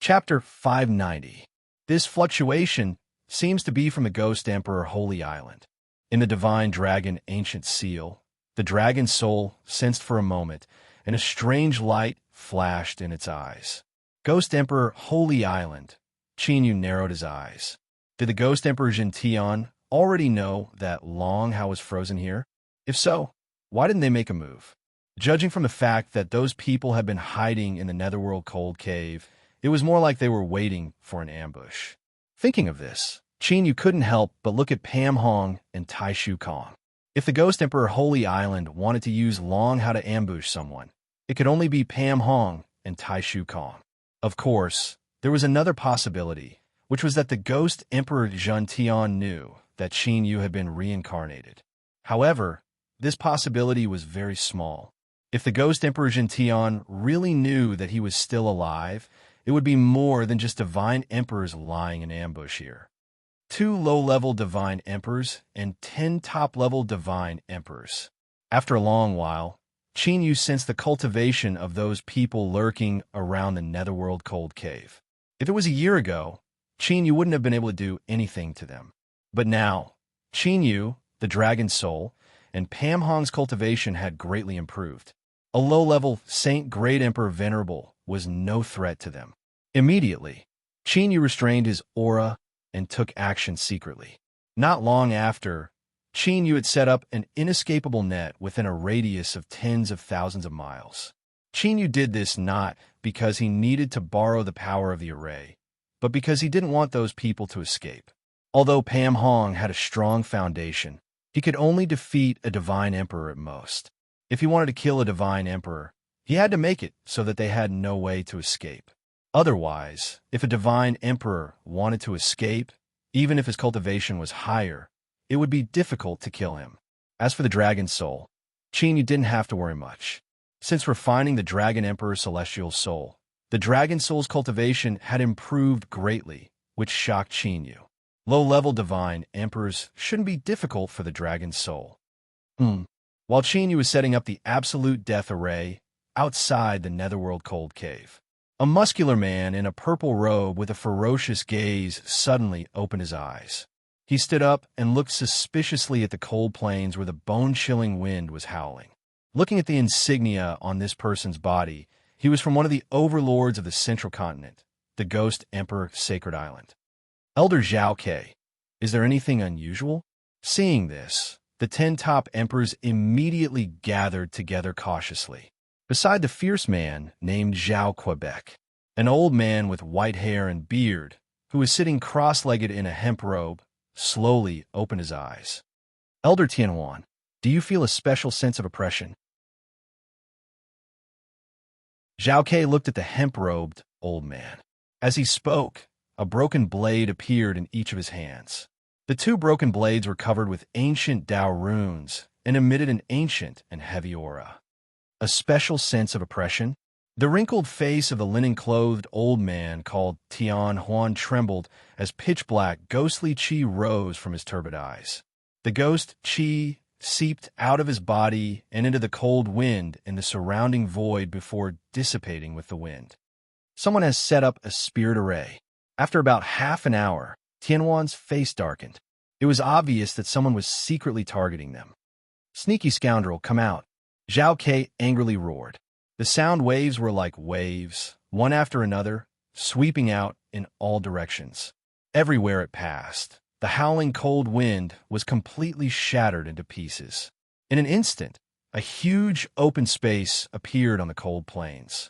Chapter 590. This fluctuation seems to be from the Ghost Emperor Holy Island. In the divine dragon ancient seal, the dragon's soul sensed for a moment, and a strange light flashed in its eyes. Ghost Emperor Holy Island. Qin Yu narrowed his eyes. Did the Ghost Emperor Jintian already know that Long Hao was frozen here? If so, why didn't they make a move? Judging from the fact that those people had been hiding in the Netherworld Cold Cave, it was more like they were waiting for an ambush. Thinking of this, Qin Yu couldn't help but look at Pam Hong and Tai Shu Kong. If the Ghost Emperor Holy Island wanted to use Long Hao to ambush someone, it could only be Pam Hong and Tai Shu Kong. Of course, there was another possibility, which was that the Ghost Emperor Jintian knew that Qin Yu had been reincarnated. However, this possibility was very small. If the Ghost Emperor Jintian really knew that he was still alive, it would be more than just divine emperors lying in ambush here. 2 low-level divine emperors and 10 top-level divine emperors. After a long while, Qin Yu sensed the cultivation of those people lurking around the Netherworld Cold Cave. If it was a year ago, Qin Yu wouldn't have been able to do anything to them. But now, Qin Yu, the dragon soul, and Pam Hong's cultivation had greatly improved. A low-level Saint Great Emperor Venerable was no threat to them. Immediately, Qin Yu restrained his aura and took action secretly. Not long after, Qin Yu had set up an inescapable net within a radius of tens of thousands of miles. Qin Yu did this not because he needed to borrow the power of the array, but because he didn't want those people to escape. Although Pam Hong had a strong foundation, he could only defeat a divine emperor at most. If he wanted to kill a divine emperor, he had to make it so that they had no way to escape. Otherwise, if a divine emperor wanted to escape, even if his cultivation was higher, it would be difficult to kill him. As for the dragon soul, Qin Yu didn't have to worry much. Since refining the dragon emperor's celestial soul, the dragon soul's cultivation had improved greatly, which shocked Qin Yu. Low-level divine emperors shouldn't be difficult for the dragon soul. While Qin Yu was setting up the absolute death array outside the Netherworld Cold Cave, a muscular man in a purple robe with a ferocious gaze suddenly opened his eyes. He stood up and looked suspiciously at the cold plains where the bone-chilling wind was howling. Looking at the insignia on this person's body, he was from one of the overlords of the Central Continent, the Ghost Emperor Sacred Island. Elder Zhao Ke, is there anything unusual? Seeing this, the 10 top emperors immediately gathered together cautiously. Beside the fierce man named Zhao Quebec, an old man with white hair and beard, who was sitting cross-legged in a hemp robe, slowly opened his eyes. Elder Tianhuan, do you feel a special sense of oppression? Zhao Ke looked at the hemp-robed old man. As he spoke, a broken blade appeared in each of his hands. The 2 broken blades were covered with ancient Dao runes and emitted an ancient and heavy aura. A special sense of oppression? The wrinkled face of the linen-clothed old man called Tian Huan trembled as pitch-black, ghostly qi rose from his turbid eyes. The ghost qi seeped out of his body and into the cold wind in the surrounding void before dissipating with the wind. Someone has set up a spirit array. After about half an hour, Tianhuan's face darkened. It was obvious that someone was secretly targeting them. Sneaky scoundrel, come out. Zhao Ke angrily roared. The sound waves were like waves, one after another, sweeping out in all directions. Everywhere it passed, the howling cold wind was completely shattered into pieces. In an instant, a huge open space appeared on the cold plains.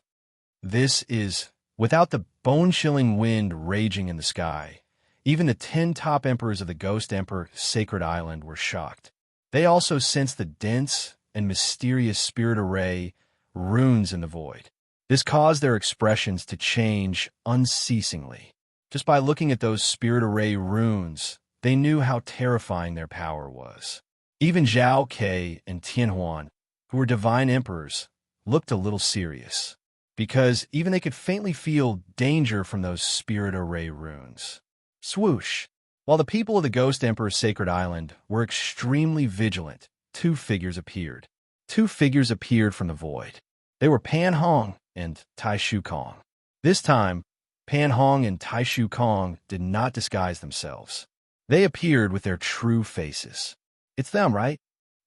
This is, without the bone-chilling wind raging in the sky, even the 10 top emperors of the Ghost Emperor Sacred Island were shocked. They also sensed the dense and mysterious spirit array runes in the void. This caused their expressions to change unceasingly. Just by looking at those spirit array runes, they knew how terrifying their power was. Even Zhao Ke and Tianhuan, who were divine emperors, looked a little serious, because even they could faintly feel danger from those spirit array runes. Swoosh! While the people of the Ghost Emperor's Sacred Island were extremely vigilant, 2 figures appeared. 2 figures appeared from the void. They were Pan Hong and Tai Shu Kong. This time, Pan Hong and Tai Shu Kong did not disguise themselves. They appeared with their true faces. It's them, right?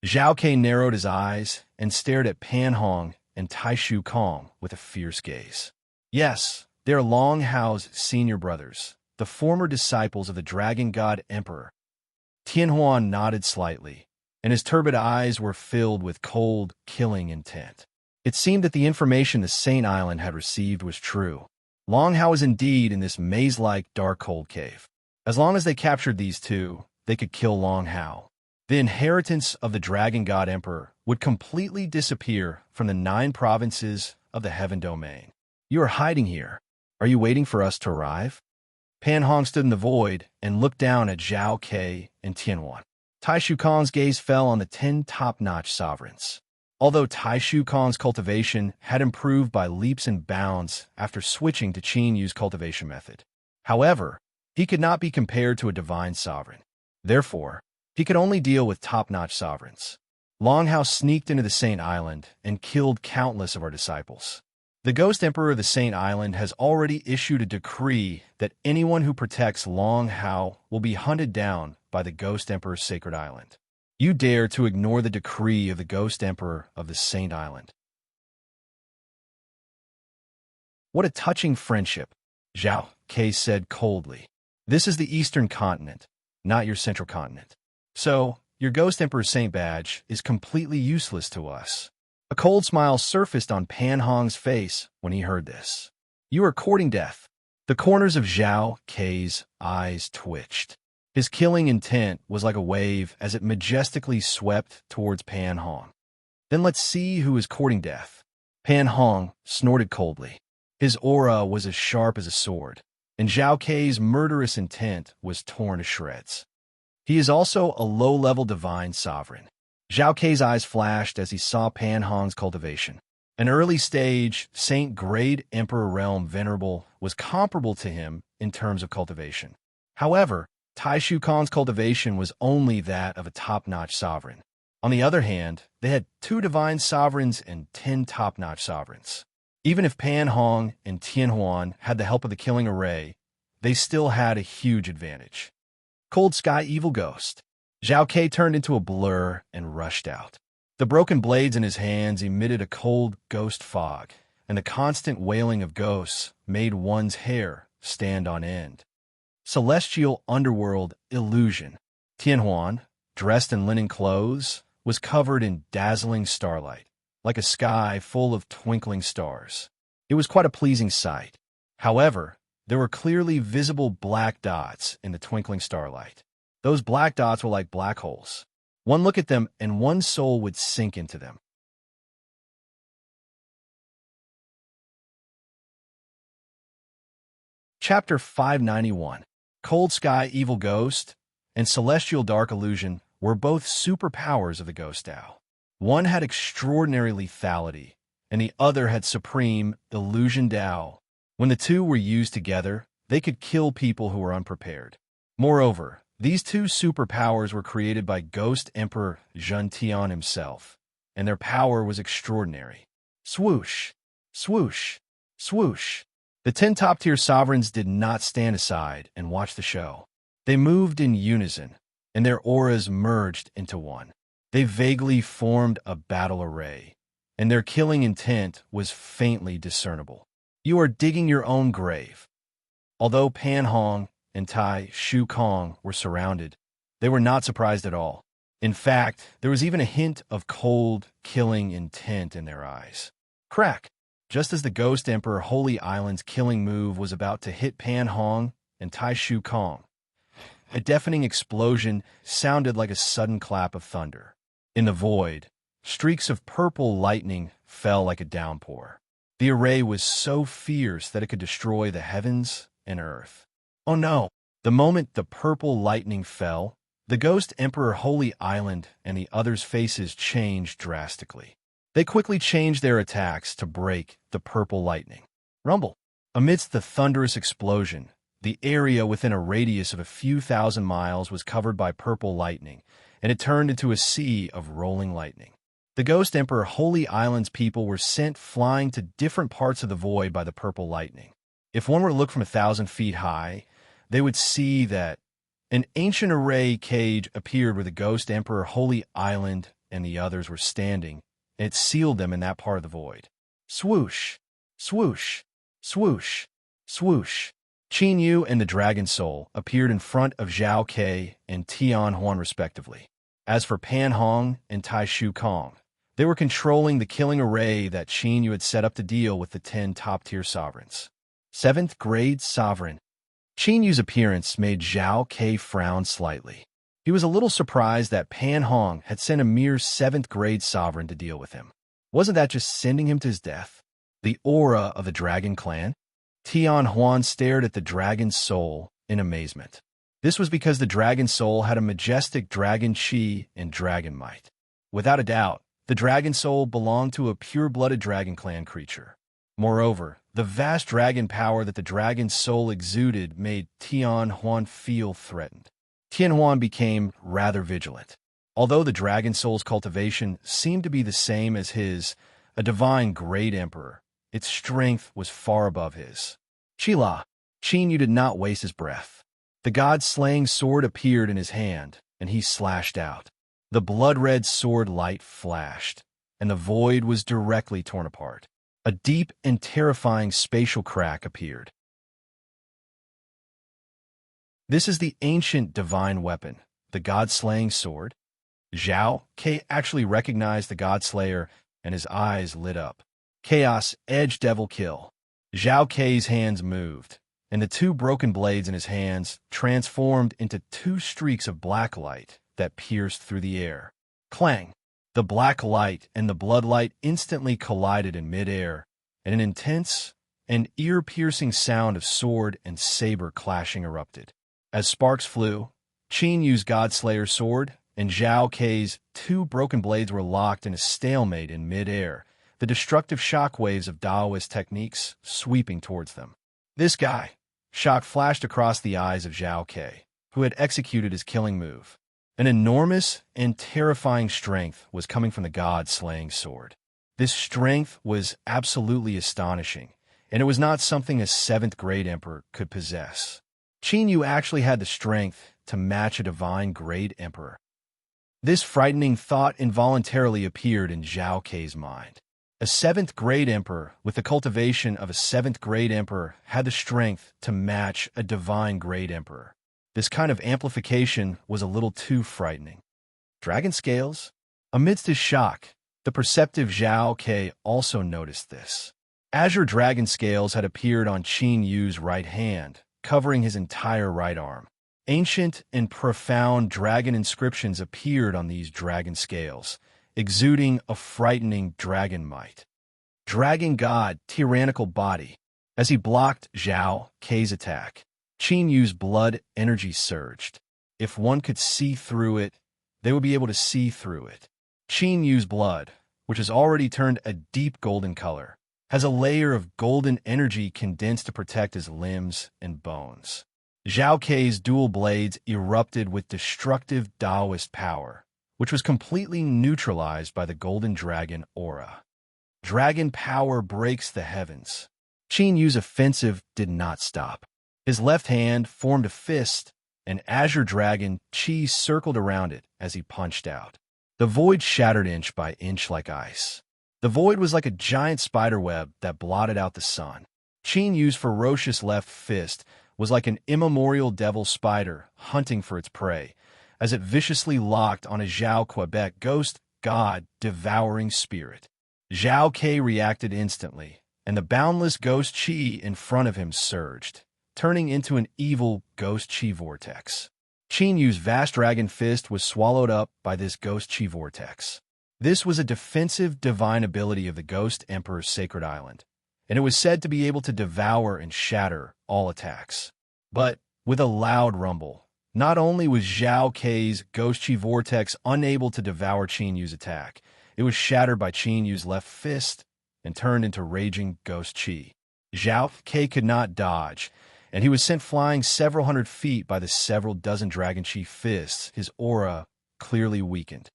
Zhao Ke narrowed his eyes and stared at Pan Hong and Tai Shu Kong with a fierce gaze. Yes, they are Long Hao's senior brothers, the former disciples of the Dragon God Emperor. Tianhuan nodded slightly, and his turbid eyes were filled with cold, killing intent. It seemed that the information the Saint Island had received was true. Long Hao was indeed in this maze-like dark cold cave. As long as they captured these two, they could kill Long Hao. The inheritance of the Dragon God Emperor would completely disappear from the 9 provinces of the Heaven Domain. You are hiding here. Are you waiting for us to arrive? Pan Hong stood in the void and looked down at Zhao Ke and Tianhuan. Tai Shu Kong's gaze fell on the 10 top-notch sovereigns. Although Tai Shu Kong's cultivation had improved by leaps and bounds after switching to Qin Yu's cultivation method. However, he could not be compared to a divine sovereign. Therefore, he could only deal with top-notch sovereigns. Long Hao sneaked into the Saint Island and killed countless of our disciples. The Ghost Emperor of the Saint Island has already issued a decree that anyone who protects Long Hao will be hunted down by the Ghost Emperor's sacred island. You dare to ignore the decree of the Ghost Emperor of the Saint Island. What a touching friendship, Zhao Ke said coldly. This is the Eastern continent, not your Central continent. So, your Ghost Emperor's Saint badge is completely useless to us. A cold smile surfaced on Pan Hong's face when he heard this. You are courting death. The corners of Zhao Ke's eyes twitched. His killing intent was like a wave as it majestically swept towards Pan Hong. Then let's see who is courting death. Pan Hong snorted coldly. His aura was as sharp as a sword, and Zhao Ke's murderous intent was torn to shreds. He is also a low-level divine sovereign. Zhao Ke's eyes flashed as he saw Pan Hong's cultivation. An early-stage, Saint-grade Emperor Realm Venerable was comparable to him in terms of cultivation. However, Tai Shu Kong's cultivation was only that of a top-notch sovereign. On the other hand, they had 2 divine sovereigns and 10 top-notch sovereigns. Even if Pan Hong and Tianhuan had the help of the killing array, they still had a huge advantage. Cold Sky Evil Ghost. Zhao Ke turned into a blur and rushed out. The broken blades in his hands emitted a cold ghost fog, and the constant wailing of ghosts made one's hair stand on end. Celestial underworld illusion. Tianhuan, dressed in linen clothes, was covered in dazzling starlight, like a sky full of twinkling stars. It was quite a pleasing sight. However, there were clearly visible black dots in the twinkling starlight. Those black dots were like black holes. One look at them and one's soul would sink into them. Chapter 591. Cold Sky Evil Ghost and Celestial Dark Illusion were both superpowers of the Ghost Dao. One had extraordinary lethality, and the other had supreme Illusion Dao. When the two were used together, they could kill people who were unprepared. Moreover, these 2 superpowers were created by Ghost Emperor Zhen Tian himself, and their power was extraordinary. Swoosh, swoosh, swoosh. The 10 top-tier sovereigns did not stand aside and watch the show. They moved in unison, and their auras merged into one. They vaguely formed a battle array, and their killing intent was faintly discernible. You are digging your own grave. Although Pan Hong and Tai Shu Kong were surrounded, they were not surprised at all. In fact, there was even a hint of cold, killing intent in their eyes. Crack! Just as the Ghost Emperor Holy Island's killing move was about to hit Pan Hong and Tai Shu Kong, a deafening explosion sounded like a sudden clap of thunder. In the void, streaks of purple lightning fell like a downpour. The array was so fierce that it could destroy the heavens and earth. Oh no! The moment the purple lightning fell, the Ghost Emperor Holy Island and the others' faces changed drastically. They quickly changed their attacks to break the purple lightning. Rumble! Amidst the thunderous explosion, the area within a radius of a few thousand miles was covered by purple lightning, and it turned into a sea of rolling lightning. The Ghost Emperor Holy Island's people were sent flying to different parts of the void by the purple lightning. If one were to look from 1,000 feet high, they would see that an ancient array cage appeared where the Ghost Emperor, Holy Island, and the others were standing, and it sealed them in that part of the void. Swoosh, swoosh, swoosh, swoosh. Qin Yu and the Dragon Soul appeared in front of Zhao Ke and Tian Huan respectively. As for Pan Hong and Tai Shu Kong, they were controlling the killing array that Qin Yu had set up to deal with the 10 top-tier sovereigns. 7th grade sovereign. Qin Yu's appearance made Zhao Ke frown slightly. He was a little surprised that Pan Hong had sent a mere 7th grade sovereign to deal with him. Wasn't that just sending him to his death? The aura of the Dragon Clan? Tian Huan stared at the Dragon Soul in amazement. This was because the Dragon Soul had a majestic dragon chi and dragon might. Without a doubt, the Dragon Soul belonged to a pure-blooded Dragon Clan creature. Moreover, the vast dragon power that the Dragon Soul exuded made Tian Huan feel threatened. Tian Huan became rather vigilant. Although the Dragon Soul's cultivation seemed to be the same as his, a divine great emperor, its strength was far above his. Qin Yu did not waste his breath. The god-slaying sword appeared in his hand, and he slashed out. The blood-red sword light flashed, and the void was directly torn apart. A deep and terrifying spatial crack appeared. This is the ancient divine weapon, the god-slaying sword. Zhao Ke actually recognized the god-slayer, and his eyes lit up. Chaos Edge Devil Kill. Zhao Ke's hands moved, and the 2 broken blades in his hands transformed into 2 streaks of black light that pierced through the air. Clang! The black light and the blood light instantly collided in midair, and an intense and ear-piercing sound of sword and saber clashing erupted. As sparks flew, Qin Yu's Godslayer sword and Zhao Ke's 2 broken blades were locked in a stalemate in midair, the destructive shockwaves of Daoist techniques sweeping towards them. This guy! Shock flashed across the eyes of Zhao Ke, who had executed his killing move. An enormous and terrifying strength was coming from the god-slaying sword. This strength was absolutely astonishing, and it was not something a 7th grade emperor could possess. Qin Yu actually had the strength to match a divine grade emperor. This frightening thought involuntarily appeared in Zhao Ke's mind. A 7th grade emperor with the cultivation of a 7th grade emperor had the strength to match a divine grade emperor. This kind of amplification was a little too frightening. Dragon scales? Amidst his shock, the perceptive Zhao Ke also noticed this. Azure dragon scales had appeared on Qin Yu's right hand, covering his entire right arm. Ancient and profound dragon inscriptions appeared on these dragon scales, exuding a frightening dragon might. Dragon God, tyrannical body. As he blocked Zhao Ke's attack, Qin Yu's blood energy surged. If one could see through it, they would be able to see through it. Qin Yu's blood, which has already turned a deep golden color, has a layer of golden energy condensed to protect his limbs and bones. Zhao Ke's dual blades erupted with destructive Daoist power, which was completely neutralized by the golden dragon aura. Dragon power breaks the heavens. Qin Yu's offensive did not stop. His left hand formed a fist, and azure dragon chi circled around it as he punched out. The void shattered inch by inch like ice. The void was like a giant spiderweb that blotted out the sun. Qin Yu's ferocious left fist was like an immemorial devil spider hunting for its prey, as it viciously locked on a Zhao Quebec ghost god devouring spirit. Zhao Ke reacted instantly, and the boundless ghost chi in front of him surged, turning into an evil ghost chi vortex. Qin Yu's vast dragon fist was swallowed up by this ghost chi vortex. This was a defensive divine ability of the Ghost Emperor's sacred island, and it was said to be able to devour and shatter all attacks. But with a loud rumble, not only was Zhao Ke's ghost chi vortex unable to devour Qin Yu's attack, it was shattered by Qin Yu's left fist and turned into raging ghost chi. Zhao Ke could not dodge, and he was sent flying several hundred feet by the several dozen dragon chi fists, his aura clearly weakened.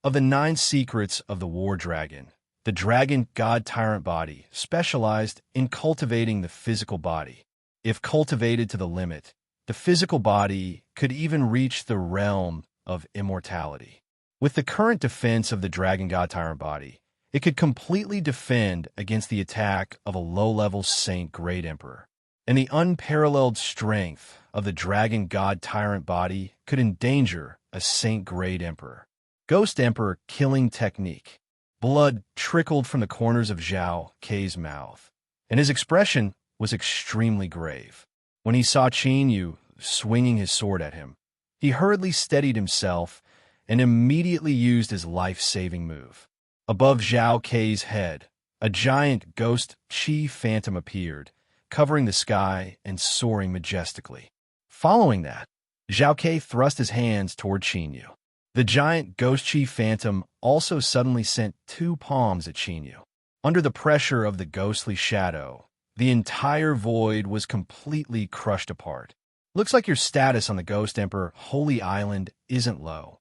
Of the 9 secrets of the War Dragon, The dragon god tyrant body specialized in cultivating the physical body. If cultivated to the limit, the physical body could even reach the realm of immortality. With the current defense of the dragon god tyrant body, it could completely defend against the attack of a low-level Saint Great Emperor. And the unparalleled strength of the dragon god tyrant body could endanger a Saint Great Emperor. Ghost Emperor killing technique. Blood trickled from the corners of Zhao Kei's mouth, and his expression was extremely grave. When he saw Qin Yu swinging his sword at him, he hurriedly steadied himself and immediately used his life-saving move. Above Zhao Kei's head, a giant ghost chi phantom appeared, covering the sky and soaring majestically. Following that, Zhao Kei thrust his hands toward Qin Yu. The giant ghost chi phantom also suddenly sent 2 palms at Qin Yu. Under the pressure of the ghostly shadow, the entire void was completely crushed apart. Looks like your status on the Ghost Emperor Holy Island isn't low.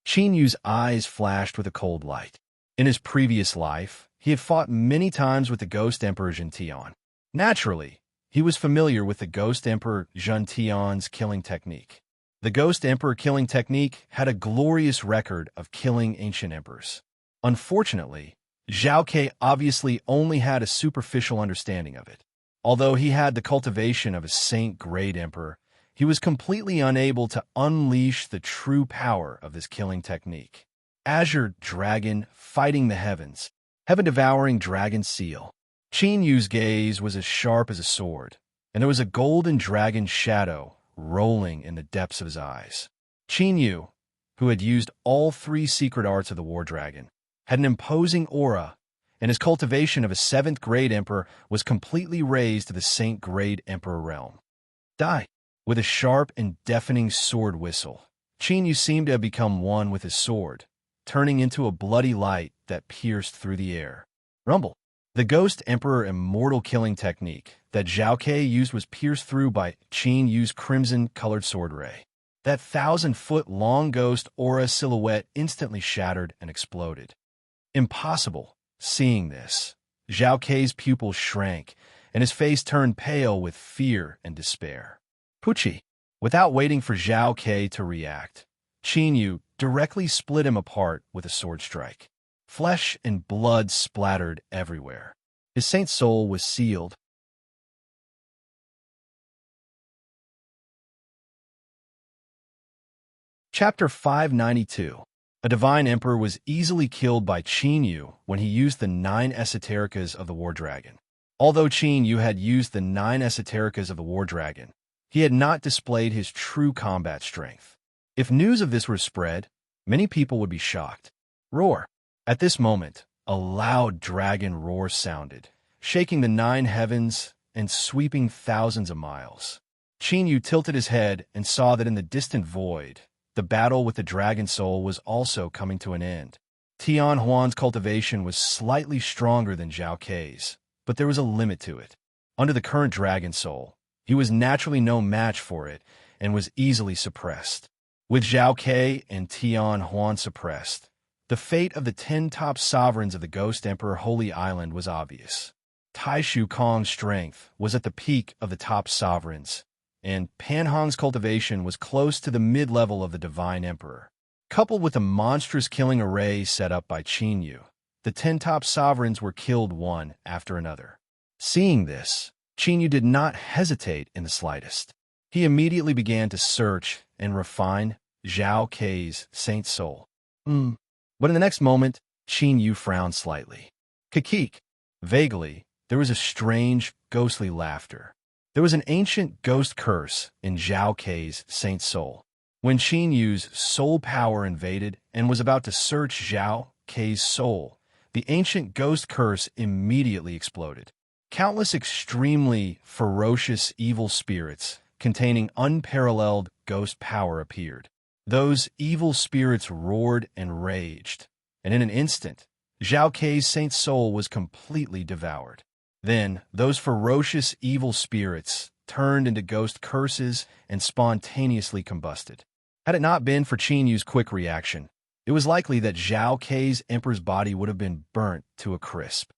Qin Yu's eyes flashed with a cold light. In his previous life, he had fought many times with the Ghost Emperor Zhentian. Naturally, he was familiar with the Ghost Emperor Zhentian's killing technique. The Ghost Emperor killing technique had a glorious record of killing ancient emperors. Unfortunately, Zhao Kei obviously only had a superficial understanding of it. Although he had the cultivation of a Saint Great Emperor, he was completely unable to unleash the true power of this killing technique. Azure Dragon fighting the heavens, heaven-devouring dragon seal. Qin Yu's gaze was as sharp as a sword, and there was a golden dragon shadow rolling in the depths of his eyes. Qin Yu, who had used all 3 secret arts of the War Dragon, had an imposing aura, and his cultivation of a 7th Great Emperor was completely raised to the Saint Great Emperor realm. Die! With a sharp and deafening sword whistle, Qin Yu seemed to have become one with his sword, turning into a bloody light that pierced through the air. Rumble! The Ghost Emperor immortal killing technique that Zhao Kei used was pierced through by Qin Yu's crimson-colored sword ray. That 1,000-foot-long ghost aura silhouette instantly shattered and exploded. Impossible! Seeing this, Zhao Kei's pupils shrank, and his face turned pale with fear and despair. Pucci! Without waiting for Zhao Kei to react, Qin Yu directly split him apart with a sword strike. Flesh and blood splattered everywhere. His saint soul was sealed. Chapter 592. A divine emperor was easily killed by Qin Yu when he used the 9 esotericas of the War Dragon. Although Qin Yu had used the 9 esotericas of the War Dragon, he had not displayed his true combat strength. If news of this were spread, many people would be shocked. Roar! At this moment, a loud dragon roar sounded, shaking the 9 heavens and sweeping thousands of miles. Qin Yu tilted his head and saw that in the distant void, the battle with the dragon soul was also coming to an end. Tian Huan's cultivation was slightly stronger than Zhao Kei's, but there was a limit to it. Under the current dragon soul, he was naturally no match for it and was easily suppressed. With Zhao Kei and Tian Huan suppressed, the fate of the 10 top sovereigns of the Ghost Emperor Holy Island was obvious. Taishu Kong's strength was at the peak of the top sovereigns, and Pan Hong's cultivation was close to the mid-level of the Divine Emperor. Coupled with the monstrous killing array set up by Qin Yu, the 10 top sovereigns were killed one after another. Seeing this, Qin Yu did not hesitate in the slightest. He immediately began to search and refine Zhao Kei's saint soul. But in the next moment, Qin Yu frowned slightly. Kikik! Vaguely, there was a strange, ghostly laughter. There was an ancient ghost curse in Zhao Kei's saint soul. When Qin Yu's soul power invaded and was about to search Zhao Kei's soul, the ancient ghost curse immediately exploded. Countless extremely ferocious evil spirits containing unparalleled ghost power appeared. Those evil spirits roared and raged, and in an instant, Zhao Kei's saint soul was completely devoured. Then, those ferocious evil spirits turned into ghost curses and spontaneously combusted. Had it not been for Qin Yu's quick reaction, it was likely that Zhao Kei's emperor's body would have been burnt to a crisp.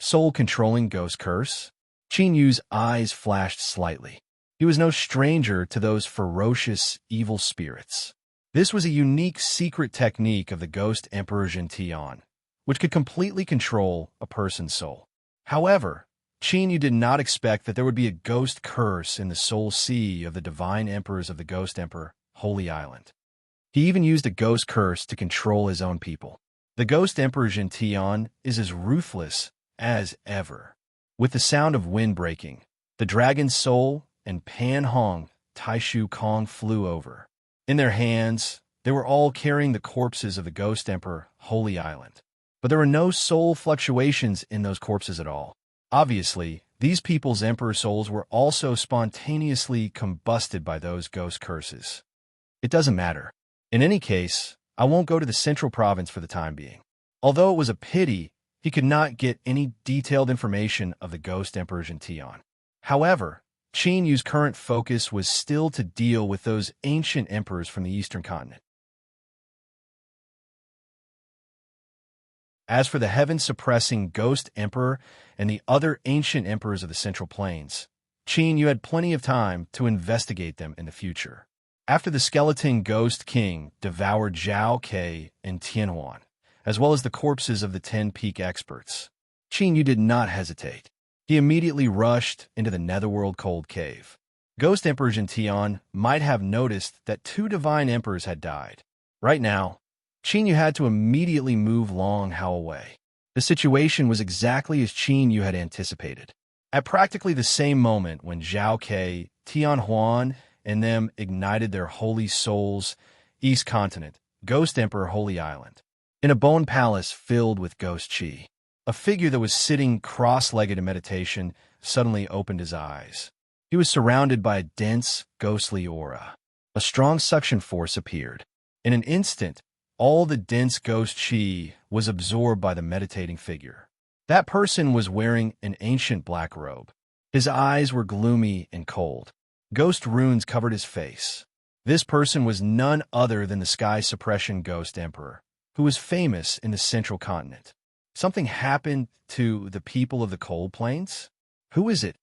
Soul-controlling ghost curse? Qin Yu's eyes flashed slightly. He was no stranger to those ferocious, evil spirits. This was a unique secret technique of the ghost emperor Zhentian, which could completely control a person's soul. However, Qin Yu did not expect that there would be a ghost curse in the soul sea of the divine emperors of the Ghost Emperor, Holy Island. He even used a ghost curse to control his own people. The Ghost Emperor Zhentian is as ruthless as ever. With the sound of wind breaking, the dragon's soul and Pan Hong, Taishu Kong flew over. In their hands, they were all carrying the corpses of the Ghost Emperor, Holy Island. But there were no soul fluctuations in those corpses at all. Obviously, these people's emperor souls were also spontaneously combusted by those ghost curses. It doesn't matter. In any case, I won't go to the central province for the time being. Although it was a pity, he could not get any detailed information of the Ghost Emperor Zhentian. However, Qin Yu's current focus was still to deal with those ancient emperors from the eastern continent. As for the heaven-suppressing Ghost Emperor and the other ancient emperors of the Central Plains, Qin Yu had plenty of time to investigate them in the future. After the skeleton Ghost King devoured Zhao Kei and Tianhuan, as well as the corpses of the 10 peak experts, Qin Yu did not hesitate. He immediately rushed into the Netherworld Cold Cave. Ghost Emperor Zhentian might have noticed that 2 divine emperors had died. Right now, Qin Yu had to immediately move Long Hao away. The situation was exactly as Qin Yu had anticipated. At practically the same moment when Zhao Kei, Tianhuan, and them ignited their holy souls, East Continent, Ghost Emperor Holy Island, in a bone palace filled with ghost chi, a figure that was sitting cross-legged in meditation suddenly opened his eyes. He was surrounded by a dense, ghostly aura. A strong suction force appeared. In an instant, all the dense ghost chi was absorbed by the meditating figure. That person was wearing an ancient black robe. His eyes were gloomy and cold. Ghost runes covered his face. This person was none other than the Sky Suppression Ghost Emperor, who was famous in the central continent. Something happened to the people of the Cold Plains? Who is it?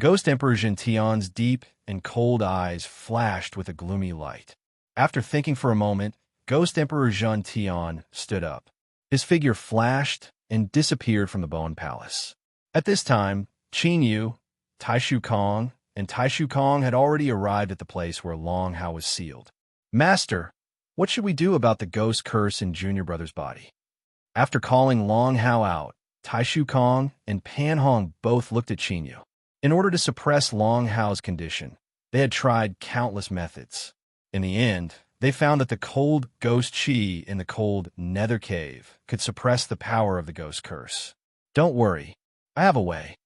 Ghost Emperor Zhentian's deep and cold eyes flashed with a gloomy light. After thinking for a moment, Ghost Emperor Zhentian stood up. His figure flashed and disappeared from the Bone Palace. At this time, Qin Yu, Taishu Kong, and Taishu Kong had already arrived at the place where Long Hao was sealed. Master, what should we do about the ghost curse in Junior Brother's body? After calling Long Hao out, Taishu Kong and Pan Hong both looked at Qin Yu. In order to suppress Long Hao's condition, they had tried countless methods. In the end, they found that the cold ghost chi in the cold nether cave could suppress the power of the ghost curse. Don't worry, I have a way.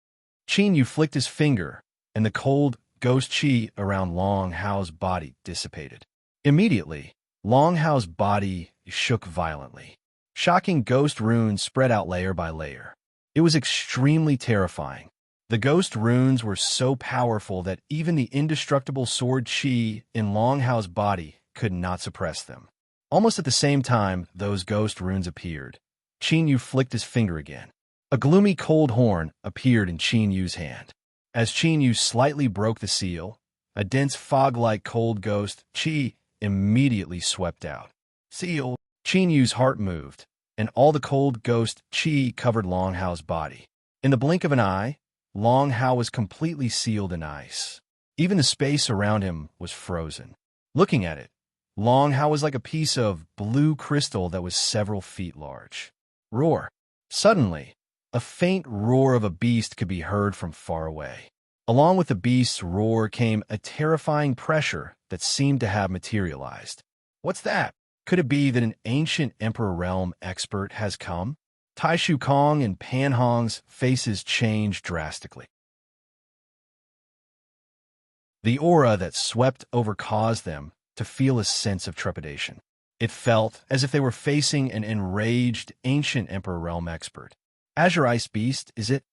Qin Yu flicked his finger, and the cold ghost chi around Long Hao's body dissipated. Immediately, Long Hao's body shook violently. Shocking ghost runes spread out layer by layer. It was extremely terrifying. The ghost runes were so powerful that even the indestructible sword chi in Long Hao's body could not suppress them. Almost at the same time those ghost runes appeared, Qin Yu flicked his finger again. A gloomy cold horn appeared in Qin Yu's hand. As Qin Yu slightly broke the seal, a dense fog-like cold ghost chi immediately swept out. Seal! Qin Yu's heart moved, and all the cold ghost chi covered Long Hao's body. In the blink of an eye, Long Hao was completely sealed in ice. Even the space around him was frozen. Looking at it, Long Hao was like a piece of blue crystal that was several feet large. Roar! Suddenly, a faint roar of a beast could be heard from far away. Along with the beast's roar came a terrifying pressure that seemed to have materialized. What's that? Could it be that an ancient Emperor Realm expert has come? Taishu Kong and Pan Hong's faces changed drastically. The aura that swept over caused them to feel a sense of trepidation. It felt as if they were facing an enraged ancient Emperor Realm expert. Azure Ice Beast, is it?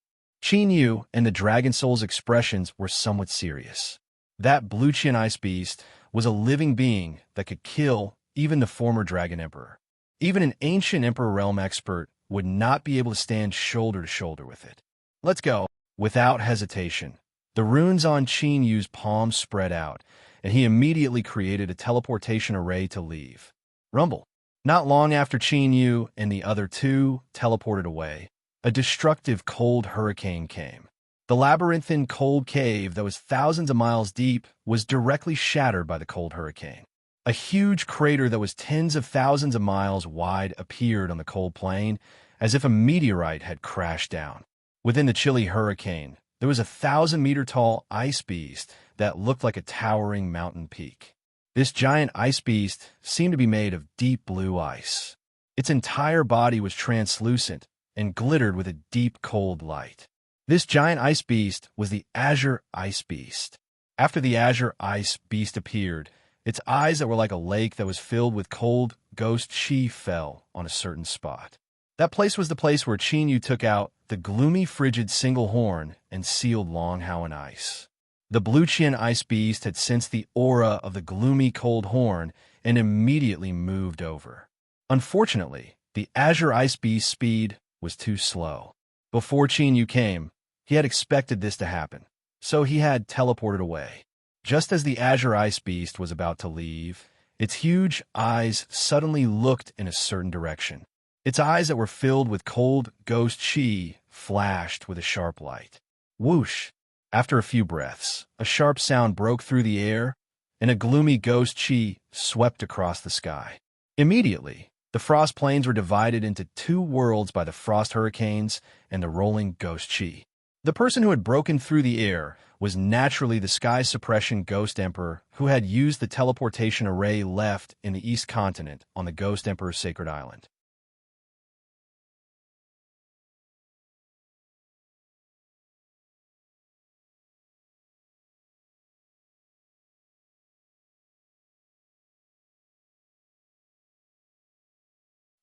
Qin Yu and the Dragon Soul's expressions were somewhat serious. That Bluchian Ice Beast was a living being that could kill even the former Dragon Emperor. Even an ancient Emperor realm expert would not be able to stand shoulder to shoulder with it. Let's go. Without hesitation, the runes on Qin Yu's palms spread out, and he immediately created a teleportation array to leave. Rumble. Not long after Qin Yu and the other two teleported away, a destructive cold hurricane came. The labyrinthine cold cave that was thousands of miles deep was directly shattered by the cold hurricane. A huge crater that was tens of thousands of miles wide appeared on the cold plain, as if a meteorite had crashed down. Within the chilly hurricane, there was a 1,000-meter-tall ice beast that looked like a towering mountain peak. This giant ice beast seemed to be made of deep blue ice. Its entire body was translucent and glittered with a deep cold light. This giant ice beast was the Azure Ice Beast. After the Azure Ice Beast appeared, its eyes that were like a lake that was filled with cold ghost chi fell on a certain spot. That place was the place where Qin Yu took out the gloomy frigid single horn and sealed Long Hao in ice. The Blue Qian Ice Beast had sensed the aura of the gloomy cold horn and immediately moved over. Unfortunately, the Azure Ice Beast's speed was too slow. Before Qin Yu came, he had expected this to happen, so he had teleported away. Just as the Azure Ice Beast was about to leave, its huge eyes suddenly looked in a certain direction. Its eyes that were filled with cold ghost chi flashed with a sharp light. Whoosh! After a few breaths, a sharp sound broke through the air, and a gloomy ghost chi swept across the sky. Immediately, the frost plains were divided into two worlds by the frost hurricanes and the rolling ghost chi. The person who had broken through the air was naturally the sky suppression ghost emperor who had used the teleportation array left in the East Continent on the Ghost Emperor's sacred island.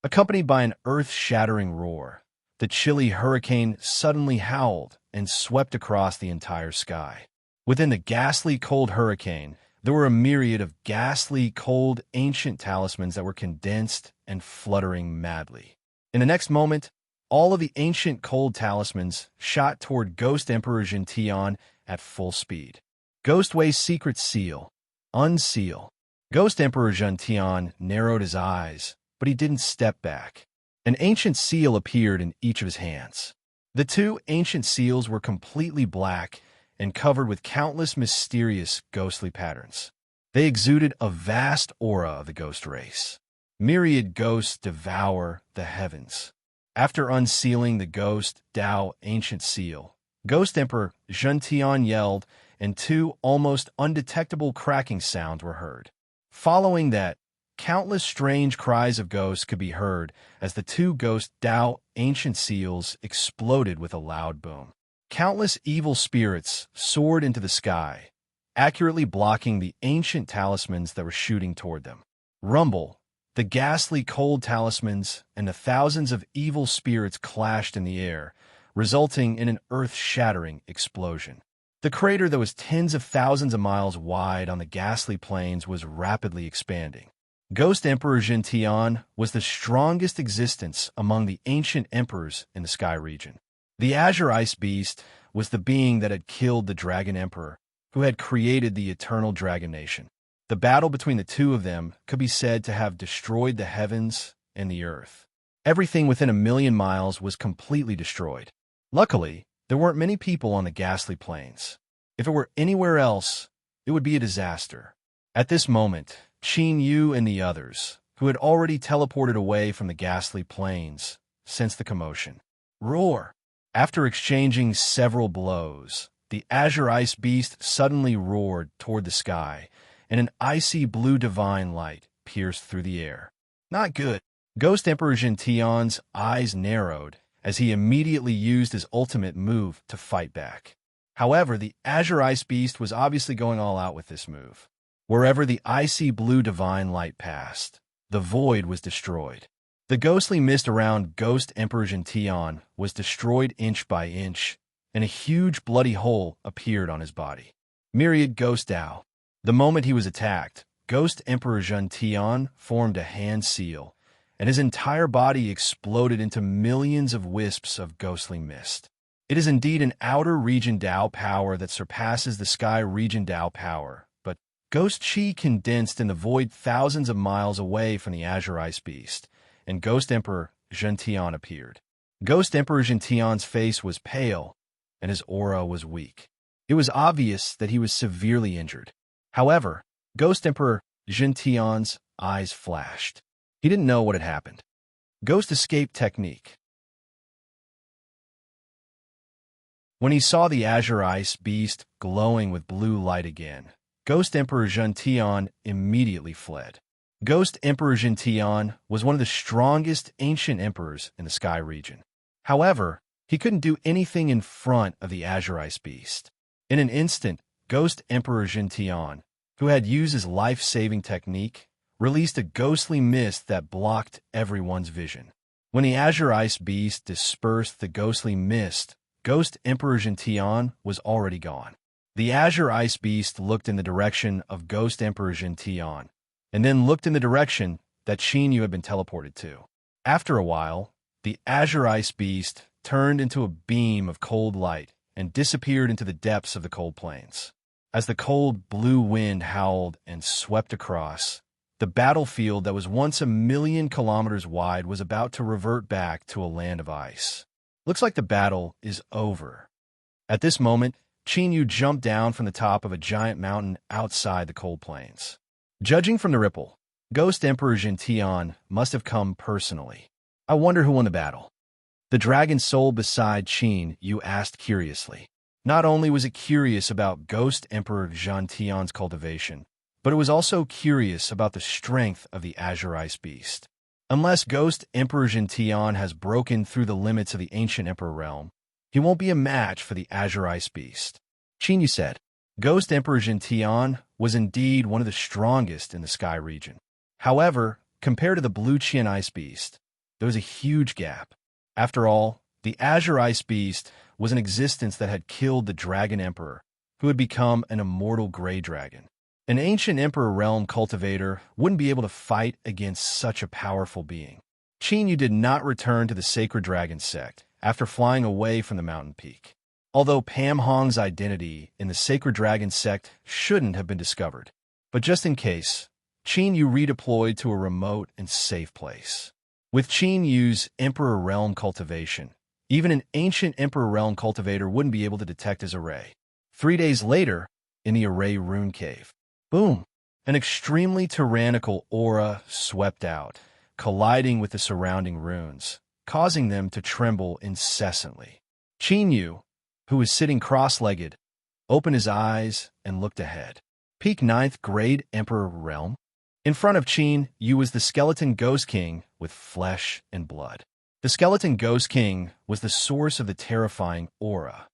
Accompanied by an earth-shattering roar, the chilly hurricane suddenly howled and swept across the entire sky. Within the ghastly cold hurricane, there were a myriad of ghastly cold ancient talismans that were condensed and fluttering madly. In the next moment, all of the ancient cold talismans shot toward Ghost Emperor Jintian at full speed. Ghostway's secret seal. Unseal. Ghost Emperor Jintian narrowed his eyes, but he didn't step back. An ancient seal appeared in each of his hands. The two ancient seals were completely black and covered with countless mysterious ghostly patterns. They exuded a vast aura of the ghost race. Myriad ghosts devour the heavens. After unsealing the ghost Dao ancient seal, Ghost Emperor Zhentian yelled, and two almost undetectable cracking sounds were heard. Following that, countless strange cries of ghosts could be heard as the two ghost Dao ancient seals exploded with a loud boom. Countless evil spirits soared into the sky, accurately blocking the ancient talismans that were shooting toward them. Rumble, the ghastly cold talismans, and the thousands of evil spirits clashed in the air, resulting in an earth-shattering explosion. The crater that was tens of thousands of miles wide on the ghastly plains was rapidly expanding. Ghost Emperor Jintian was the strongest existence among the ancient emperors in the sky region. The Azure Ice Beast was the being that had killed the Dragon Emperor, who had created the Eternal Dragon Nation. The battle between the two of them could be said to have destroyed the heavens and the earth. Everything within 1,000,000 miles was completely destroyed. Luckily, there weren't many people on the ghastly plains. If it were anywhere else, it would be a disaster. At this moment, Qin Yu and the others, who had already teleported away from the ghastly plains, sensed the commotion. Roar! After exchanging several blows, the Azure Ice Beast suddenly roared toward the sky, and an icy blue divine light pierced through the air. Not good. Ghost Emperor Jintian's eyes narrowed as he immediately used his ultimate move to fight back. However, the Azure Ice Beast was obviously going all out with this move. Wherever the icy blue divine light passed, the void was destroyed. The ghostly mist around Ghost Emperor Jintian was destroyed inch by inch, and a huge bloody hole appeared on his body. Myriad Ghost Dao. The moment he was attacked, Ghost Emperor Jintian formed a hand seal, and his entire body exploded into millions of wisps of ghostly mist. It is indeed an outer region Dao power that surpasses the sky region Dao power, but Ghost Chi condensed in the void thousands of miles away from the Azure Ice Beast, and Ghost Emperor Zhentian appeared. Ghost Emperor Zhentian's face was pale, and his aura was weak. It was obvious that he was severely injured. However, Ghost Emperor Zhentian's eyes flashed. He didn't know what had happened. Ghost escape technique. When he saw the Azure Ice Beast glowing with blue light again, Ghost Emperor Zhentian immediately fled. Ghost Emperor Zhentian was one of the strongest ancient emperors in the Sky region. However, he couldn't do anything in front of the Azure Ice Beast. In an instant, Ghost Emperor Zhentian, who had used his life-saving technique, released a ghostly mist that blocked everyone's vision. When the Azure Ice Beast dispersed the ghostly mist, Ghost Emperor Zhentian was already gone. The Azure Ice Beast looked in the direction of Ghost Emperor Zhentian, and then looked in the direction that Qin had been teleported to. After a while, the Azure Ice Beast turned into a beam of cold light and disappeared into the depths of the cold plains. As the cold blue wind howled and swept across, the battlefield that was once 1,000,000 kilometers wide was about to revert back to a land of ice. Looks like the battle is over. At this moment, Qin jumped down from the top of a giant mountain outside the cold plains. Judging from the ripple, Ghost Emperor Zhentian must have come personally. I wonder who won the battle. The dragon soul beside Qin asked curiously. Not only was it curious about Ghost Emperor Zhentian's cultivation, but it was also curious about the strength of the Azure Ice Beast. Unless Ghost Emperor Zhentian has broken through the limits of the ancient Emperor realm, he won't be a match for the Azure Ice Beast. Qin said. Ghost Emperor Zhentian was indeed one of the strongest in the Sky region. However, compared to the Blue Qian Ice Beast, there was a huge gap. After all, the Azure Ice Beast was an existence that had killed the Dragon Emperor, who had become an immortal gray dragon. An ancient Emperor realm cultivator wouldn't be able to fight against such a powerful being. Qin did not return to the Sacred Dragon sect after flying away from the mountain peak. Although Pam Hong's identity in the Sacred Dragon sect shouldn't have been discovered. But just in case, Qin redeployed to a remote and safe place. With Qin Yu's Emperor Realm cultivation, even an ancient Emperor Realm cultivator wouldn't be able to detect his array. 3 days later, in the Array Rune Cave, boom! An extremely tyrannical aura swept out, colliding with the surrounding runes, causing them to tremble incessantly. Qin Yu, who was sitting cross-legged, opened his eyes and looked ahead. Peak 9th Grade Emperor Realm. In front of Qin Yu was the Skeleton Ghost King with flesh and blood. The Skeleton Ghost King was the source of the terrifying aura.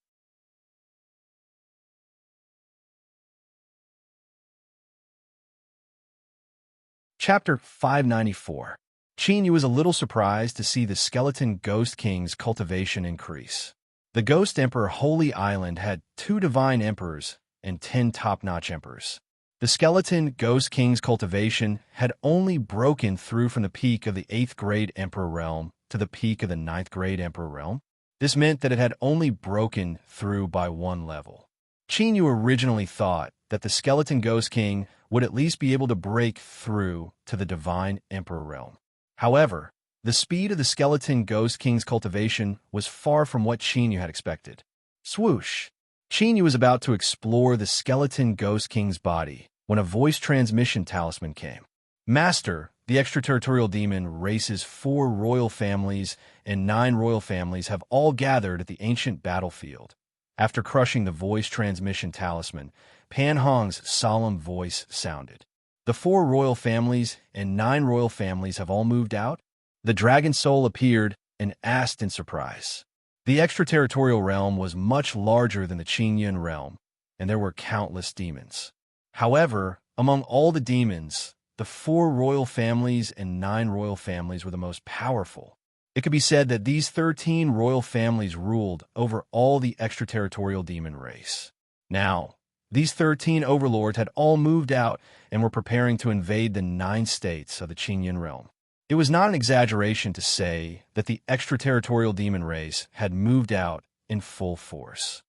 Chapter 594. Qin Yu was a little surprised to see the Skeleton Ghost King's cultivation increase. The Ghost Emperor Holy Island had 2 divine emperors and 10 top-notch emperors. The Skeleton Ghost King's cultivation had only broken through from the peak of the 8th Grade Emperor Realm to the peak of the 9th Grade Emperor Realm. This meant that it had only broken through by 1 level. Qin Yu originally thought that the Skeleton Ghost King would at least be able to break through to the Divine Emperor Realm. However, the speed of the Skeleton Ghost King's cultivation was far from what Qin Yu had expected. Swoosh! Qin Yu was about to explore the Skeleton Ghost King's body when a voice transmission talisman came. Master, the extraterritorial demon race's 4 royal families and 9 royal families have all gathered at the ancient battlefield. After crushing the voice transmission talisman, Pan Hong's solemn voice sounded. The 4 royal families and 9 royal families have all moved out? The dragon soul appeared and asked in surprise. The extraterritorial realm was much larger than the Qingyun realm, and there were countless demons. However, among all the demons, the 4 royal families and 9 royal families were the most powerful. It could be said that these 13 royal families ruled over all the extraterritorial demon race. Now, these 13 overlords had all moved out and were preparing to invade the 9 states of the Qingyun realm. It was not an exaggeration to say that the extraterritorial demon race had moved out in full force.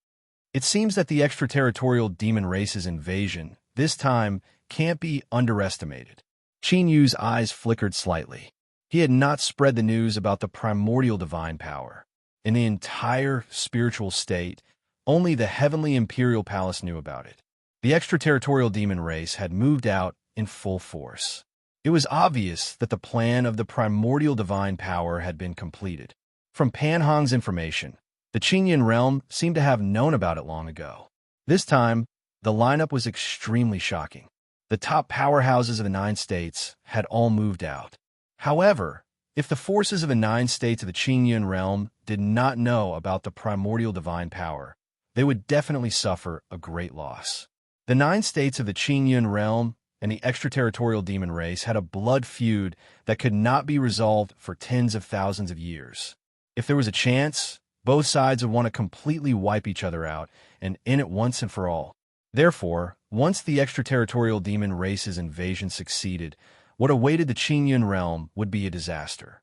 It seems that the extraterritorial demon race's invasion, this time, can't be underestimated. Qin Yu's eyes flickered slightly. He had not spread the news about the primordial divine power. In the entire spiritual state, only the heavenly imperial palace knew about it. The extraterritorial demon race had moved out in full force. It was obvious that the plan of the primordial divine power had been completed. From Pan Hong's information, the Qingyun realm seemed to have known about it long ago. This time, the lineup was extremely shocking. The top powerhouses of the 9 states had all moved out. However, if the forces of the 9 states of the Qingyun realm did not know about the primordial divine power, they would definitely suffer a great loss. The 9 states of the Qingyun realm and the extraterritorial demon race had a blood feud that could not be resolved for tens of thousands of years. If there was a chance, both sides would want to completely wipe each other out and end it once and for all. Therefore, once the extraterritorial demon race's invasion succeeded, what awaited the Qingyun realm would be a disaster.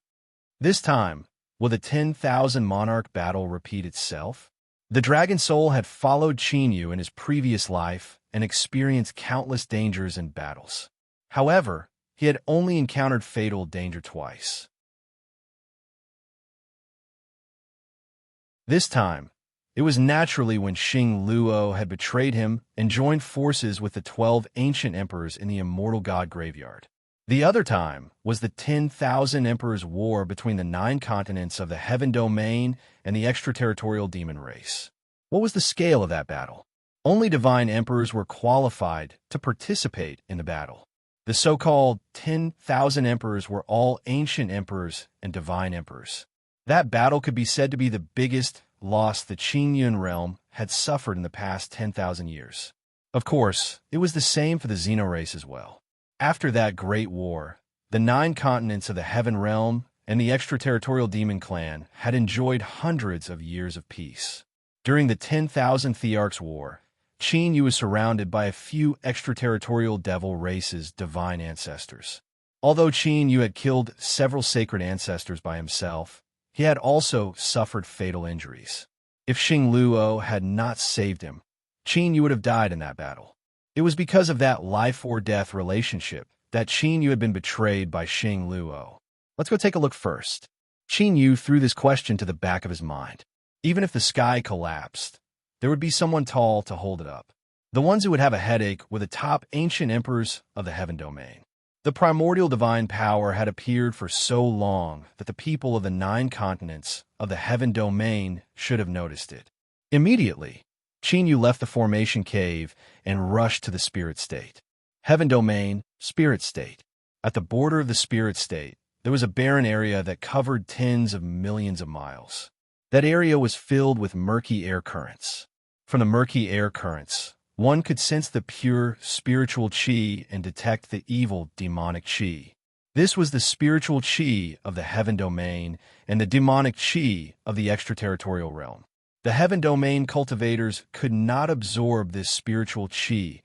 This time, will the 10,000 monarch battle repeat itself? The dragon soul had followed Qin Yu in his previous life and experienced countless dangers and battles. However, he had only encountered fatal danger twice. This time, it was naturally when Xing Luo had betrayed him and joined forces with the 12 ancient emperors in the immortal god graveyard. The other time was the 10,000 emperors' war between the 9 continents of the heaven domain and the extraterritorial demon race. What was the scale of that battle? Only divine emperors were qualified to participate in the battle. The so-called 10,000 emperors were all ancient emperors and divine emperors. That battle could be said to be the biggest loss the Qingyun realm had suffered in the past 10,000 years. Of course, it was the same for the Xeno race as well. After that great war, the 9 continents of the Heaven realm and the extraterritorial demon clan had enjoyed hundreds of years of peace. During the 10,000 Thearchs War, Qin Yu was surrounded by a few extraterritorial devil races' divine ancestors. Although Qin Yu had killed several sacred ancestors by himself, he had also suffered fatal injuries. If Xing Luo had not saved him, Qin Yu would have died in that battle. It was because of that life-or-death relationship that Qin Yu had been betrayed by Xing Luo. Let's go take a look first. Qin Yu threw this question to the back of his mind. Even if the sky collapsed, there would be someone tall to hold it up. The ones who would have a headache were the top ancient emperors of the heaven domain. The primordial divine power had appeared for so long that the people of the 9 continents of the heaven domain should have noticed it. Immediately, Qin Yu left the formation cave and rushed to the spirit state. Heaven domain, spirit state. At the border of the spirit state, there was a barren area that covered tens of millions of miles. That area was filled with murky air currents. From the murky air currents, one could sense the pure spiritual qi and detect the evil demonic qi. This was the spiritual qi of the heaven domain and the demonic qi of the extraterritorial realm. The heaven domain cultivators could not absorb this spiritual qi,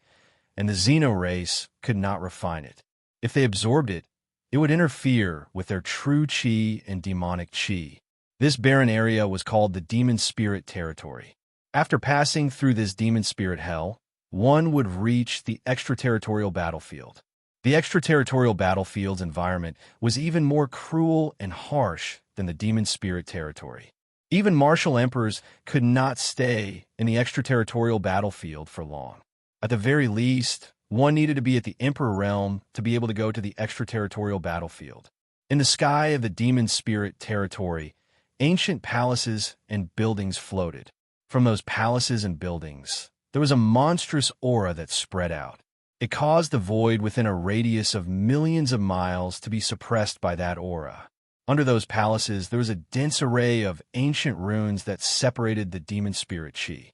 and the Xeno race could not refine it. If they absorbed it, it would interfere with their true qi and demonic qi. This barren area was called the demon spirit territory. After passing through this demon spirit hell, one would reach the extraterritorial battlefield. The extraterritorial battlefield's environment was even more cruel and harsh than the demon spirit territory. Even martial emperors could not stay in the extraterritorial battlefield for long. At the very least, one needed to be at the emperor realm to be able to go to the extraterritorial battlefield. In the sky of the demon spirit territory, ancient palaces and buildings floated. From those palaces and buildings, there was a monstrous aura that spread out. It caused the void within a radius of millions of miles to be suppressed by that aura. Under those palaces, there was a dense array of ancient runes that separated the demon spirit qi.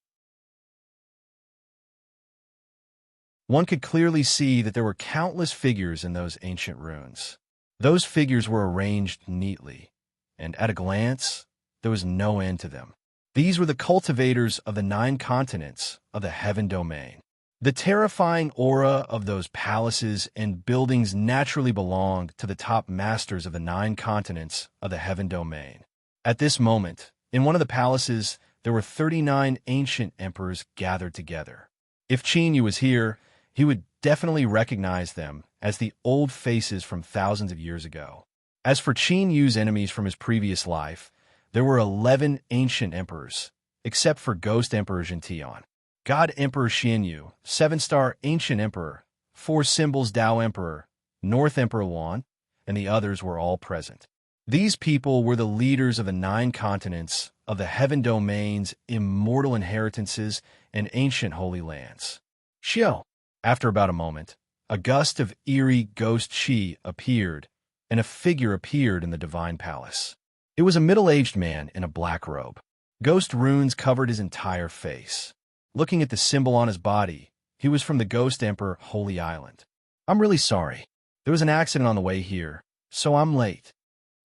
One could clearly see that there were countless figures in those ancient runes. Those figures were arranged neatly, and at a glance, there was no end to them. These were the cultivators of the 9 continents of the heaven domain. The terrifying aura of those palaces and buildings naturally belonged to the top masters of the 9 continents of the Heaven Domain. At this moment, in one of the palaces, there were 39 ancient emperors gathered together. If Qin Yu was here, he would definitely recognize them as the old faces from thousands of years ago. As for Qin Yu's enemies from his previous life, there were 11 ancient emperors, except for Ghost Emperor Jintian, God Emperor Xianyu, 7-star Ancient Emperor, 4 Symbols Dao Emperor, North Emperor Wan, and the others were all present. These people were the leaders of the 9 continents of the Heaven Domain's immortal inheritances and ancient holy lands. Xiao. After about a moment, a gust of eerie ghost chi appeared, and a figure appeared in the divine palace. It was a middle-aged man in a black robe. Ghost runes covered his entire face. Looking at the symbol on his body, he was from the Ghost Emperor Holy Island. "I'm really sorry. There was an accident on the way here, so I'm late."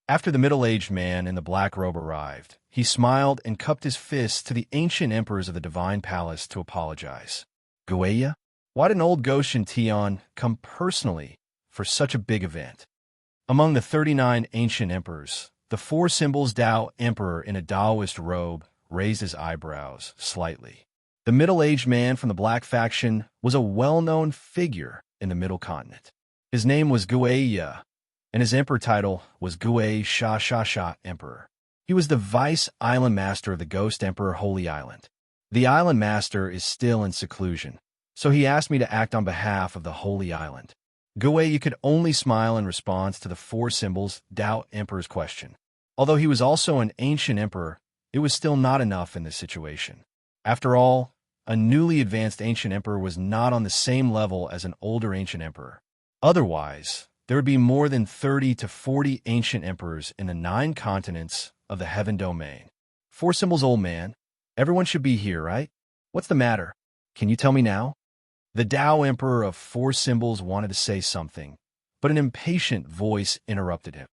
After the middle-aged man in the black robe arrived, he smiled and cupped his fists to the ancient emperors of the divine palace to apologize. "Guaya? Why didn't old Goshen Tian come personally for such a big event?" Among the 39 ancient emperors, the 4 Symbols Dao Emperor in a Daoist robe raised his eyebrows slightly. The middle-aged man from the Black faction was a well-known figure in the Middle Continent. His name was Guaya, and his emperor title was Guay Sha Sha Sha Emperor. He was the vice island master of the Ghost Emperor Holy Island. The island master is still in seclusion, so he asked me to act on behalf of the Holy Island. Guay could only smile in response to the 4 Symbols Dao Emperor's question. Although he was also an ancient emperor, it was still not enough in this situation. After all, a newly advanced ancient emperor was not on the same level as an older ancient emperor. Otherwise, there would be more than 30 to 40 ancient emperors in the 9 continents of the Heaven Domain. 4 Symbols Old Man, everyone should be here, right? What's the matter? Can you tell me now? The Dao Emperor of 4 Symbols wanted to say something, but an impatient voice interrupted him.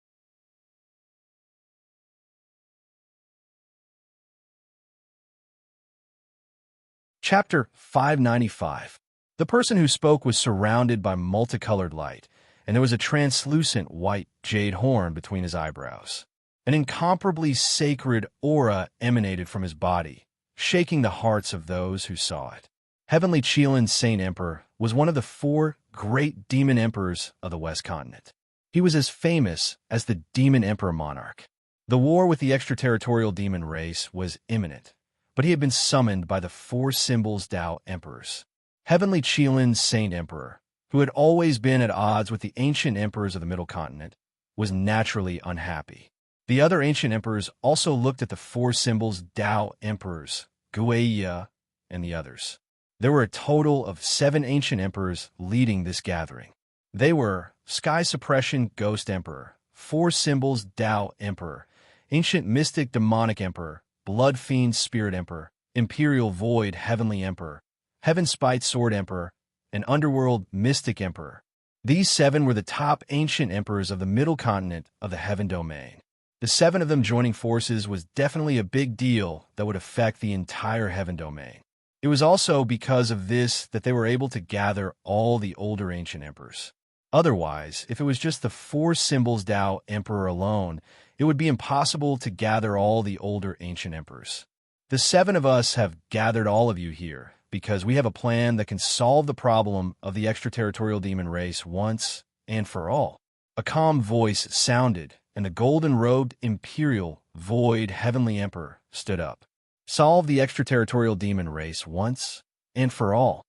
Chapter 595. The person who spoke was surrounded by multicolored light, and there was a translucent white jade horn between his eyebrows. An incomparably sacred aura emanated from his body, shaking the hearts of those who saw it. Heavenly Qilin's Saint Emperor was one of the 4 great demon emperors of the West Continent. He was as famous as the Demon Emperor Monarch. The war with the extraterritorial demon race was imminent, but he had been summoned by the 4 Symbols Dao Emperors. Heavenly Qilin's Saint Emperor, who had always been at odds with the ancient emperors of the Middle Continent, was naturally unhappy. The other ancient emperors also looked at the 4 Symbols Dao Emperors, Guaya, and the others. There were a total of 7 ancient emperors leading this gathering. They were Sky Suppression Ghost Emperor, 4 Symbols Dao Emperor, Ancient Mystic Demonic Emperor, Blood Fiend Spirit Emperor, Imperial Void Heavenly Emperor, Heaven Spite Sword Emperor, and Underworld Mystic Emperor. These 7 were the top ancient emperors of the Middle Continent of the Heaven Domain. The 7 of them joining forces was definitely a big deal that would affect the entire Heaven Domain. It was also because of this that they were able to gather all the older ancient emperors. Otherwise, if it was just the 4 Symbols Dao Emperor alone, it would be impossible to gather all the older ancient emperors. The 7 of us have gathered all of you here because we have a plan that can solve the problem of the extraterritorial demon race once and for all. A calm voice sounded, and the golden-robed Imperial Void Heavenly Emperor stood up. Solve the extraterritorial demon race once and for all.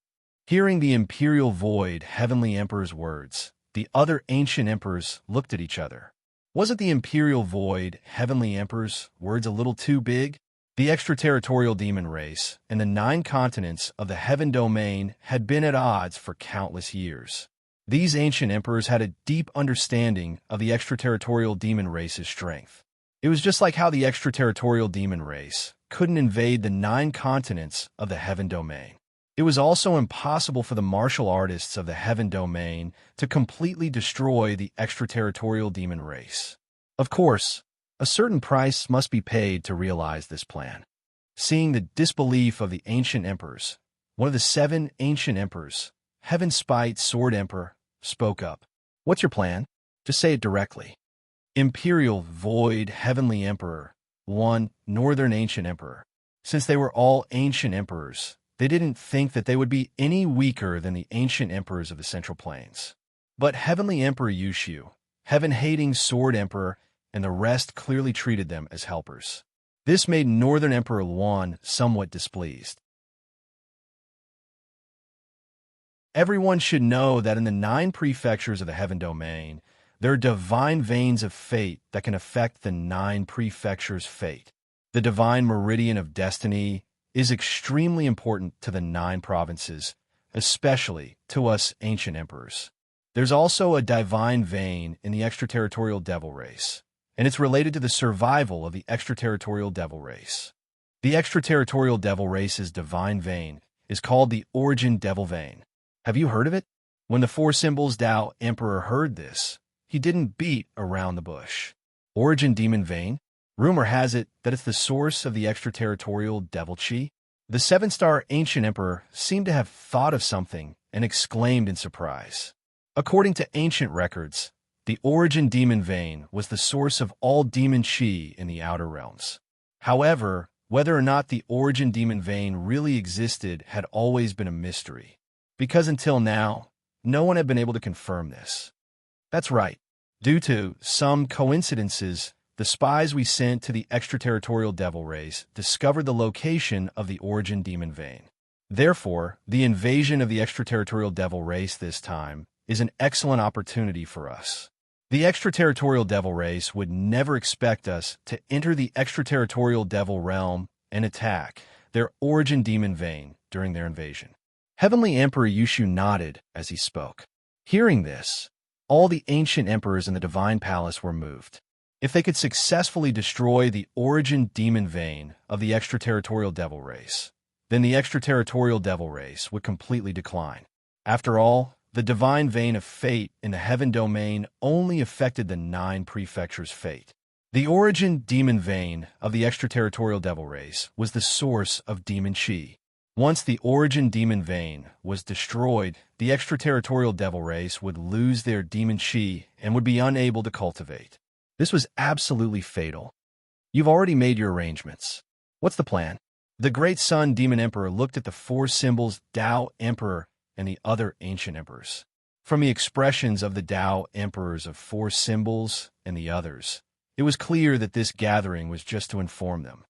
Hearing the Imperial Void Heavenly Emperor's words, the other ancient emperors looked at each other. Wasn't the Imperial Void Heavenly Emperor's words a little too big? The extraterritorial demon race and the 9 continents of the Heaven Domain had been at odds for countless years. These ancient emperors had a deep understanding of the extraterritorial demon race's strength. It was just like how the extraterritorial demon race couldn't invade the 9 continents of the Heaven Domain. It was also impossible for the martial artists of the Heaven Domain to completely destroy the extraterritorial demon race. Of course, a certain price must be paid to realize this plan. Seeing the disbelief of the ancient emperors, one of the 7 ancient emperors, Heaven Spite Sword Emperor, spoke up. What's your plan? Just say it directly. Imperial Void Heavenly Emperor, 1 Northern Ancient Emperor. Since they were all ancient emperors, they didn't think that they would be any weaker than the ancient emperors of the Central Plains. But Heavenly Emperor Yushu, Heaven-hating Sword Emperor, and the rest clearly treated them as helpers. This made Northern Emperor Luan somewhat displeased. Everyone should know that in the 9 prefectures of the Heaven Domain, there are divine veins of fate that can affect the 9 prefectures' fate. The divine meridian of destiny is extremely important to the 9 provinces, especially to us ancient emperors. There's also a divine vein in the extraterritorial devil race, and it's related to the survival of the extraterritorial devil race. The extraterritorial devil race's divine vein is called the origin devil vein. Have you heard of it? When the 4 symbols Tao Emperor heard this, he didn't beat around the bush. Origin demon vein? Rumor has it that it's the source of the extraterritorial devil chi. The 7-star ancient emperor seemed to have thought of something and exclaimed in surprise. According to ancient records, the origin demon vein was the source of all demon chi in the outer realms. However, whether or not the origin demon vein really existed had always been a mystery, because until now, no one had been able to confirm this. That's right. Due to some coincidences, the spies we sent to the extraterritorial devil race discovered the location of the origin demon vein. Therefore, the invasion of the extraterritorial devil race this time is an excellent opportunity for us. The extraterritorial devil race would never expect us to enter the extraterritorial devil realm and attack their origin demon vein during their invasion. Heavenly Emperor Yushu nodded as he spoke. Hearing this, all the ancient emperors in the divine palace were moved. If they could successfully destroy the origin demon vein of the extraterritorial devil race, then the extraterritorial devil race would completely decline. After all, the divine vein of fate in the heaven domain only affected the 9 prefectures' fate. The origin demon vein of the extraterritorial devil race was the source of demon chi. Once the origin demon vein was destroyed, the extraterritorial devil race would lose their demon chi and would be unable to cultivate. This was absolutely fatal. You've already made your arrangements. What's the plan? The Great Sun Demon Emperor looked at the 4 symbols Tao Emperor and the other ancient emperors. From the expressions of the Tao Emperors of 4 symbols and the others, it was clear that this gathering was just to inform them.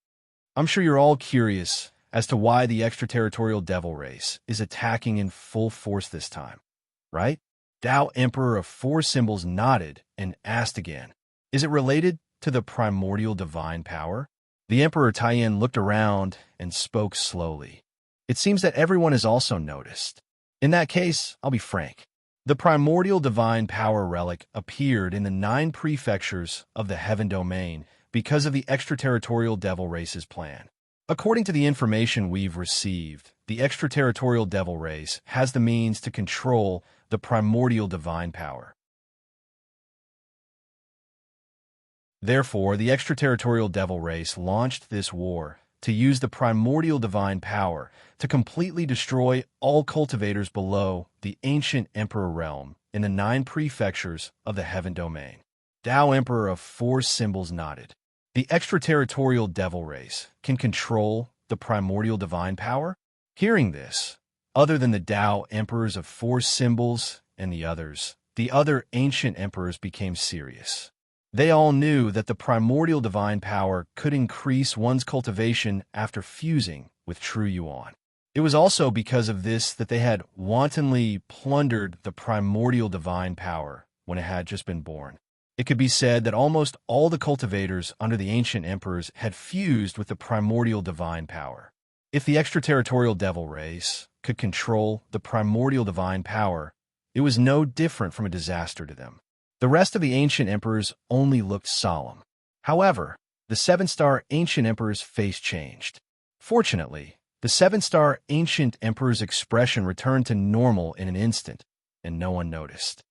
I'm sure you're all curious as to why the extraterritorial devil race is attacking in full force this time, right? Tao Emperor of 4 symbols nodded and asked again, is it related to the primordial divine power? The Emperor Taiyan looked around and spoke slowly. It seems that everyone has also noticed. In that case, I'll be frank. The primordial divine power relic appeared in the 9 prefectures of the heaven domain because of the extraterritorial devil race's plan. According to the information we've received, the extraterritorial devil race has the means to control the primordial divine power. Therefore, the extraterritorial devil race launched this war to use the primordial divine power to completely destroy all cultivators below the ancient emperor realm in the 9 prefectures of the heaven domain. Tao Emperor of 4 symbols nodded. The extraterritorial devil race can control the primordial divine power? Hearing this, other than the Tao Emperors of 4 symbols and the other ancient emperors became serious. They all knew that the primordial divine power could increase one's cultivation after fusing with true yuan. It was also because of this that they had wantonly plundered the primordial divine power when it had just been born. It could be said that almost all the cultivators under the ancient emperors had fused with the primordial divine power. If the extraterritorial devil race could control the primordial divine power, it was no different from a disaster to them. The rest of the ancient emperors only looked solemn. However, the 7-star ancient emperor's face changed. Fortunately, the 7-star ancient emperor's expression returned to normal in an instant, and no one noticed.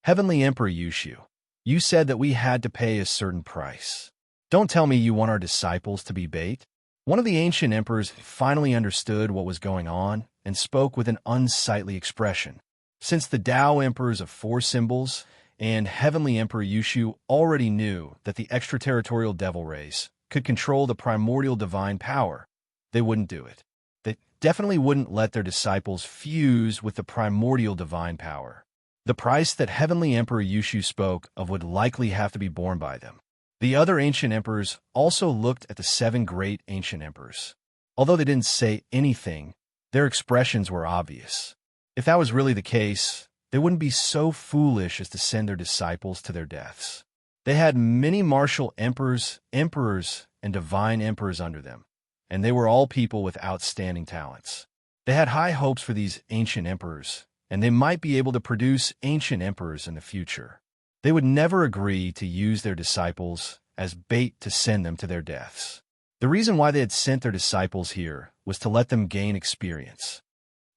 Heavenly Emperor Yushu, you said that we had to pay a certain price. Don't tell me you want our disciples to be bait. One of the ancient emperors finally understood what was going on and spoke with an unsightly expression. Since the Tao Emperors of Four Symbols and Heavenly Emperor Yushu already knew that the extraterritorial devil race could control the primordial divine power, they wouldn't do it. They definitely wouldn't let their disciples fuse with the primordial divine power. The price that Heavenly Emperor Yushu spoke of would likely have to be borne by them. The other ancient emperors also looked at the seven great ancient emperors. Although they didn't say anything, their expressions were obvious. If that was really the case, they wouldn't be so foolish as to send their disciples to their deaths. They had many martial emperors, and divine emperors under them, and they were all people with outstanding talents. They had high hopes for these ancient emperors, and they might be able to produce ancient emperors in the future. They would never agree to use their disciples as bait to send them to their deaths. The reason why they had sent their disciples here was to let them gain experience.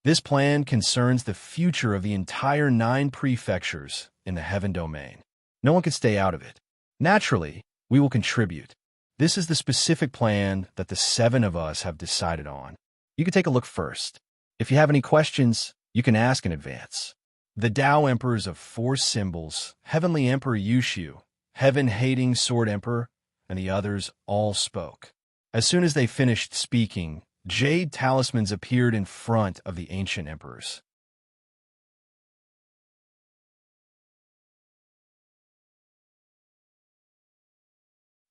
This plan concerns the future of the entire 9 prefectures in the heaven domain. No one can stay out of it. Naturally, we will contribute. This is the specific plan that the 7 of us have decided on. You can take a look first. If you have any questions, you can ask in advance. The Tao Emperors of Four Symbols, Heavenly Emperor Yushu, Heaven-hating Sword Emperor, and the others all spoke. As soon as they finished speaking, jade talismans appeared in front of the ancient emperors.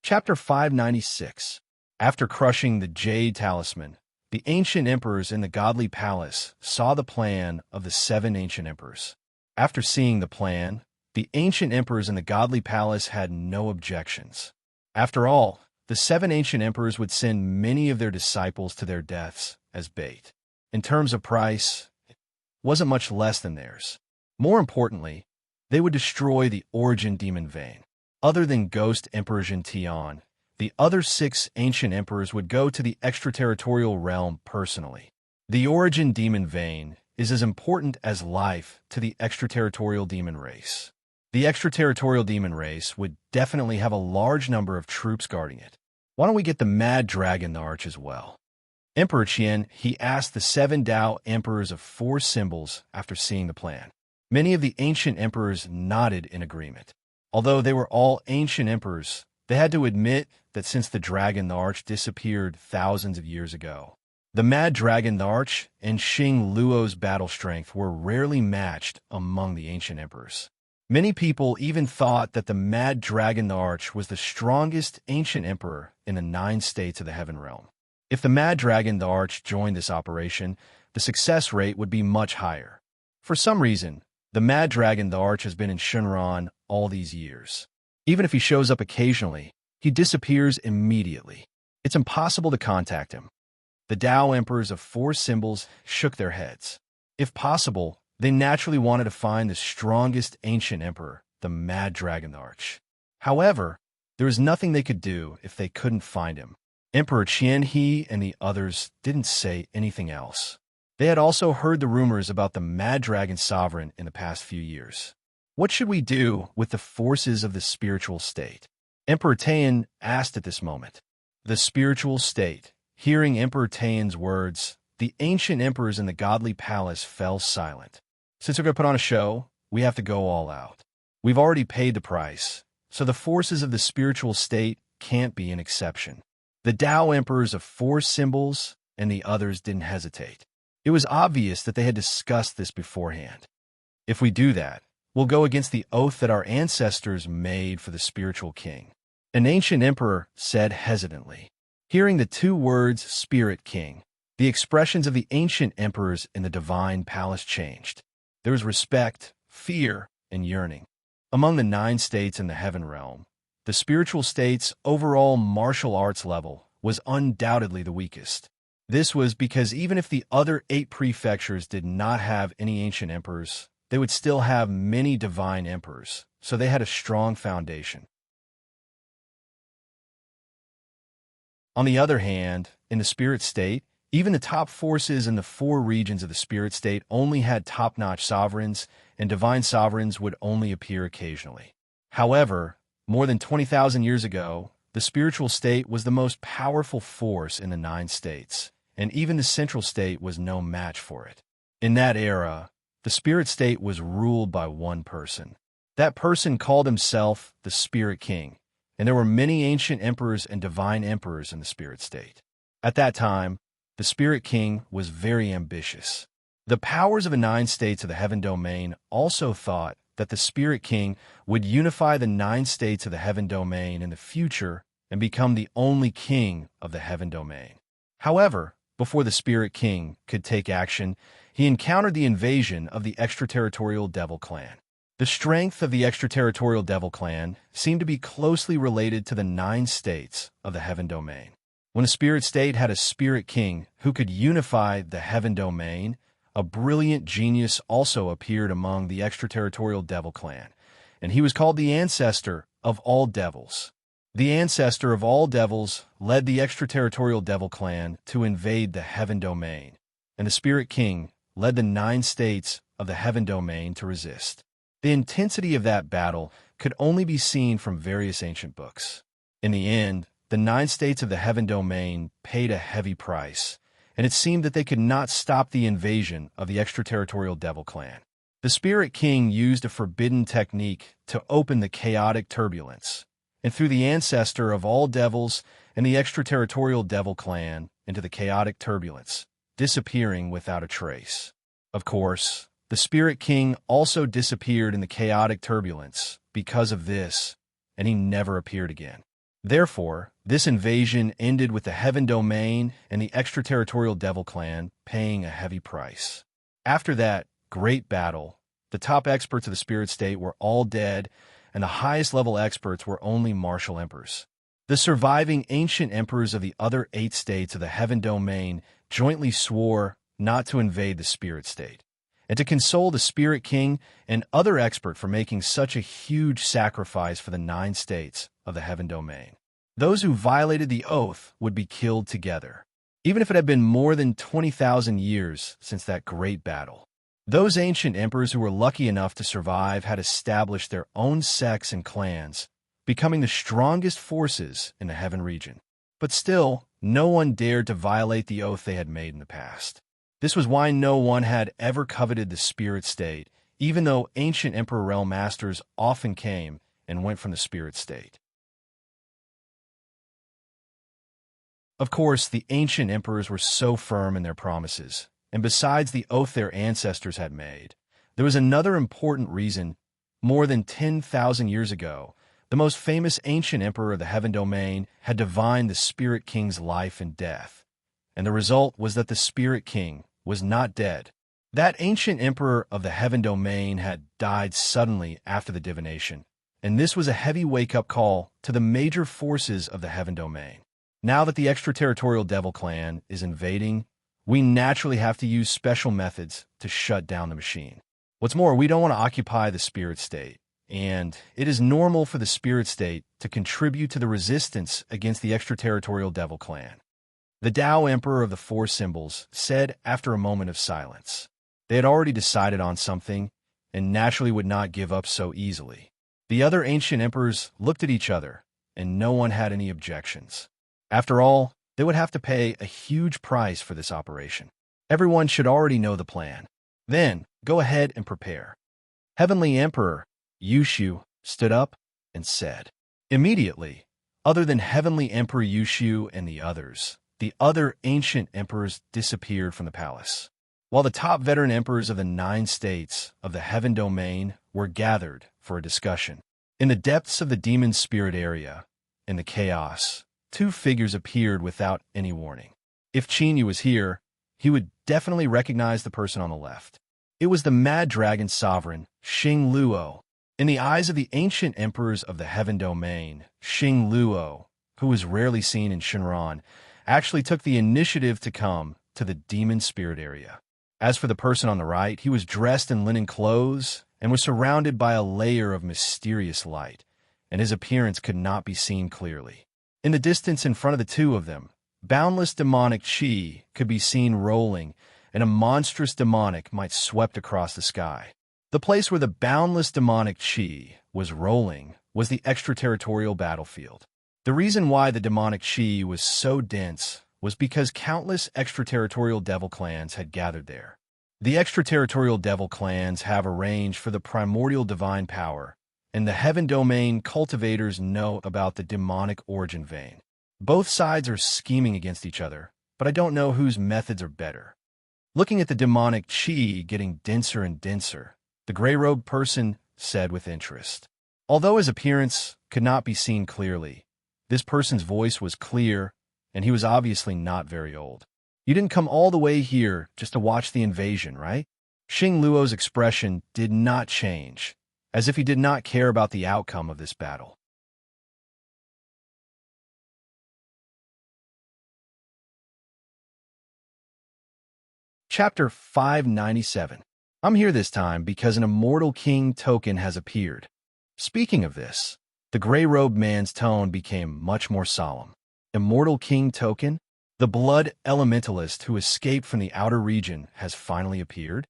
Chapter 596. After crushing the jade talisman, the ancient emperors in the godly palace saw the plan of the 7 ancient emperors. After seeing the plan, the ancient emperors in the godly palace had no objections. After all, the 7 ancient emperors would send many of their disciples to their deaths as bait. In terms of price, it wasn't much less than theirs. More importantly, they would destroy the origin demon vein. Other than Ghost Emperor Tian, the other 6 ancient emperors would go to the extraterritorial realm personally. The origin demon vein is as important as life to the extraterritorial demon race. The extraterritorial demon race would definitely have a large number of troops guarding it. Why don't we get the Mad Dragon the Arch as well? Emperor Qian, he asked the 7 Tao Emperors of Four Symbols after seeing the plan. Many of the ancient emperors nodded in agreement. Although they were all ancient emperors, they had to admit that since the Dragon the Arch disappeared thousands of years ago, the Mad Dragon the Arch and Xing Luo's battle strength were rarely matched among the ancient emperors. Many people even thought that the Mad Dragon the Arch was the strongest ancient emperor in the 9 states of the Heaven Realm. If the Mad Dragon the Arch joined this operation, the success rate would be much higher. For some reason, the Mad Dragon the Arch has been in Shenron all these years. Even if he shows up occasionally, he disappears immediately. It's impossible to contact him. The Tao Emperors of Four Symbols shook their heads. If possible, they naturally wanted to find the strongest ancient emperor, the Mad Dragon the Arch. However, there was nothing they could do if they couldn't find him. Emperor Qianhe and the others didn't say anything else. They had also heard the rumors about the Mad Dragon Sovereign in the past few years. What should we do with the forces of the spiritual state? Emperor Taiyan asked at this moment. The spiritual state, hearing Emperor Taiyan's words, the ancient emperors in the godly palace fell silent. Since we're going to put on a show, we have to go all out. We've already paid the price, so the forces of the spiritual state can't be an exception. The Tao Emperors of Four Symbols and the others didn't hesitate. It was obvious that they had discussed this beforehand. If we do that, we'll go against the oath that our ancestors made for the spiritual king. An ancient emperor said hesitantly. Hearing the 2 words, Spirit King, the expressions of the ancient emperors in the divine palace changed. There was respect, fear, and yearning. Among the 9 states in the heaven realm, the spiritual state's overall martial arts level was undoubtedly the weakest. This was because even if the other 8 prefectures did not have any ancient emperors, they would still have many divine emperors, so they had a strong foundation. On the other hand, in the spirit state, even the top forces in the 4 regions of the spirit state only had top-notch sovereigns, and divine sovereigns would only appear occasionally. However, more than 20,000 years ago, the spiritual state was the most powerful force in the 9 states, and even the central state was no match for it. In that era, the spirit state was ruled by one person. That person called himself the Spirit King, and there were many ancient emperors and divine emperors in the spirit state. At that time, the Spirit King was very ambitious. The powers of the 9 states of the heaven domain also thought that the Spirit King would unify the 9 states of the heaven domain in the future and become the only king of the heaven domain. However, before the Spirit King could take action, he encountered the invasion of the extraterritorial Devil Clan. The strength of the extraterritorial Devil Clan seemed to be closely related to the 9 states of the heaven domain. When a spirit state had a Spirit King who could unify the heaven domain, a brilliant genius also appeared among the extraterritorial Devil Clan, and he was called the ancestor of all devils. The ancestor of all devils led the extraterritorial Devil Clan to invade the heaven domain, and the Spirit King led the 9 states of the heaven domain to resist. The intensity of that battle could only be seen from various ancient books. In the end, the 9 states of the heaven domain paid a heavy price, and it seemed that they could not stop the invasion of the extraterritorial Devil Clan. The Spirit King used a forbidden technique to open the chaotic turbulence, and threw the ancestor of all devils and the extraterritorial Devil Clan into the chaotic turbulence, disappearing without a trace. Of course, the Spirit King also disappeared in the chaotic turbulence because of this, and he never appeared again. Therefore, this invasion ended with the heaven domain and the extraterritorial Devil Clan paying a heavy price. After that great battle, the top experts of the spirit state were all dead, and the highest level experts were only martial emperors. The surviving ancient emperors of the other 8 states of the heaven domain jointly swore not to invade the spirit state, and to console the Spirit King and other expert for making such a huge sacrifice for the 9 states of the heaven domain. Those who violated the oath would be killed together, even if it had been more than 20,000 years since that great battle. Those ancient emperors who were lucky enough to survive had established their own sects and clans, becoming the strongest forces in the heaven region. But still, no one dared to violate the oath they had made in the past. This was why no one had ever coveted the spirit state, even though ancient emperor realm masters often came and went from the spirit state. Of course, the ancient emperors were so firm in their promises, and besides the oath their ancestors had made, there was another important reason. More than 10,000 years ago, the most famous ancient emperor of the heaven domain had divined the Spirit King's life and death, and the result was that the Spirit King was not dead. That ancient emperor of the heaven domain had died suddenly after the divination, and this was a heavy wake-up call to the major forces of the heaven domain. Now that the extraterritorial Devil Clan is invading, we naturally have to use special methods to shut down the machine. What's more, we don't want to occupy the spirit state, and it is normal for the spirit state to contribute to the resistance against the extraterritorial Devil Clan. The Tao Emperor of the 4 Symbols said after a moment of silence. They had already decided on something, and naturally would not give up so easily. The other ancient emperors looked at each other, and no one had any objections. After all, they would have to pay a huge price for this operation. Everyone should already know the plan. Then, go ahead and prepare. Heavenly Emperor Yushu stood up and said. Immediately, other than Heavenly Emperor Yushu and the other ancient emperors disappeared from the palace, while the top veteran emperors of the 9 states of the heaven domain were gathered for a discussion. In the depths of the demon spirit area, in the chaos, 2 figures appeared without any warning. If Chinyu was here, he would definitely recognize the person on the left. It was the Mad Dragon Sovereign, Xing Luo. In the eyes of the ancient emperors of the heaven domain, Xing Luo, who was rarely seen in Shinran, actually took the initiative to come to the demon spirit area. As for the person on the right, he was dressed in linen clothes and was surrounded by a layer of mysterious light, and his appearance could not be seen clearly. In the distance in front of the 2 of them, boundless demonic chi could be seen rolling, and a monstrous demonic might swept across the sky. The place where the boundless demonic chi was rolling was the extraterritorial battlefield. The reason why the demonic chi was so dense was because countless extraterritorial devil clans had gathered there. The extraterritorial devil clans have arranged for the primordial divine power, and the heaven domain cultivators know about the demonic origin vein. Both sides are scheming against each other, but I don't know whose methods are better. Looking at the demonic chi getting denser and denser, the gray-robed person said with interest. Although his appearance could not be seen clearly, this person's voice was clear, and he was obviously not very old. You didn't come all the way here just to watch the invasion, right? Xing Luo's expression did not change, as if he did not care about the outcome of this battle. Chapter 597. I'm here this time because an immortal king token has appeared. Speaking of this, the gray-robed man's tone became much more solemn. Immortal king token? The blood elementalist who escaped from the outer region has finally appeared?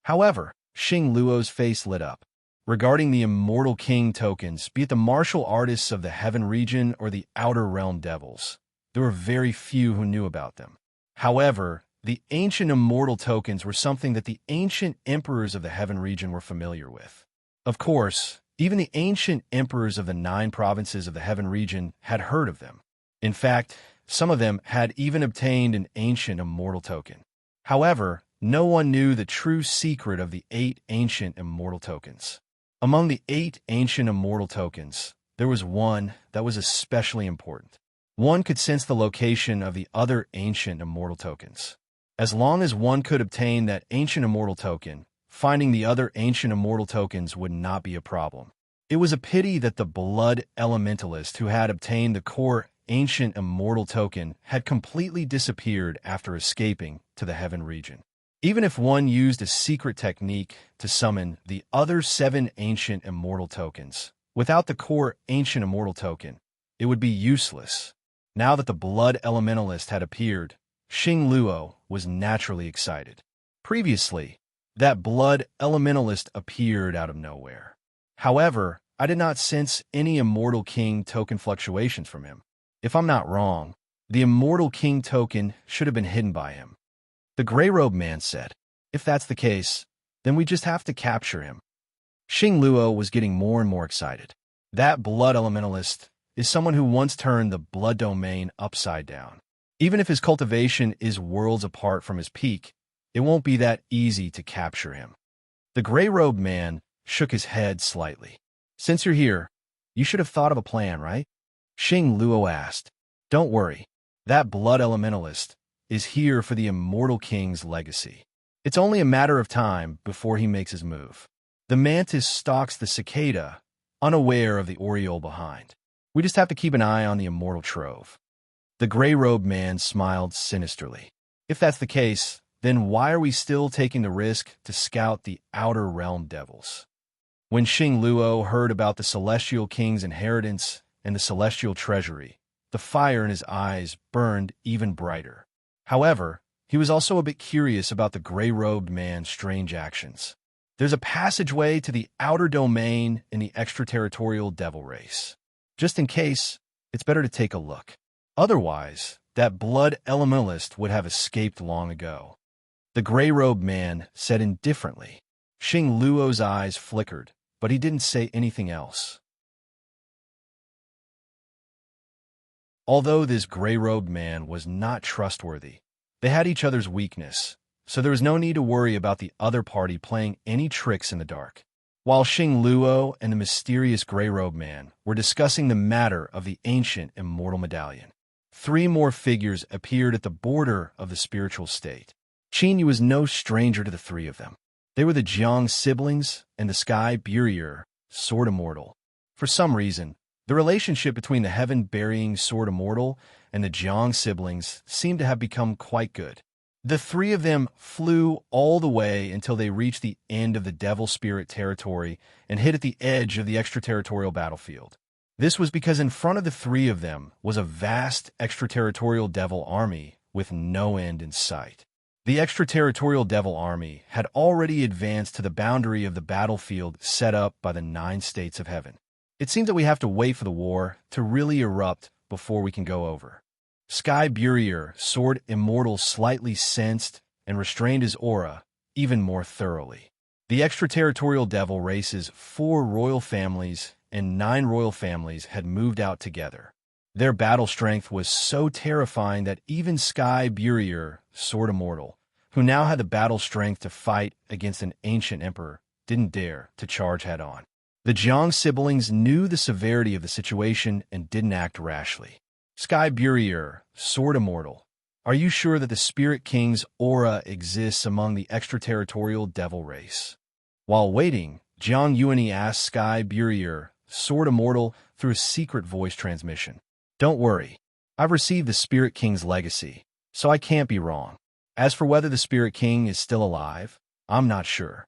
However, Xing Luo's face lit up. Regarding the immortal king tokens, be it the martial artists of the heaven region or the outer realm devils, there were very few who knew about them. However, the ancient immortal tokens were something that the ancient emperors of the heaven region were familiar with. Of course, even the ancient emperors of the 9 provinces of the heaven region had heard of them. In fact, some of them had even obtained an ancient immortal token. However, no one knew the true secret of the 8 ancient immortal tokens. Among the 8 ancient immortal tokens, there was one that was especially important. One could sense the location of the other ancient immortal tokens. As long as one could obtain that ancient immortal token, finding the other ancient immortal tokens would not be a problem. It was a pity that the blood elementalist who had obtained the core ancient immortal token had completely disappeared after escaping to the heaven region. Even if one used a secret technique to summon the other 7 ancient immortal tokens, without the core ancient immortal token, it would be useless. Now that the blood elementalist had appeared, Xing Luo was naturally excited. Previously, that blood elementalist appeared out of nowhere. However, I did not sense any immortal king token fluctuations from him. If I'm not wrong, the immortal king token should have been hidden by him. The gray-robed man said, if that's the case, then we just have to capture him. Xing Luo was getting more and more excited. That blood elementalist is someone who once turned the blood domain upside down. Even if his cultivation is worlds apart from his peak, it won't be that easy to capture him. The gray-robed man shook his head slightly. Since you're here, you should have thought of a plan, right? Xing Luo asked. Don't worry, that blood elementalist is here for the immortal king's legacy. It's only a matter of time before he makes his move. The mantis stalks the cicada, unaware of the oriole behind. We just have to keep an eye on the immortal trove. The gray-robed man smiled sinisterly. If that's the case, then why are we still taking the risk to scout the outer realm devils? When Xing Luo heard about the celestial king's inheritance and the celestial treasury, the fire in his eyes burned even brighter. However, he was also a bit curious about the gray-robed man's strange actions. There's a passageway to the outer domain in the extraterritorial devil race. Just in case, it's better to take a look. Otherwise, that blood elementalist would have escaped long ago. The gray-robed man said indifferently. Xing Luo's eyes flickered, but he didn't say anything else. Although this gray-robed man was not trustworthy, they had each other's weakness, so there was no need to worry about the other party playing any tricks in the dark. While Xing Luo and the mysterious gray-robed man were discussing the matter of the ancient immortal medallion, 3 more figures appeared at the border of the spiritual state. Qinyu was no stranger to the 3 of them. They were the Jiang siblings and the Sky Burier, Sword Immortal. For some reason, the relationship between the heaven-burying Sword Immortal and the Jiang siblings seemed to have become quite good. The 3 of them flew all the way until they reached the end of the Devil Spirit territory and hit at the edge of the extraterritorial battlefield. This was because in front of the 3 of them was a vast extraterritorial devil army with no end in sight. The extraterritorial devil army had already advanced to the boundary of the battlefield set up by the 9 states of heaven. It seems that we have to wait for the war to really erupt before we can go over. Sky Burier, sword immortal, slightly sensed and restrained his aura even more thoroughly. The extraterritorial devil race's 4 royal families and 9 royal families had moved out together. Their battle strength was so terrifying that even Sky Burier, sword immortal, who now had the battle strength to fight against an ancient emperor, didn't dare to charge head-on. The Jiang siblings knew the severity of the situation and didn't act rashly. Sky Burier, sword immortal, are you sure that the Spirit King's aura exists among the extraterritorial devil race? While waiting, Jiang Yuani asked Sky Burier, sword immortal, through a secret voice transmission. Don't worry, I've received the Spirit King's legacy, so I can't be wrong. As for whether the Spirit King is still alive, I'm not sure.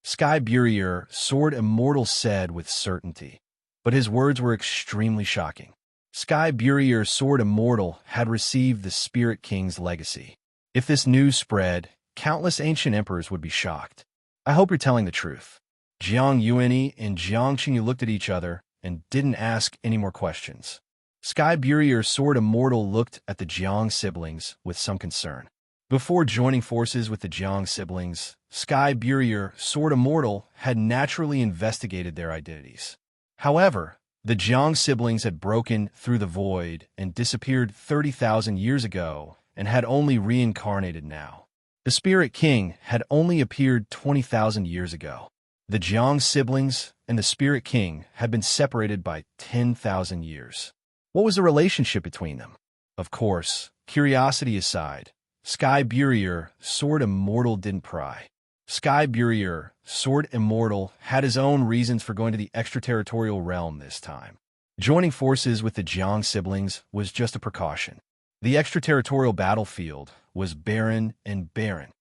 Sky Burier, sword immortal, said with certainty, but his words were extremely shocking. Sky Burier, sword immortal, had received the Spirit King's legacy. If this news spread, countless ancient emperors would be shocked. I hope you're telling the truth. Jiang Yuani and Jiang Qingyu looked at each other and didn't ask any more questions. Sky Burier, sword immortal, looked at the Jiang siblings with some concern. Before joining forces with the Jiang siblings, Sky Burier, sword immortal, had naturally investigated their identities. However, the Jiang siblings had broken through the void and disappeared 30,000 years ago and had only reincarnated now. The Spirit King had only appeared 20,000 years ago. The Jiang siblings and the Spirit King had been separated by 10,000 years. What was the relationship between them? Of course, curiosity aside, Sky Burier, sword immortal, didn't pry. Sky Burier, sword immortal, had his own reasons for going to the extraterritorial realm this time. Joining forces with the Jiang siblings was just a precaution. The extraterritorial battlefield was barren and barren.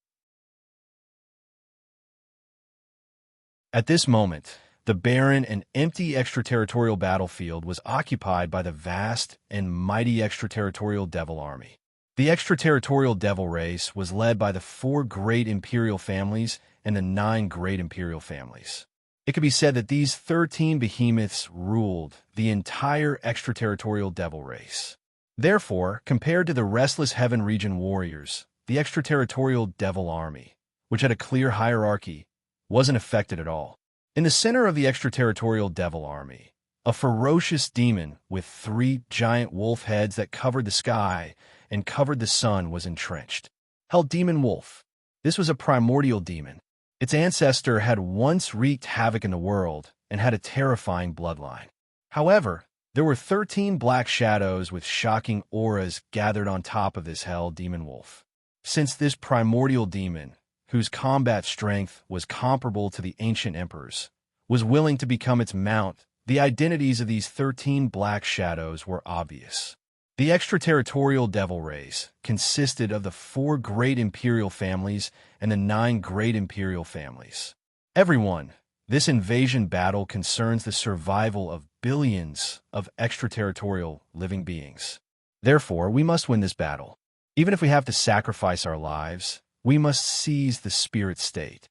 At this moment, the barren and empty extraterritorial battlefield was occupied by the vast and mighty extraterritorial devil army. The extraterritorial devil race was led by the 4 great imperial families and the 9 great imperial families. It could be said that these 13 behemoths ruled the entire extraterritorial devil race. Therefore, compared to the restless heaven region warriors, the extraterritorial devil army, which had a clear hierarchy, wasn't affected at all. In the center of the extraterritorial devil army, a ferocious demon with 3 giant wolf heads that covered the sky and covered the sun was entrenched. Hell Demon Wolf. This was a primordial demon. Its ancestor had once wreaked havoc in the world and had a terrifying bloodline. However, there were 13 black shadows with shocking auras gathered on top of this Hell Demon Wolf. Since this primordial demon, whose combat strength was comparable to the ancient emperors, was willing to become its mount, the identities of these 13 black shadows were obvious. The extraterritorial devil race consisted of the 4 great imperial families and the 9 great imperial families. Everyone, this invasion battle concerns the survival of billions of extraterritorial living beings. Therefore, we must win this battle. Even if we have to sacrifice our lives, we must seize the spirit state.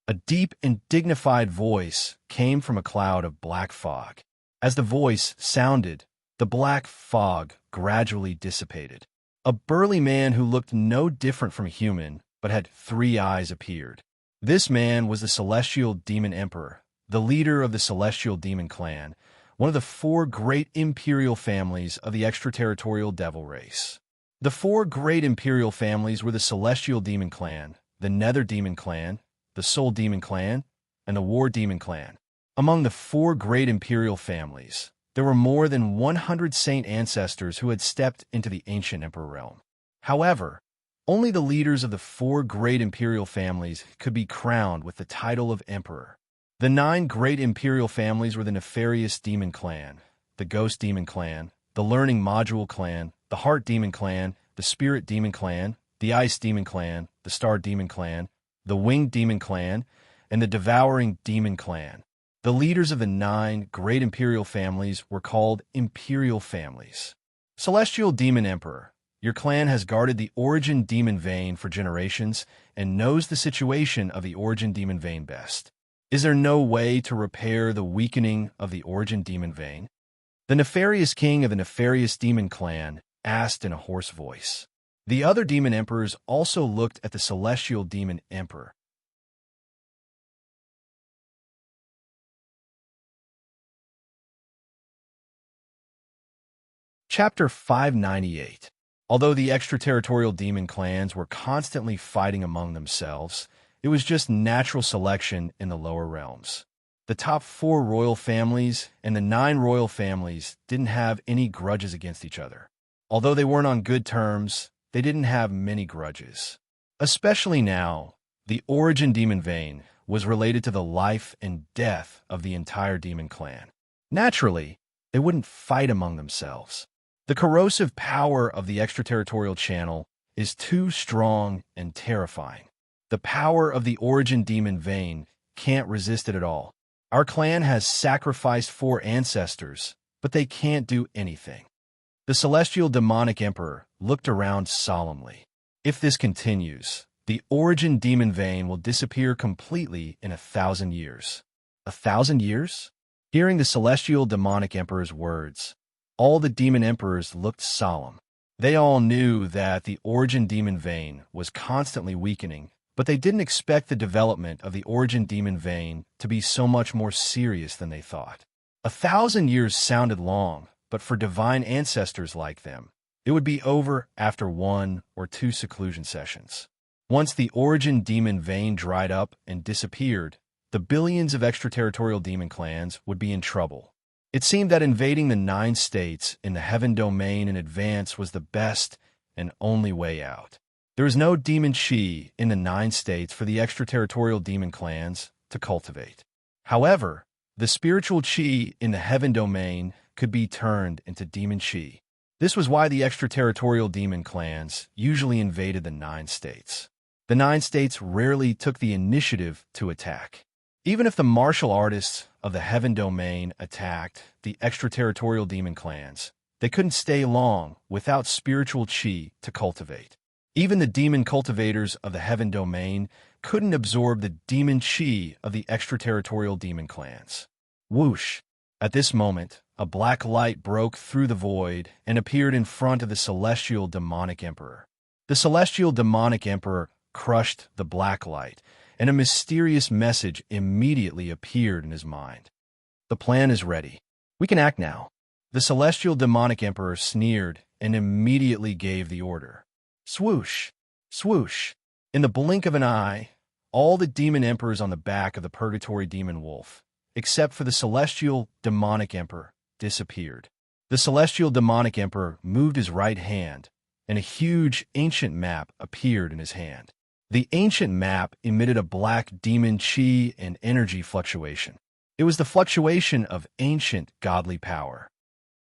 A deep and dignified voice came from a cloud of black fog. As the voice sounded, the black fog gradually dissipated. A burly man who looked no different from a human, but had 3 eyes appeared. This man was the Celestial Demon Emperor, the leader of the Celestial Demon Clan, one of the 4 great imperial families of the extraterritorial devil race. The 4 great imperial families were the Celestial Demon Clan, the Nether Demon Clan, the Soul Demon Clan, and the War Demon Clan. Among the 4 great imperial families, there were more than 100 saint ancestors who had stepped into the ancient emperor realm. However, only the leaders of the 4 great imperial families could be crowned with the title of emperor. The 9 great imperial families were the Nefarious Demon Clan, the Ghost Demon Clan, the Learning Module Clan, the Heart Demon Clan, the Spirit Demon Clan, the Ice Demon Clan, the Star Demon Clan, the Winged Demon Clan, and the Devouring Demon Clan. The leaders of the 9 great imperial families were called imperial families. Celestial Demon Emperor, your clan has guarded the Origin Demon Vein for generations and knows the situation of the Origin Demon Vein best. Is there no way to repair the weakening of the Origin Demon Vein? The Nefarious King of the Nefarious Demon Clan asked in a hoarse voice. The other demon emperors also looked at the celestial demon emperor. Chapter 598. Although the extraterritorial demon clans were constantly fighting among themselves, it was just natural selection in the lower realms. The top 4 royal families and the 9 royal families didn't have any grudges against each other. Although they weren't on good terms, they didn't have many grudges. Especially now, the origin demon vein was related to the life and death of the entire demon clan. Naturally, they wouldn't fight among themselves. The corrosive power of the extraterritorial channel is too strong and terrifying. The power of the origin demon vein can't resist it at all. Our clan has sacrificed 4 ancestors, but they can't do anything. The celestial demonic emperor looked around solemnly. If this continues, the origin demon vein will disappear completely in 1,000 years. 1,000 years? Hearing the celestial demonic emperor's words, all the demon emperors looked solemn. They all knew that the origin demon vein was constantly weakening, but they didn't expect the development of the origin demon vein to be so much more serious than they thought. 1,000 years sounded long, but for divine ancestors like them, it would be over after 1 or 2 seclusion sessions. Once the origin demon vein dried up and disappeared, the billions of extraterritorial demon clans would be in trouble. It seemed that invading the 9 states in the heaven domain in advance was the best and only way out. There is no demon chi in the 9 states for the extraterritorial demon clans to cultivate. However, the spiritual chi in the heaven domain could be turned into demon chi. This was why the extraterritorial demon clans usually invaded the 9 states. The 9 states rarely took the initiative to attack. Even if the martial artists of the heaven domain attacked the extraterritorial demon clans, they couldn't stay long without spiritual chi to cultivate. Even the demon cultivators of the heaven domain couldn't absorb the demon chi of the extraterritorial demon clans. Whoosh! At this moment, a black light broke through the void and appeared in front of the celestial demonic emperor. The celestial demonic emperor crushed the black light, and a mysterious message immediately appeared in his mind. The plan is ready. We can act now. The celestial demonic emperor sneered and immediately gave the order. Swoosh! Swoosh! In the blink of an eye, all the demon emperors on the back of the purgatory demon wolf, except for the celestial demonic emperor, disappeared. The celestial demonic emperor moved his right hand, and a huge ancient map appeared in his hand. The ancient map emitted a black demon chi and energy fluctuation. It was the fluctuation of ancient godly power.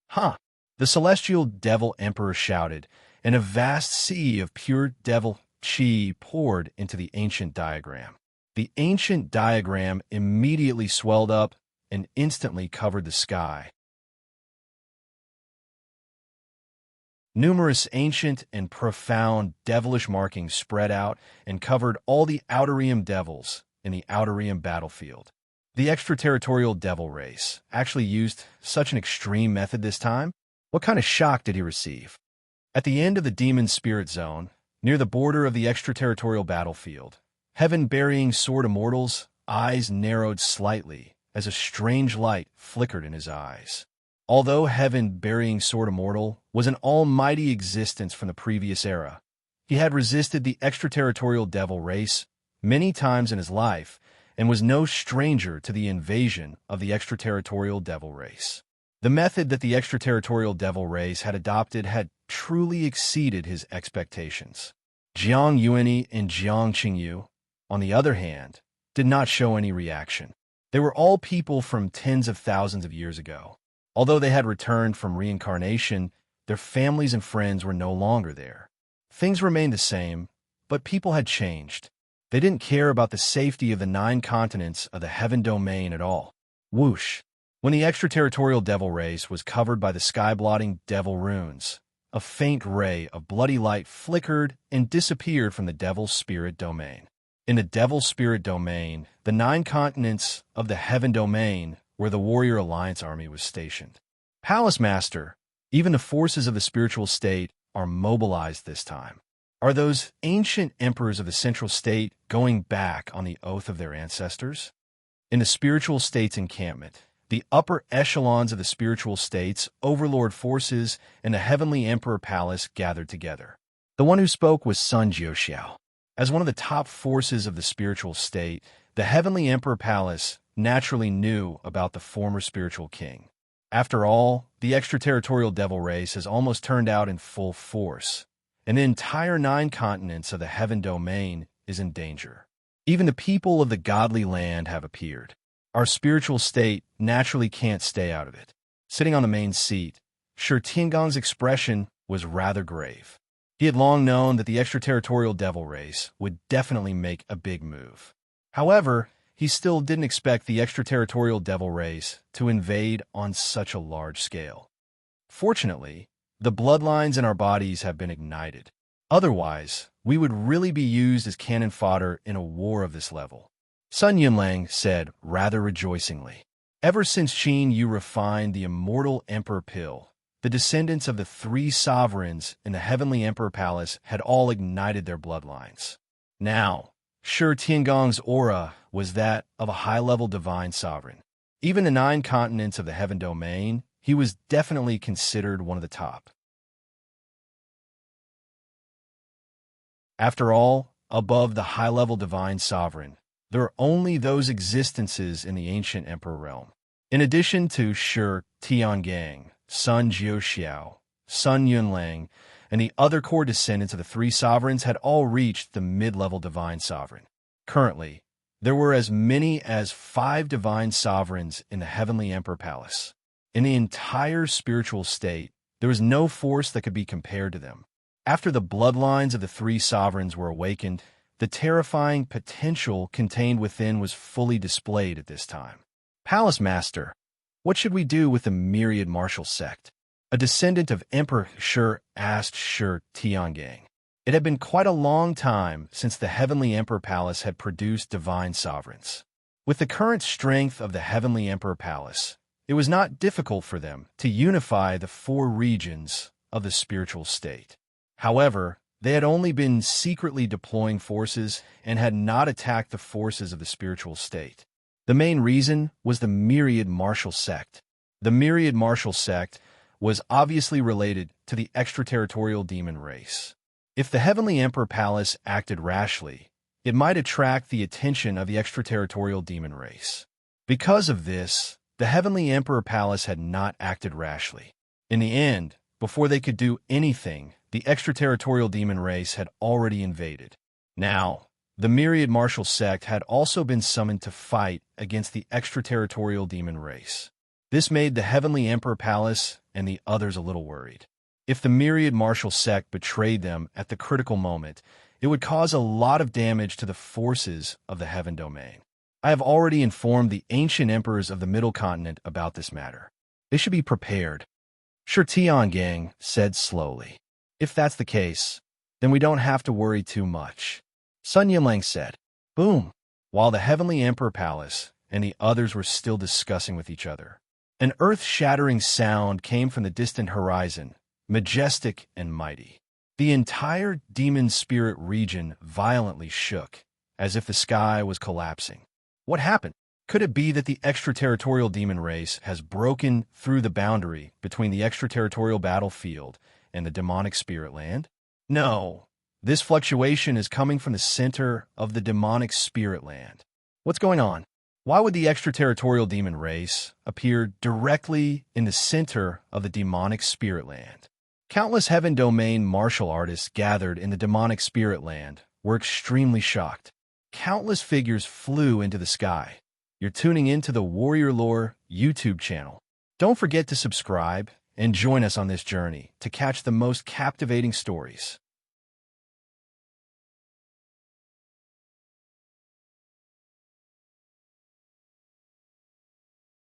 Huh! The celestial devil emperor shouted, and a vast sea of pure devil chi poured into the ancient diagram. The ancient diagram immediately swelled up and instantly covered the sky. Numerous ancient and profound devilish markings spread out and covered all the Outerium devils in the Outerium battlefield. The extraterritorial devil race actually used such an extreme method this time? What kind of shock did he receive? At the end of the demon spirit zone, near the border of the extraterritorial battlefield, heaven-burying sword immortal's eyes narrowed slightly as a strange light flickered in his eyes. Although heaven-burying sword immortal was an almighty existence from the previous era, he had resisted the extraterritorial devil race many times in his life and was no stranger to the invasion of the extraterritorial devil race. The method that the extraterritorial devil race had adopted had truly exceeded his expectations. Jiang Yuani and Jiang Qingyu, on the other hand, did not show any reaction. They were all people from tens of thousands of years ago. Although they had returned from reincarnation, their families and friends were no longer there. Things remained the same, but people had changed. They didn't care about the safety of the 9 continents of the heaven domain at all. Whoosh! When the extraterritorial devil race was covered by the sky-blotting devil runes, a faint ray of bloody light flickered and disappeared from the devil spirit domain. In the devil spirit domain, the 9 continents of the heaven domain where the Warrior Alliance army was stationed. Palace Master, Even the forces of the spiritual state are mobilized this time. Are those ancient emperors of the central state going back on the oath of their ancestors? In the spiritual state's encampment, the upper echelons of the spiritual states, overlord forces, and the heavenly emperor palace gathered together. The one who spoke was Sun Jiuxiao. As one of the top forces of the spiritual state, the heavenly emperor palace naturally knew about the former spiritual king. After all, the extraterritorial devil race has almost turned out in full force, and the entire 9 continents of the heaven domain is in danger. Even the people of the godly land have appeared. Our spiritual state naturally can't stay out of it. Sitting on the main seat, Shi Tiangong's expression was rather grave. He had long known that the extraterritorial devil race would definitely make a big move. However, he still didn't expect the extraterritorial devil race to invade on such a large scale. Fortunately, the bloodlines in our bodies have been ignited. Otherwise, we would really be used as cannon fodder in a war of this level. Sun Yunlang said rather rejoicingly. Ever since Qin Yu refined the immortal emperor pill, the descendants of the 3 sovereigns in the heavenly emperor palace had all ignited their bloodlines. Now, Shi Tiangong's aura was that of a high-level divine sovereign. Even the 9 continents of the heaven domain, he was definitely considered one of the top. After all, above the high-level divine sovereign, there are only those existences in the ancient emperor realm. In addition to Shi Tiangang, Sun Jiuxiao, Sun Yunlang, and the other core descendants of the 3 sovereigns had all reached the mid-level divine sovereign. Currently, there were as many as 5 divine sovereigns in the heavenly emperor palace. In the entire spiritual state, there was no force that could be compared to them. After the bloodlines of the 3 sovereigns were awakened, the terrifying potential contained within was fully displayed at this time. Palace Master, what should we do with the myriad martial sect? A descendant of Emperor Shi asked Shi Tiangang. It had been quite a long time since the heavenly emperor palace had produced divine sovereigns. With the current strength of the heavenly emperor palace, it was not difficult for them to unify the 4 regions of the spiritual state. However, they had only been secretly deploying forces and had not attacked the forces of the spiritual state. The main reason was the myriad martial sect. The myriad martial sect was obviously related to the extraterritorial demon race. If the heavenly emperor palace acted rashly, it might attract the attention of the extraterritorial demon race. Because of this, the heavenly emperor palace had not acted rashly. In the end, before they could do anything, the extraterritorial demon race had already invaded. Now, the myriad martial sect had also been summoned to fight against the extraterritorial demon race. This made the heavenly emperor palace and the others a little worried. If the myriad martial sect betrayed them at the critical moment, it would cause a lot of damage to the forces of the heaven domain. I have already informed the ancient emperors of the middle continent about this matter. They should be prepared. Shi Tiangang said slowly. If that's the case, then we don't have to worry too much. Sun Yunlang said. Boom! While the heavenly emperor palace and the others were still discussing with each other, an earth-shattering sound came from the distant horizon, majestic and mighty. The entire demon spirit region violently shook, as if the sky was collapsing. What happened? Could it be that the extraterritorial demon race has broken through the boundary between the extraterritorial battlefield and the demonic spirit land? No, this fluctuation is coming from the center of the demonic spirit land. What's going on? Why would the extraterritorial demon race appear directly in the center of the demonic spirit land? Countless heaven domain martial artists gathered in the demonic spirit land were extremely shocked. Countless figures flew into the sky. You're tuning into the Warrior Lore YouTube channel. Don't forget to subscribe and join us on this journey to catch the most captivating stories.